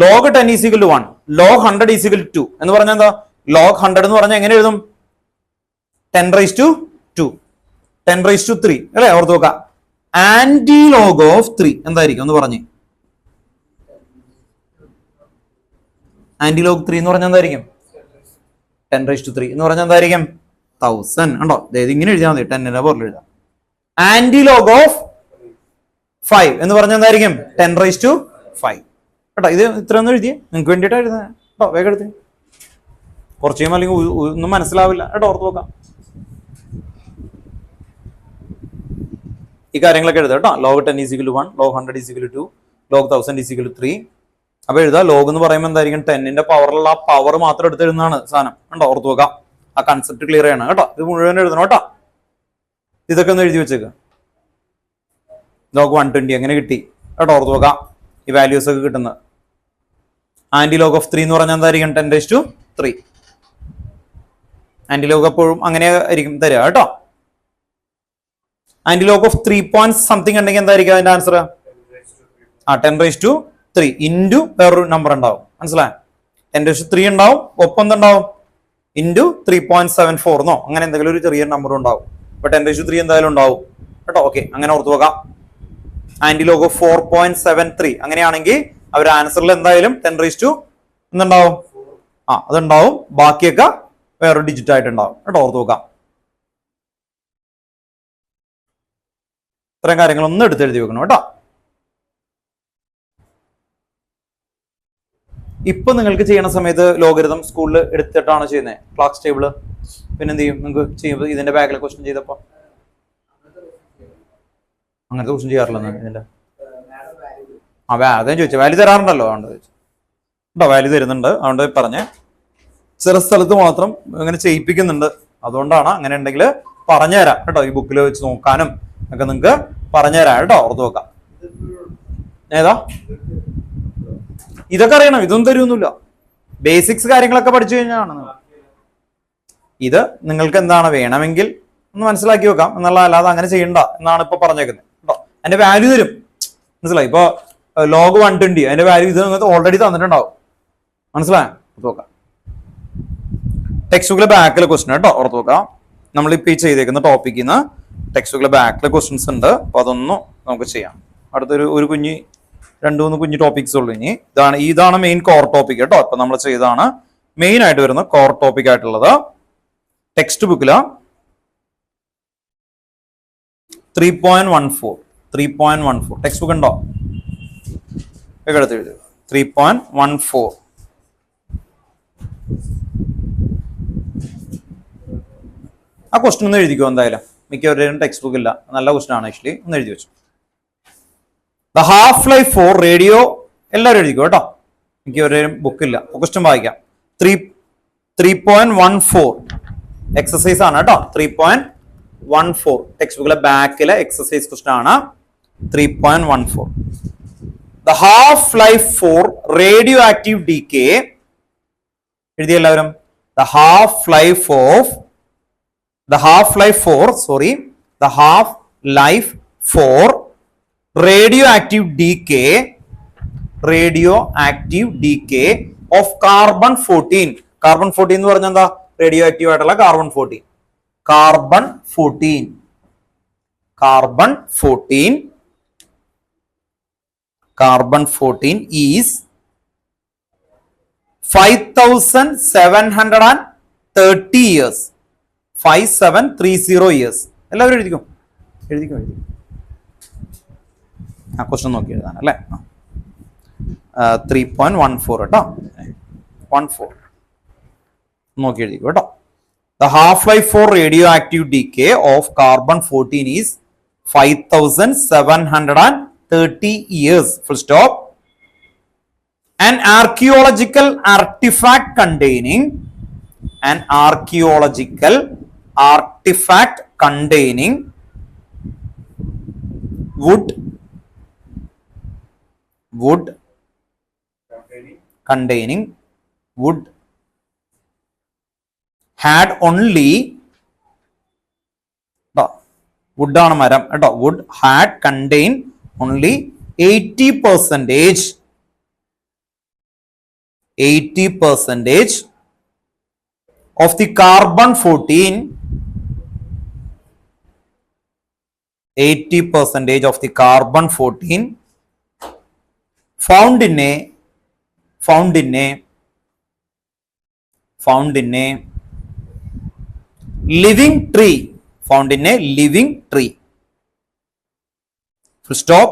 ലോഗ് 10 = 1, ലോഗ് 100 = 2 എന്ന് പറഞ്ഞാൽ എന്താ? ലോഗ് 100 എന്ന് പറഞ്ഞാൽ എങ്ങനെ എഴുതും? 10⁻², 10⁻³ അല്ലെ? ഓർത്ത് നോക്കാം. ആന്റി ലോഗ് ഓഫ് 3 എന്തായിരിക്കും ഒന്ന് പറഞ്ഞേ? ആന്റി ലോഗ് 3 എന്ന് പറഞ്ഞാൽ എന്തായിരിക്കും? 10⁻³ എന്ന് പറഞ്ഞാൽ എന്തായിരിക്കും? 1000 ഉണ്ടോ? അതായത് ഇങ്ങനെ എഴുതിയാൽ മതി. 10ന്റെ പവറിൽ എഴുതാം. ആന്റി ലോഗ് ഓഫ് 5 എന്ന് പറഞ്ഞാൽ എന്തായിരിക്കും? 10⁻5 കേട്ടോ. ഇത് ഇത്ര ഒന്നും എഴുതിയേ നിങ്ങൾക്ക് വേണ്ടിയിട്ടാണ് എഴുതുന്നത് കേട്ടോ. വേഗം എടുത്ത് കുറച്ച് കഴിയുമ്പോൾ അല്ലെങ്കിൽ ഒന്നും മനസ്സിലാവില്ല കേട്ടോ. ഓർത്ത് നോക്കാം. ഈ കാര്യങ്ങളൊക്കെ എഴുതാം കേട്ടോ. log 10 is equal to 1, log 100 is equal to 2, log 1000 is equal to 3. അപ്പൊ എഴുതാ log എന്ന് പറയുമ്പോൾ എന്തായിരിക്കും 10ന്റെ പവറിലുള്ള ആ പവർ മാത്രം എടുത്ത് എഴുതുന്നതാണ് സാധനം കണ്ടോ. ഓർത്ത് നോക്കാം, ആ കൺസെപ്റ്റ് ക്ലിയർ ചെയ്യണം കേട്ടോ. ഇത് മുഴുവൻ എഴുതണം കേട്ടോ. ഇതൊക്കെ ഒന്ന് എഴുതി വെച്ചേക്ക്. log 120 എങ്ങനെ കിട്ടി കേട്ടോ, ഓർത്ത് നോക്കാം. ഈ വാല്യൂസ് ഒക്കെ കിട്ടുന്നത്. ആന്റി ലോഗ് ഓഫ് 3 എന്ന് പറഞ്ഞാൽ എന്തായിരിക്കും 10⁻3. ആന്റി ലോഗ് എപ്പോഴും അങ്ങനെ ആയിരിക്കും തരിക കേട്ടോ. Antilog of 3 point something ഉണ്ടെങ്കിൽ എന്തായിരിക്കും അതിന്റെ ആൻസർ? 10⁻3 ഇൻറ്റു വേറൊരു നമ്പർ ഉണ്ടാവും. മനസ്സിലായോ? 10⁻3 ഉണ്ടാവും, ഒപ്പം എന്തുണ്ടാവും ഇൻറ്റു 3.74 എന്നോ അങ്ങനെ എന്തെങ്കിലും ഒരു ചെറിയ നമ്പർ ഉണ്ടാവും. അപ്പൊ 10⁻3 എന്തായാലും ഉണ്ടാവും കേട്ടോ. ഓക്കെ, അങ്ങനെ ഓർത്ത് നോക്കാം. ആന്റി ലോഗ് ഓഫ് 4.73 അങ്ങനെയാണെങ്കിൽ അവരുടെ ആൻസറിൽ എന്തായാലും 10⁻, എന്തുണ്ടാവും? അതുണ്ടാവും. ബാക്കിയൊക്കെ വേറൊരു ഡിജിറ്റ് ആയിട്ടുണ്ടാവും കേട്ടോ. ഓർത്ത് നോക്കാം. ഇത്തരം കാര്യങ്ങളൊന്നും എടുത്തെഴുതി വെക്കണം കേട്ടോ. ഇപ്പൊ നിങ്ങൾക്ക് ചെയ്യണ സമയത്ത് ലോഗരിതം സ്കൂളിൽ എടുത്തിട്ടാണ് ചെയ്യുന്നത്, ക്ലാസ് ടേബിള്. പിന്നെ എന്ത് ചെയ്യും നിങ്ങൾക്ക് ചെയ്യുമ്പോൾ ഇതിന്റെ ബാക്കിലെ ക്വസ്റ്റ്യൻ ചെയ്തപ്പോ അങ്ങനത്തെ ക്വസ്റ്റ്യൻ ചെയ്യാറില്ല ഇതിന്റെ. അതേ ചോദിച്ചു, വാല്യൂ തരാറുണ്ടല്ലോ, അതുകൊണ്ട് ചോദിച്ചു കേട്ടോ. വാല്യൂ തരുന്നുണ്ട്, അതുകൊണ്ട് പറഞ്ഞേ. ചില സ്ഥലത്ത് മാത്രം അങ്ങനെ ചെയ്യിപ്പിക്കുന്നുണ്ട്, അതുകൊണ്ടാണ്. അങ്ങനെ ഉണ്ടെങ്കിൽ പറഞ്ഞുതരാം കേട്ടോ. ഈ ബുക്കിൽ വെച്ച് നോക്കാനും ഒക്കെ നിങ്ങൾക്ക് പറഞ്ഞുതരാം കേട്ടോ. ഓർത്ത് നോക്കാം. ഏതാ ഇതൊക്കെ അറിയണം, ഇതൊന്നും തരുമൊന്നുമില്ല. ബേസിക്സ് കാര്യങ്ങളൊക്കെ പഠിച്ചു കഴിഞ്ഞാണ്. ഇത് നിങ്ങൾക്ക് എന്താണ് വേണമെങ്കിൽ ഒന്ന് മനസ്സിലാക്കി വെക്കാം എന്നുള്ള, അല്ലാതെ അങ്ങനെ ചെയ്യണ്ട എന്നാണ് ഇപ്പൊ പറഞ്ഞേക്കുന്നത് കേട്ടോ. അതിന്റെ വാല്യൂ തരും, മനസ്സിലായി? ഇപ്പൊ log 120 അതിന്റെ വാല്യൂ ഇത് നിങ്ങൾക്ക് ഓൾറെഡി തന്നിട്ടുണ്ടാവും. മനസ്സിലായോ? നോക്കാം. ടെക്സ്റ്റ് ബുക്കിലെ ബാക്കിലെ ക്വസ്റ്റ്യൻ കേട്ടോ. ഓർത്ത് നോക്കാം. നമ്മളിപ്പോ ഈ ചെയ്തേക്കുന്ന ടോപ്പിക്കിൽ നിന്ന് ടെക്സ്റ്റ് ബുക്കിലെ ബാക്കിലെ ക്വസ്റ്റ്യൻസ് ഉണ്ട്. അപ്പൊ അതൊന്നും നമുക്ക് ചെയ്യാം. അടുത്തൊരു രണ്ടു മൂന്ന് കുഞ്ഞു ടോപ്പിക്സ് ഉള്ളു. ഇതാണ് മെയിൻ കോർ ടോപ്പിക് കേട്ടോ. ഇപ്പൊ നമ്മൾ ചെയ്താണ് മെയിൻ ആയിട്ട് വരുന്ന കോർ ടോപ്പിക് ആയിട്ടുള്ളത്. ടെക്സ്റ്റ് ബുക്കില് 3.14 ടെക്സ്റ്റ് ബുക്ക് ഉണ്ടോ? എടുത്ത് എഴുതുക. 3.14 ആ ക്വസ്റ്റ്യൻ ഒന്ന് എഴുതിക്കോ. എന്തായാലും മിക്കവരുടെയും ടെക്സ്റ്റ് ബുക്ക് ഇല്ല, നല്ല ക്വസ്റ്റ്യൻ ആണ് ആക്ച്വലി. ഒന്ന് എഴുതി വെച്ചു. The half life for radio, എല്ലാവരും എഴുതിക്കോ കേട്ടോ. മിക്കവരുടെയും ബുക്കില്ല. ക്വസ്റ്റ്യൻ വായിക്കാം. 3.14 എക്സസൈസ് ആണ് കേട്ടോ. 3.14 ടെക്സ്റ്റ് ബുക്കിലെ ബാക്കിലെ എക്സസൈസ് ക്വസ്റ്റ്യൻ ആണ്. 3.14 The half-life for radioactive decay. എഴുതി എല്ലാവരും. The half-life for radioactive decay of carbon 14. Carbon 14 എന്ന് പറഞ്ഞാൽ എന്താ? റേഡിയോ ആക്റ്റീവ് ആയിട്ടുള്ള carbon 14. Carbon 14 is 5730 years. 5730 years. എല്ലാവരും എഴുതിക്കോ. ആ ക്വസ്റ്റ്യൻ നോക്കി എഴുതാൻ അല്ലേ. 3.14 കേട്ടോ. 14 നോക്കി എഴുതിക്കോ കേട്ടോ. The half-life for radioactive decay of carbon 14 is 5730 years. Full stop. An archaeological artifact containing wood had only wood ആണ് മരം കേട്ടോ. wood had contained only 80% of the carbon 14. 80% of the carbon 14 found in a living tree. Full stop.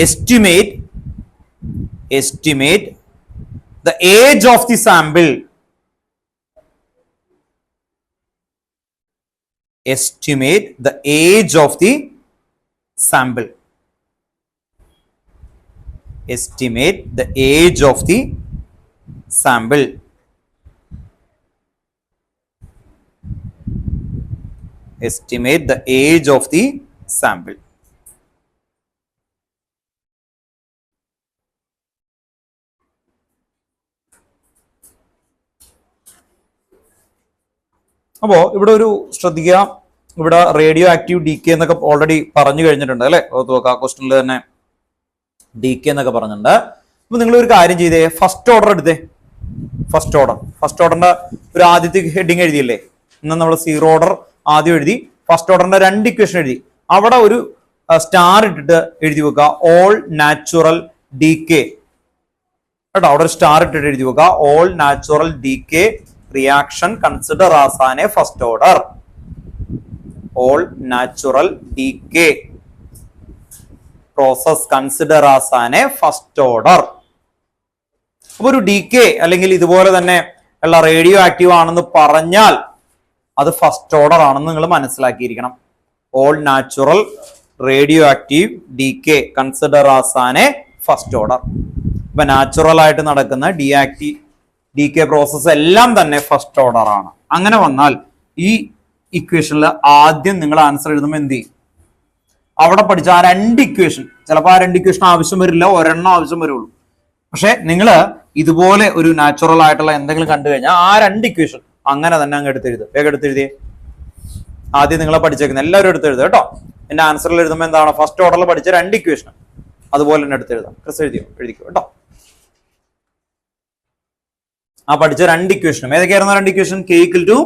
Estimate the age of the sample. Estimate the age of the sample. Estimate the age of the sample. Estimate the age of the sample. അപ്പോൾ ഇവിടെ ഒരു ശ്രദ്ധിക്കുക, ഇവിടെ radio active D K എന്നൊക്കെ already പറഞ്ഞു കഴിഞ്ഞിട്ടുണ്ട് അല്ലെ. നോക്കുക ക്വസ്റ്റനിൽ തന്നെ ഡി കെ എന്നൊക്കെ പറഞ്ഞിട്ടുണ്ട്. അപ്പൊ നിങ്ങൾ ഒരു കാര്യം ചെയ്തേ, ഫസ്റ്റ് ഓർഡർ എടുത്തേ. ഫസ്റ്റ് ഓർഡറിന്റെ ഒരു ആദ്യത്തെ ഹെഡിങ് എഴുതിയില്ലേ, ഇന്ന് നമ്മൾ സീറോ ഓർഡർ ആദ്യം എഴുതി, ഫസ്റ്റ് ഓർഡറിന്റെ 2 ഇക്വേഷൻ എഴുതി. അവിടെ ഒരു സ്റ്റാർ ഇട്ടിട്ട് എഴുതി വെക്കുക ഓൾ നാച്ചുറൽ ഡി കെ കേട്ടോ. അവിടെ ഒരു സ്റ്റാർ ഇട്ടിട്ട് എഴുതി വെക്കുക all natural D K reaction consider as an first order. All natural decay process consider as an first order. അപ്പോൾ ഒരു ഡീകേ അല്ലെങ്കിൽ ഇതുപോലെ തന്നെ ഉള്ള റേഡിയോ ആക്റ്റീവ് ആണെന്ന് പറഞ്ഞാൽ അത് ഫസ്റ്റ് ഓർഡർ ആണെന്ന് നിങ്ങൾ മനസ്സിലാക്കിയിരിക്കണം. All natural radioactive decay consider as an first order. ഇപ്പൊ നാച്ചുറൽ ആയിട്ട് നടക്കുന്ന ഡി കെ പ്രോസസ് എല്ലാം തന്നെ ഫസ്റ്റ് ഓർഡർ ആണ്. അങ്ങനെ വന്നാൽ ഈ ഇക്വേഷനിൽ ആദ്യം നിങ്ങൾ ആൻസർ എഴുതുമ്പോൾ എന്ത് ചെയ്യും? അവിടെ പഠിച്ച ആ 2 ഇക്വേഷൻ, ചിലപ്പോൾ ആ 2 ഇക്വേഷൻ ആവശ്യം വരില്ല, ഒരെണ്ണം ആവശ്യം വരുള്ളൂ. പക്ഷെ നിങ്ങൾ ഇതുപോലെ ഒരു നാച്ചുറൽ ആയിട്ടുള്ള എന്തെങ്കിലും കണ്ടു കഴിഞ്ഞാൽ ആ 2 ഇക്വേഷൻ അങ്ങനെ തന്നെ അങ്ങ് എടുത്തെഴുതും. വേഗം എടുത്തെഴുതിയേ. ആദ്യം നിങ്ങളെ പഠിച്ചേക്കുന്നത് എല്ലാവരും എടുത്തെഴുതുക കേട്ടോ. എന്റെ ആൻസറിൽ എഴുതുമ്പോൾ എന്താണ്? ഫസ്റ്റ് ഓർഡറിൽ പഠിച്ച 2 ഇക്വേഷൻ അതുപോലെ തന്നെ എടുത്തെഴുതാം. ക്രിസ് എഴുതിക്കോ കേട്ടോ. ആ പഠിച്ച 2 ഇക്വേഷനും ഏതൊക്കെയായിരുന്നു? 2 ഇക്വേഷൻ k equal to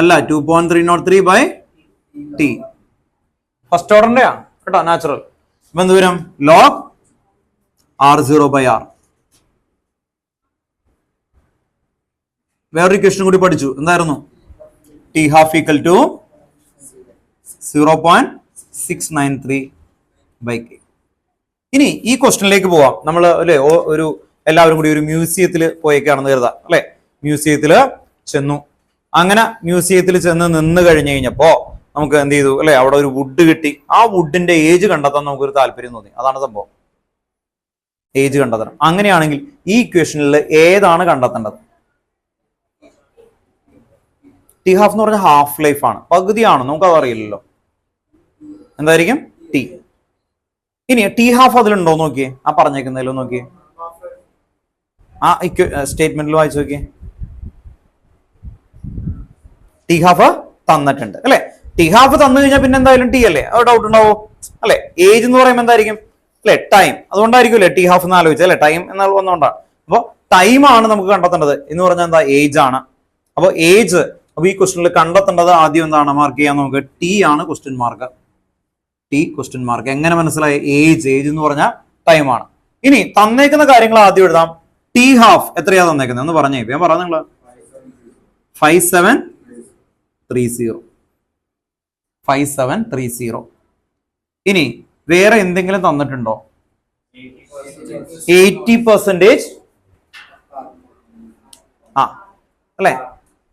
അല്ല 2.303/t ഫസ്റ്റ് ഓർഡറിന്റെ കേട്ടോ, നാച്ചുറൽ. ഇപ്പൊ എന്ത് വരും? log r0/r. വേറൊരു ഇക്വേഷൻ കൂടി പഠിച്ചു, എന്തായിരുന്നു? t half equal to 0.693/k. ഇനി ഈ ക്വസ്റ്റനിലേക്ക് പോവാം. നമ്മൾ അല്ലെ ഒരു എല്ലാവരും കൂടി ഒരു മ്യൂസിയത്തിൽ പോയേക്കാണെന്ന് കരുതാം അല്ലെ. മ്യൂസിയത്തിൽ ചെന്നു. അങ്ങനെ മ്യൂസിയത്തിൽ ചെന്ന് നിന്ന് കഴിഞ്ഞു കഴിഞ്ഞപ്പോ നമുക്ക് എന്ത് ചെയ്തു അല്ലെ, അവിടെ ഒരു വുഡ് കിട്ടി. ആ വുഡിന്റെ ഏജ് കണ്ടെത്താൻ നമുക്കൊരു താല്പര്യം തോന്നി. അതാണ് സംഭവം, ഏജ് കണ്ടെത്തണം. അങ്ങനെയാണെങ്കിൽ ഈ ഇക്വേഷനിൽ ഏതാണ് കണ്ടെത്തേണ്ടത്? ടി ഹാഫ് എന്ന് പറഞ്ഞാൽ ഹാഫ് ലൈഫ് ആണ്, പകുതിയാണ്, നമുക്കത് അറിയില്ലല്ലോ. എന്തായിരിക്കും? ടി. ഇനി ടി ഹാഫ് അതിലുണ്ടോ നോക്കിയേ, ആ പറഞ്ഞേക്കുന്നതിലോ നോക്കിയേ, ആ സ്റ്റേറ്റ്മെന്റിൽ വായിച്ചു നോക്കിയേ. ടി ഹാഫ് തന്നിട്ടുണ്ട് അല്ലെ. ടി ഹാഫ് തന്നു കഴിഞ്ഞാൽ പിന്നെ എന്തായാലും ടി അല്ലേ, അത് ഡൗട്ട് ഉണ്ടാവോ അല്ലെ. ഏജ് എന്ന് പറയുമ്പോൾ എന്തായിരിക്കും അല്ലെ? ടൈം. അതുകൊണ്ടായിരിക്കും അല്ലെ ടി ഹാഫ് എന്ന് ആലോചിച്ചത് അല്ലെ, ടൈം എന്നാൽ വന്നുകൊണ്ടാണ്. അപ്പോൾ ടൈം ആണ് നമുക്ക് കണ്ടെത്തേണ്ടത് എന്ന് പറഞ്ഞാൽ എന്താ? ഏജ് ആണ്. അപ്പോൾ ഏജ്, അപ്പൊ ഈ ക്വസ്റ്റനിൽ കണ്ടെത്തേണ്ടത് ആദ്യം എന്താണ്? മാർക്ക് ചെയ്യാൻ നമുക്ക് ടി ആണ് question mark. T question mark. എങ്ങനെ മനസ്സിലായി? ഏജ് എന്ന് പറഞ്ഞാൽ ടൈം ആണ്. ഇനി തന്നേക്കുന്ന കാര്യങ്ങൾ ആദ്യം എഴുതാം. ടി ഹാഫ് എത്രയാ തന്നേക്കുന്നത് എന്ന് പറഞ്ഞേ. ഞാൻ പറഞ്ഞു നിങ്ങള് 5730. ഇനി വേറെ എന്തെങ്കിലും തന്നിട്ടുണ്ടോ? 80% അല്ലെ.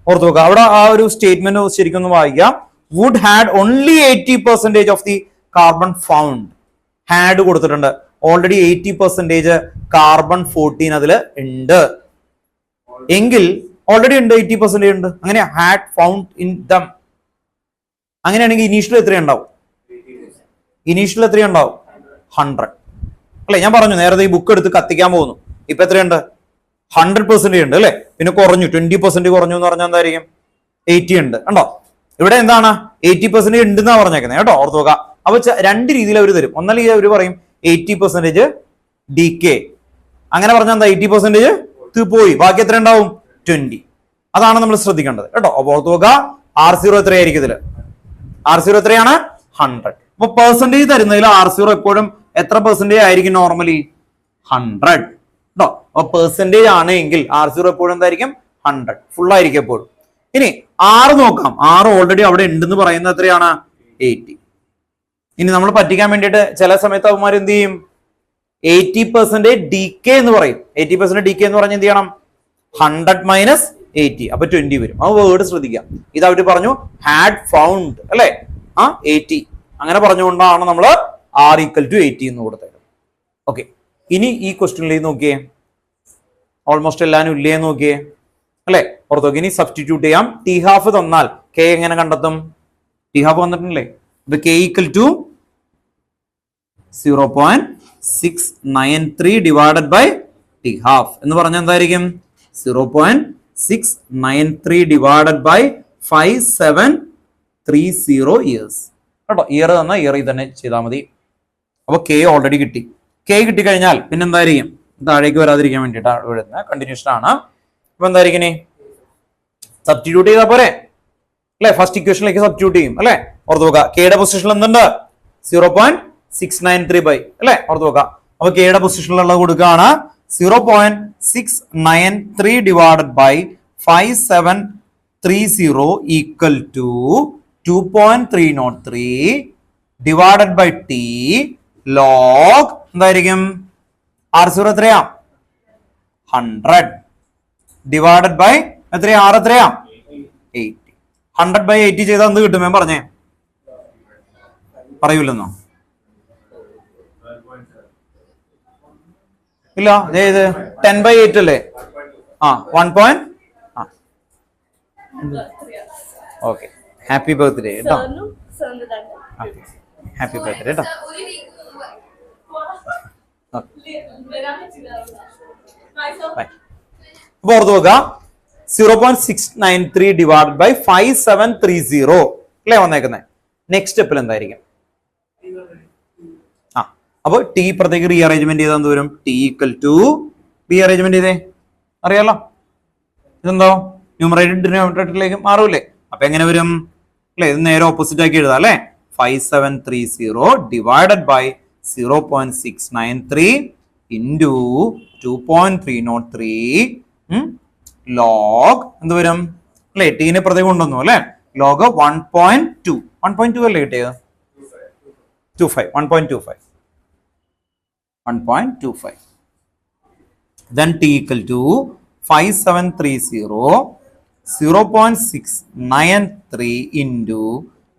ഓർത്തു നോക്കുക, അവിടെ ആ ഒരു സ്റ്റേറ്റ്മെന്റ് ശരിക്കും ഒന്ന് വായിക്കാം. Wood had only 80% of the carbon found. Had കൊടുത്തിട്ടുണ്ട്. ഓൾറെഡി 80% കാർബൺ 14 അതില് ഉണ്ട് എങ്കിൽ ഓൾറെഡി ഉണ്ട്, 80% ഉണ്ട്. അങ്ങനെ ഹാഡ് ഫൗണ്ട് ഇൻ ദം. അങ്ങനെയാണെങ്കിൽ ഇനീഷ്യൽ എത്രയുണ്ടാവും? ഇനീഷ്യൽ എത്രയുണ്ടാവും? 100 അല്ലെ. ഞാൻ പറഞ്ഞു നേരത്തെ ഈ ബുക്ക് എടുത്ത് കത്തിക്കാൻ പോകുന്നു. ഇപ്പൊ എത്രയുണ്ട്? 100% ഉണ്ട് അല്ലെ. പിന്നെ കുറഞ്ഞു, 20% കുറഞ്ഞു എന്ന് പറഞ്ഞാൽ എന്തായിരിക്കും? 80 ഉണ്ട്. കണ്ടോ? ഇവിടെ എന്താണ്? 80% ഉണ്ടെന്നാ പറഞ്ഞേക്കുന്നത് കേട്ടോ, ഓർത്ത് നോക്കാം. അപ്പൊ 2 രീതിയിൽ അവർ തരും. ഒന്നല്ലെങ്കിൽ അവർ പറയും 80% ഡി കെ. അങ്ങനെ പറഞ്ഞാൽ എന്താ? 80% പോയി, ബാക്കി എത്ര ഉണ്ടാവും? 20. അതാണ് നമ്മൾ ശ്രദ്ധിക്കേണ്ടത് കേട്ടോ. അപ്പൊ ഓർത്ത് നോക്കുക, R0 എത്രയായിരിക്കും ഇതില്? R0 എത്രയാണ്? 100. അപ്പൊ പെർസെന്റേജ് തരുന്നതിൽ R0 എപ്പോഴും എത്ര പെർസെന്റേജ് ആയിരിക്കും? നോർമലി 100 കേട്ടോ. അപ്പൊ പെർസെന്റേജ് ആണ് എങ്കിൽ R0 എപ്പോഴും എന്തായിരിക്കും? 100 ഫുൾ ആയിരിക്കും എപ്പോഴും. ഇനി R നോക്കാം. R ഓൾറെഡി അവിടെ ഉണ്ടെന്ന് പറയുന്നത് എത്രയാണ്? 80. ഇനി നമ്മൾ പറ്റിക്കാൻ വേണ്ടിയിട്ട് ചില സമയത്ത് അവന്മാർ എന്ത് ചെയ്യും? 80% ഡി കെ എന്ന് പറയും. 80% ഡി കെ എന്ന് പറഞ്ഞാൽ എന്ത് ചെയ്യണം? 100 മൈനസ് 80, അപ്പൊ 20 വരും. ആ വേർഡ് ശ്രദ്ധിക്കാം. ഇത് അവർ പറഞ്ഞു ഹാഡ് ഫൗണ്ട് അല്ലെ. 80 അങ്ങനെ പറഞ്ഞുകൊണ്ടാണ് നമ്മൾ ആർ ഈക്വൽ ടു 80 എന്ന് കൊടുത്തത്. ഓക്കെ, ഇനി ഈ ക്വസ്റ്റ്യനിലേക്ക് നോക്കിയേ, ഓൾമോസ്റ്റ് എല്ലാവരും ഇല്ലേ നോക്കിയേ അല്ലെ, ഓർത്തോ. ഇനി സബ്സ്റ്റിറ്റ്യൂട്ട് ചെയ്യാം. ടി ഹാഫ് തന്നാൽ കെ എങ്ങനെ കണ്ടെത്തും? ടി ഹാഫ് വന്നിട്ടുണ്ടല്ലേ, ഇത് K equal to 0.693 divided by T half എന്ന് പറഞ്ഞാൽ എന്തായിരിക്കും? 0.693 ഡിവൈഡഡ് ബൈ 5730 ഇയേഴ്സ് കേട്ടോ. ഇയർ തന്ന ഇയർ തന്നെ ചെയ്താൽ മതി. അപ്പൊ കെ ഓൾറെഡി കിട്ടി. കെ കിട്ടിക്കഴിഞ്ഞാൽ പിന്നെ എന്തായിരിക്കും? താഴേക്ക് വരാതിരിക്കാൻ വേണ്ടിയിട്ടാണ് വരുന്നത്, കണ്ടിന്യൂഷൻ ആണ്. അപ്പൊ എന്തായിരിക്കും? സബ്സ്റ്റിറ്റ്യൂട്ട് ചെയ്താൽ പോരെ അല്ലെ, ഫസ്റ്റ് ഇക്വേഷനിലേക്ക് സബ്സ്റ്റിറ്റ്യൂട്ട് ചെയ്യും അല്ലെ. ഓർത്ത് നോക്കുക, കെയുടെ പൊസിഷനിൽ എന്തുണ്ട്? 0.693 ബൈ അല്ലെ, ഓർത്ത് നോക്കുക. അപ്പൊ കെയുടെ പൊസിഷനിലുള്ള കൊടുക്കുകയാണ് 0.693 divided by 5730 equal to 2.303 divided by T log എന്തായിരിക്കും? R0 എത്രയാ? 100 ഡിവൈഡഡ് ബൈ എത്രയാ? R എത്രയാ? 80. 100 ബൈ 80 ചെയ്താൽ എന്ത് കിട്ടും? ഞാൻ പറഞ്ഞേ, പറയൂലെന്നോ? ഇല്ല, ഇത് 10 ബൈ 8 അല്ലേ? 1. ഓക്കെ, ഹാപ്പി ബർത്ത്ഡേ കേട്ടോ. ഹാപ്പി ബർത്ത്ഡേ കേട്ടോ. അപ്പൊ ഓർത്ത് നോക്കുക, 0.693 ഡിവൈഡ് ബൈ 5730 അല്ലേ വന്നേക്കുന്നത്. നെക്സ്റ്റ് സ്റ്റെപ്പിൽ എന്തായിരിക്കും? അപ്പൊ ടി പ്രത്യേക റീഅറേഞ്ച്മെന്റ് ചെയ്താൽ എന്ത് വരും? ടി ഈക്വൽ ടു റീഅറേഞ്ച്മെന്റ് ചെയ്തേ, അറിയാലോ ഇതെന്തോ ന്യൂമറേറ്റർ ഡിനോമിനേറ്ററിലേക്ക് മാറൂലേ. അപ്പൊ എങ്ങനെ വരും അല്ലെ? ഇത് നേരെ ഓപ്പോസിറ്റ് ആക്കി എഴുതാം അല്ലെ. 5730 ഡിവൈഡഡ് ബൈ 0.693 ഇൻറ്റു 2.303 ലോഗ് എന്ത് വരും അല്ലെ? ടീനെ പ്രത്യേകം കൊണ്ടുവന്നു അല്ലെ. ലോഗ് 1.2 അല്ലേ കിട്ടിയത്? 1.25 then t equal to 5730 0.693 into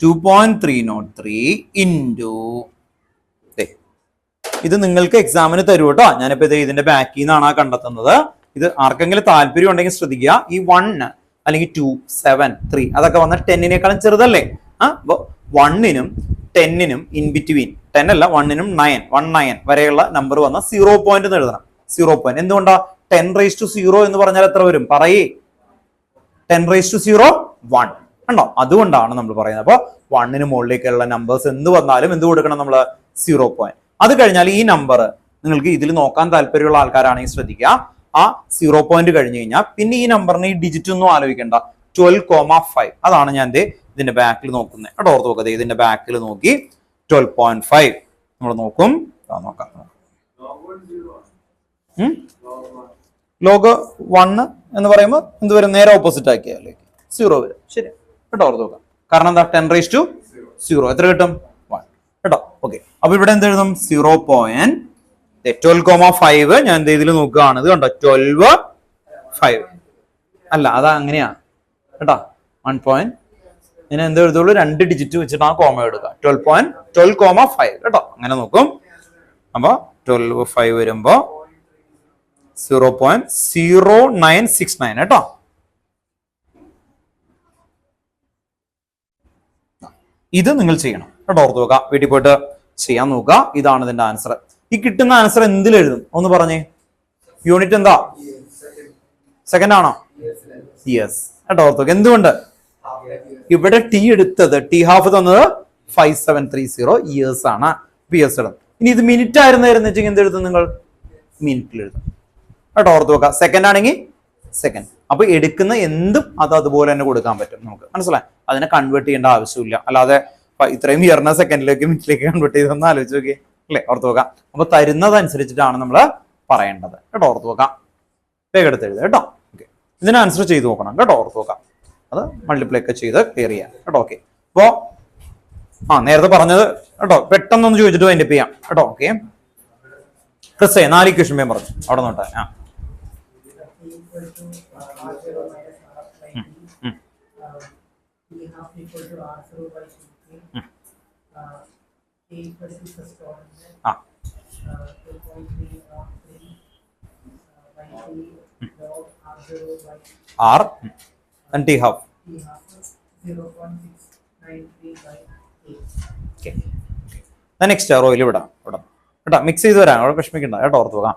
2.303 into ഇത് നിങ്ങൾക്ക് എക്സാമിന് തരൂ കേട്ടോ. ഞാനിപ്പോ ഇത് ഇതിന്റെ ബാക്കിൽ നിന്നാണ് കണ്ടെത്തുന്നത്. ഇത് ആർക്കെങ്കിലും താല്പര്യം ഉണ്ടെങ്കിൽ ശ്രദ്ധിക്കുക. ഈ 1 അല്ലെങ്കിൽ 2, 7, 3 അതൊക്കെ വന്ന 10നേക്കാളും ചെറുതല്ലേ? 1നും 10നും ഇൻ ബിറ്റ്വീൻ 10 അല്ല 1നും 9 വരെയുള്ള നമ്പർ വന്ന 0 പോയിന്റ് എന്ന് എഴുതണം. 0 പോയിന്റ് എന്തുകൊണ്ടാ? 10⁻0 എന്ന് പറഞ്ഞാൽ എത്ര വരും? പറയേ. 10⁻0 1 ഉണ്ടോ? അതുകൊണ്ടാണ് നമ്മൾ പറയുന്നത്. അപ്പൊ 1ന് മുകളിലേക്കുള്ള നമ്പേഴ്സ് എന്ത് വന്നാലും എന്ത് കൊടുക്കണം നമ്മൾ? 0 പോയിന്റ്. അത് കഴിഞ്ഞാൽ ഈ നമ്പർ നിങ്ങൾക്ക് ഇതിൽ നോക്കാൻ താല്പര്യമുള്ള ആൾക്കാരാണെങ്കിൽ ശ്രദ്ധിക്കുക. ആ 0 പോയിന്റ് കഴിഞ്ഞു കഴിഞ്ഞാൽ പിന്നെ ഈ നമ്പറിന് ഈ ഡിജിറ്റ് ഒന്നും ആലോചിക്കേണ്ട. 12,5 അതാണ് ഞാൻ ഇതിന്റെ ബാക്കിൽ നോക്കുന്നത് കേട്ടോ. ഓർത്ത് നോക്കുക, ഇതിന്റെ ബാക്കിൽ നോക്കി 12.5 നമ്മൾ നോക്കും. നോക്കാം, ലോഗ് 1 എന്ന് പറയുമ്പോൾ എന്ത് വരും? നേരെ ഓപ്പോസിറ്റ് ആക്കിയാലേ 0 വരും. ശരി കേട്ടോ, ഓർത്ത് നോക്കാം. കാരണം എന്താ? 10⁻0 എത്ര കിട്ടും? 1 കേട്ടോ. ഓക്കെ, അപ്പൊ ഇവിടെ എന്ത് എഴുതും? 0.12,5 ഞാൻ ഇതിൽ നോക്കുകയാണ്. ഇത് കണ്ടോ? 12.5 അല്ല, അതാ അങ്ങനെയാ കേട്ടോ. 1 പോയിന്റ് ഇനി എന്ത് എഴുതുള്ളൂ? 2 ഡിജിറ്റ് വെച്ചിട്ട് ആ കോമ എടുക്കുക. 12,5 കേട്ടോ. അങ്ങനെ നോക്കും. അപ്പൊ 12.5 വരുമ്പോ 0.0969 കേട്ടോ. ഇത് നിങ്ങൾ ചെയ്യണം കേട്ടോ. ഓർത്ത് നോക്കുക, വീട്ടിൽ പോയിട്ട് ചെയ്യാൻ നോക്കുക. ഇതാണ് ഇതിന്റെ ആൻസർ. ഈ കിട്ടുന്ന ആൻസർ എന്തിലെഴുതും ഒന്ന് പറഞ്ഞേ? യൂണിറ്റ് എന്താ? സെക്കൻഡ് ആണോ? യെസ് കേട്ടോ. ഓർത്ത് നോക്കുക. എന്തുകൊണ്ട്? ഇവിടെ ടി എടുത്തത്, ടി ഹാഫ് തന്നത് 5730 ഇയേഴ്സ് ആണ്. ഇയേഴ്സ് ഇടും. ഇനി ഇത് മിനിറ്റ് ആയിരുന്നു വെച്ചെങ്കിൽ എന്ത് എഴുതും നിങ്ങൾ? മിനിറ്റിൽ എഴുതും കേട്ടോ. ഓർത്ത് നോക്കുക. സെക്കൻഡ് ആണെങ്കിൽ സെക്കൻഡ്. അപ്പൊ എടുക്കുന്ന എന്തും അത് അതുപോലെ തന്നെ കൊടുക്കാൻ പറ്റും നമുക്ക്. മനസ്സിലായി? അതിനെ കൺവേർട്ട് ചെയ്യേണ്ട ആവശ്യമില്ല. അല്ലാതെ ഇത്രയും ഇയറിനെ സെക്കൻഡിലേക്ക് മിനിറ്റിലേക്ക് കൺവേർട്ട് ചെയ്തൊന്ന് ആലോചിച്ച് നോക്കിയേ അല്ലെ. ഓർത്ത് നോക്കാം. അപ്പൊ തരുന്നതനുസരിച്ചിട്ടാണ് നമ്മൾ പറയേണ്ടത് കേട്ടോ. ഓർത്ത് നോക്കാം. വേഗം എടുത്ത് എഴുതുക കേട്ടോ. ഓക്കെ, ഇതിന് ആൻസർ ചെയ്ത് നോക്കണം കേട്ടോ. ഓർത്ത് നോക്കാം. അത് മൾട്ടിപ്ലൈ ഒക്കെ ചെയ്ത് ക്ലിയർ ചെയ്യാം കേട്ടോ. ഓക്കെ, അപ്പോ നേരത്തെ പറഞ്ഞത് കേട്ടോ. പെട്ടെന്നൊന്ന് ചോദിച്ചിട്ട് വൈൻഡപ്പ് ചെയ്യാം കേട്ടോ. ഓക്കെ, ക്രിസ്സേ 4 ഇക്വേഷൻ വേഗം പറഞ്ഞു അവിടെ നോട്ടെ. ആ R and T half. Okay. Then next റോയിൽ വിടാം കേട്ടോ, മിക്സ് ചെയ്ത് വരാം, അവിടെ വിഷമിക്കണ്ട കേട്ടോ, ഓർത്ത് പോകാം.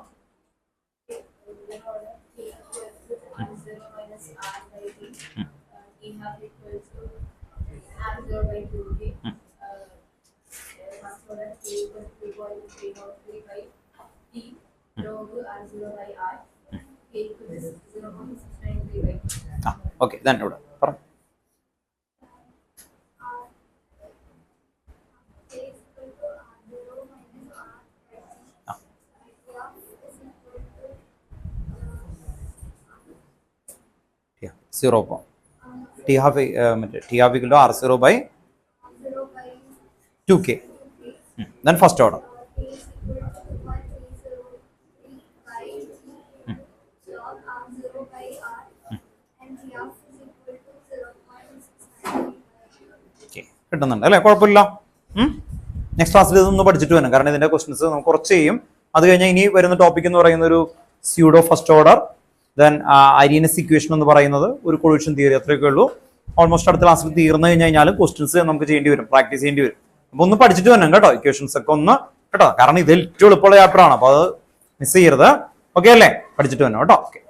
ഓക്കെ, then ഇവിടെ പറ. സീറോ ടി ഹാഫ് മറ്റേ T half equal to R0 by 2k. Then first order. കിട്ടുന്നുണ്ട് അല്ലേ, കുഴപ്പമില്ല. നെക്സ്റ്റ് ക്ലാസ്സിൽ ഇതൊന്ന് പഠിച്ചിട്ട് വരണം, കാരണം ഇതിന്റെ ക്വസ്റ്റ്യൻസ് നമുക്ക് കുറച്ച് ചെയ്യും. അത് കഴിഞ്ഞാൽ ഇനി വരുന്ന ടോപ്പിക് എന്ന് പറയുന്ന ഒരു pseudo first order, then Arrhenius equation എന്ന് പറയുന്നത് ഒരു കൊളിഷൻ തിയറി, അത്രയൊക്കെ ഉള്ളൂ. ഓൾമോസ്റ്റ് അടുത്ത ക്ലാസ്സിൽ തീർന്നു കഴിഞ്ഞാൽ ക്വസ്റ്റ്യൻസ് നമുക്ക് ചെയ്യേണ്ടി വരും, പ്രാക്ടീസ് ചെയ്യേണ്ടി വരും. അപ്പൊ ഒന്ന് പഠിച്ചിട്ട് വരണം കേട്ടോ, ഇക്വേഷൻസ് ഒക്കെ ഒന്ന് കേട്ടോ, കാരണം ഇത് ഏറ്റവും എളുപ്പമുള്ള ചാപ്റ്റർ ആണ്, അപ്പൊ അത് മിസ് ചെയ്യരുത്. ഓക്കെ അല്ലേ, പഠിച്ചിട്ട് വരണം കേട്ടോ. ഓക്കെ.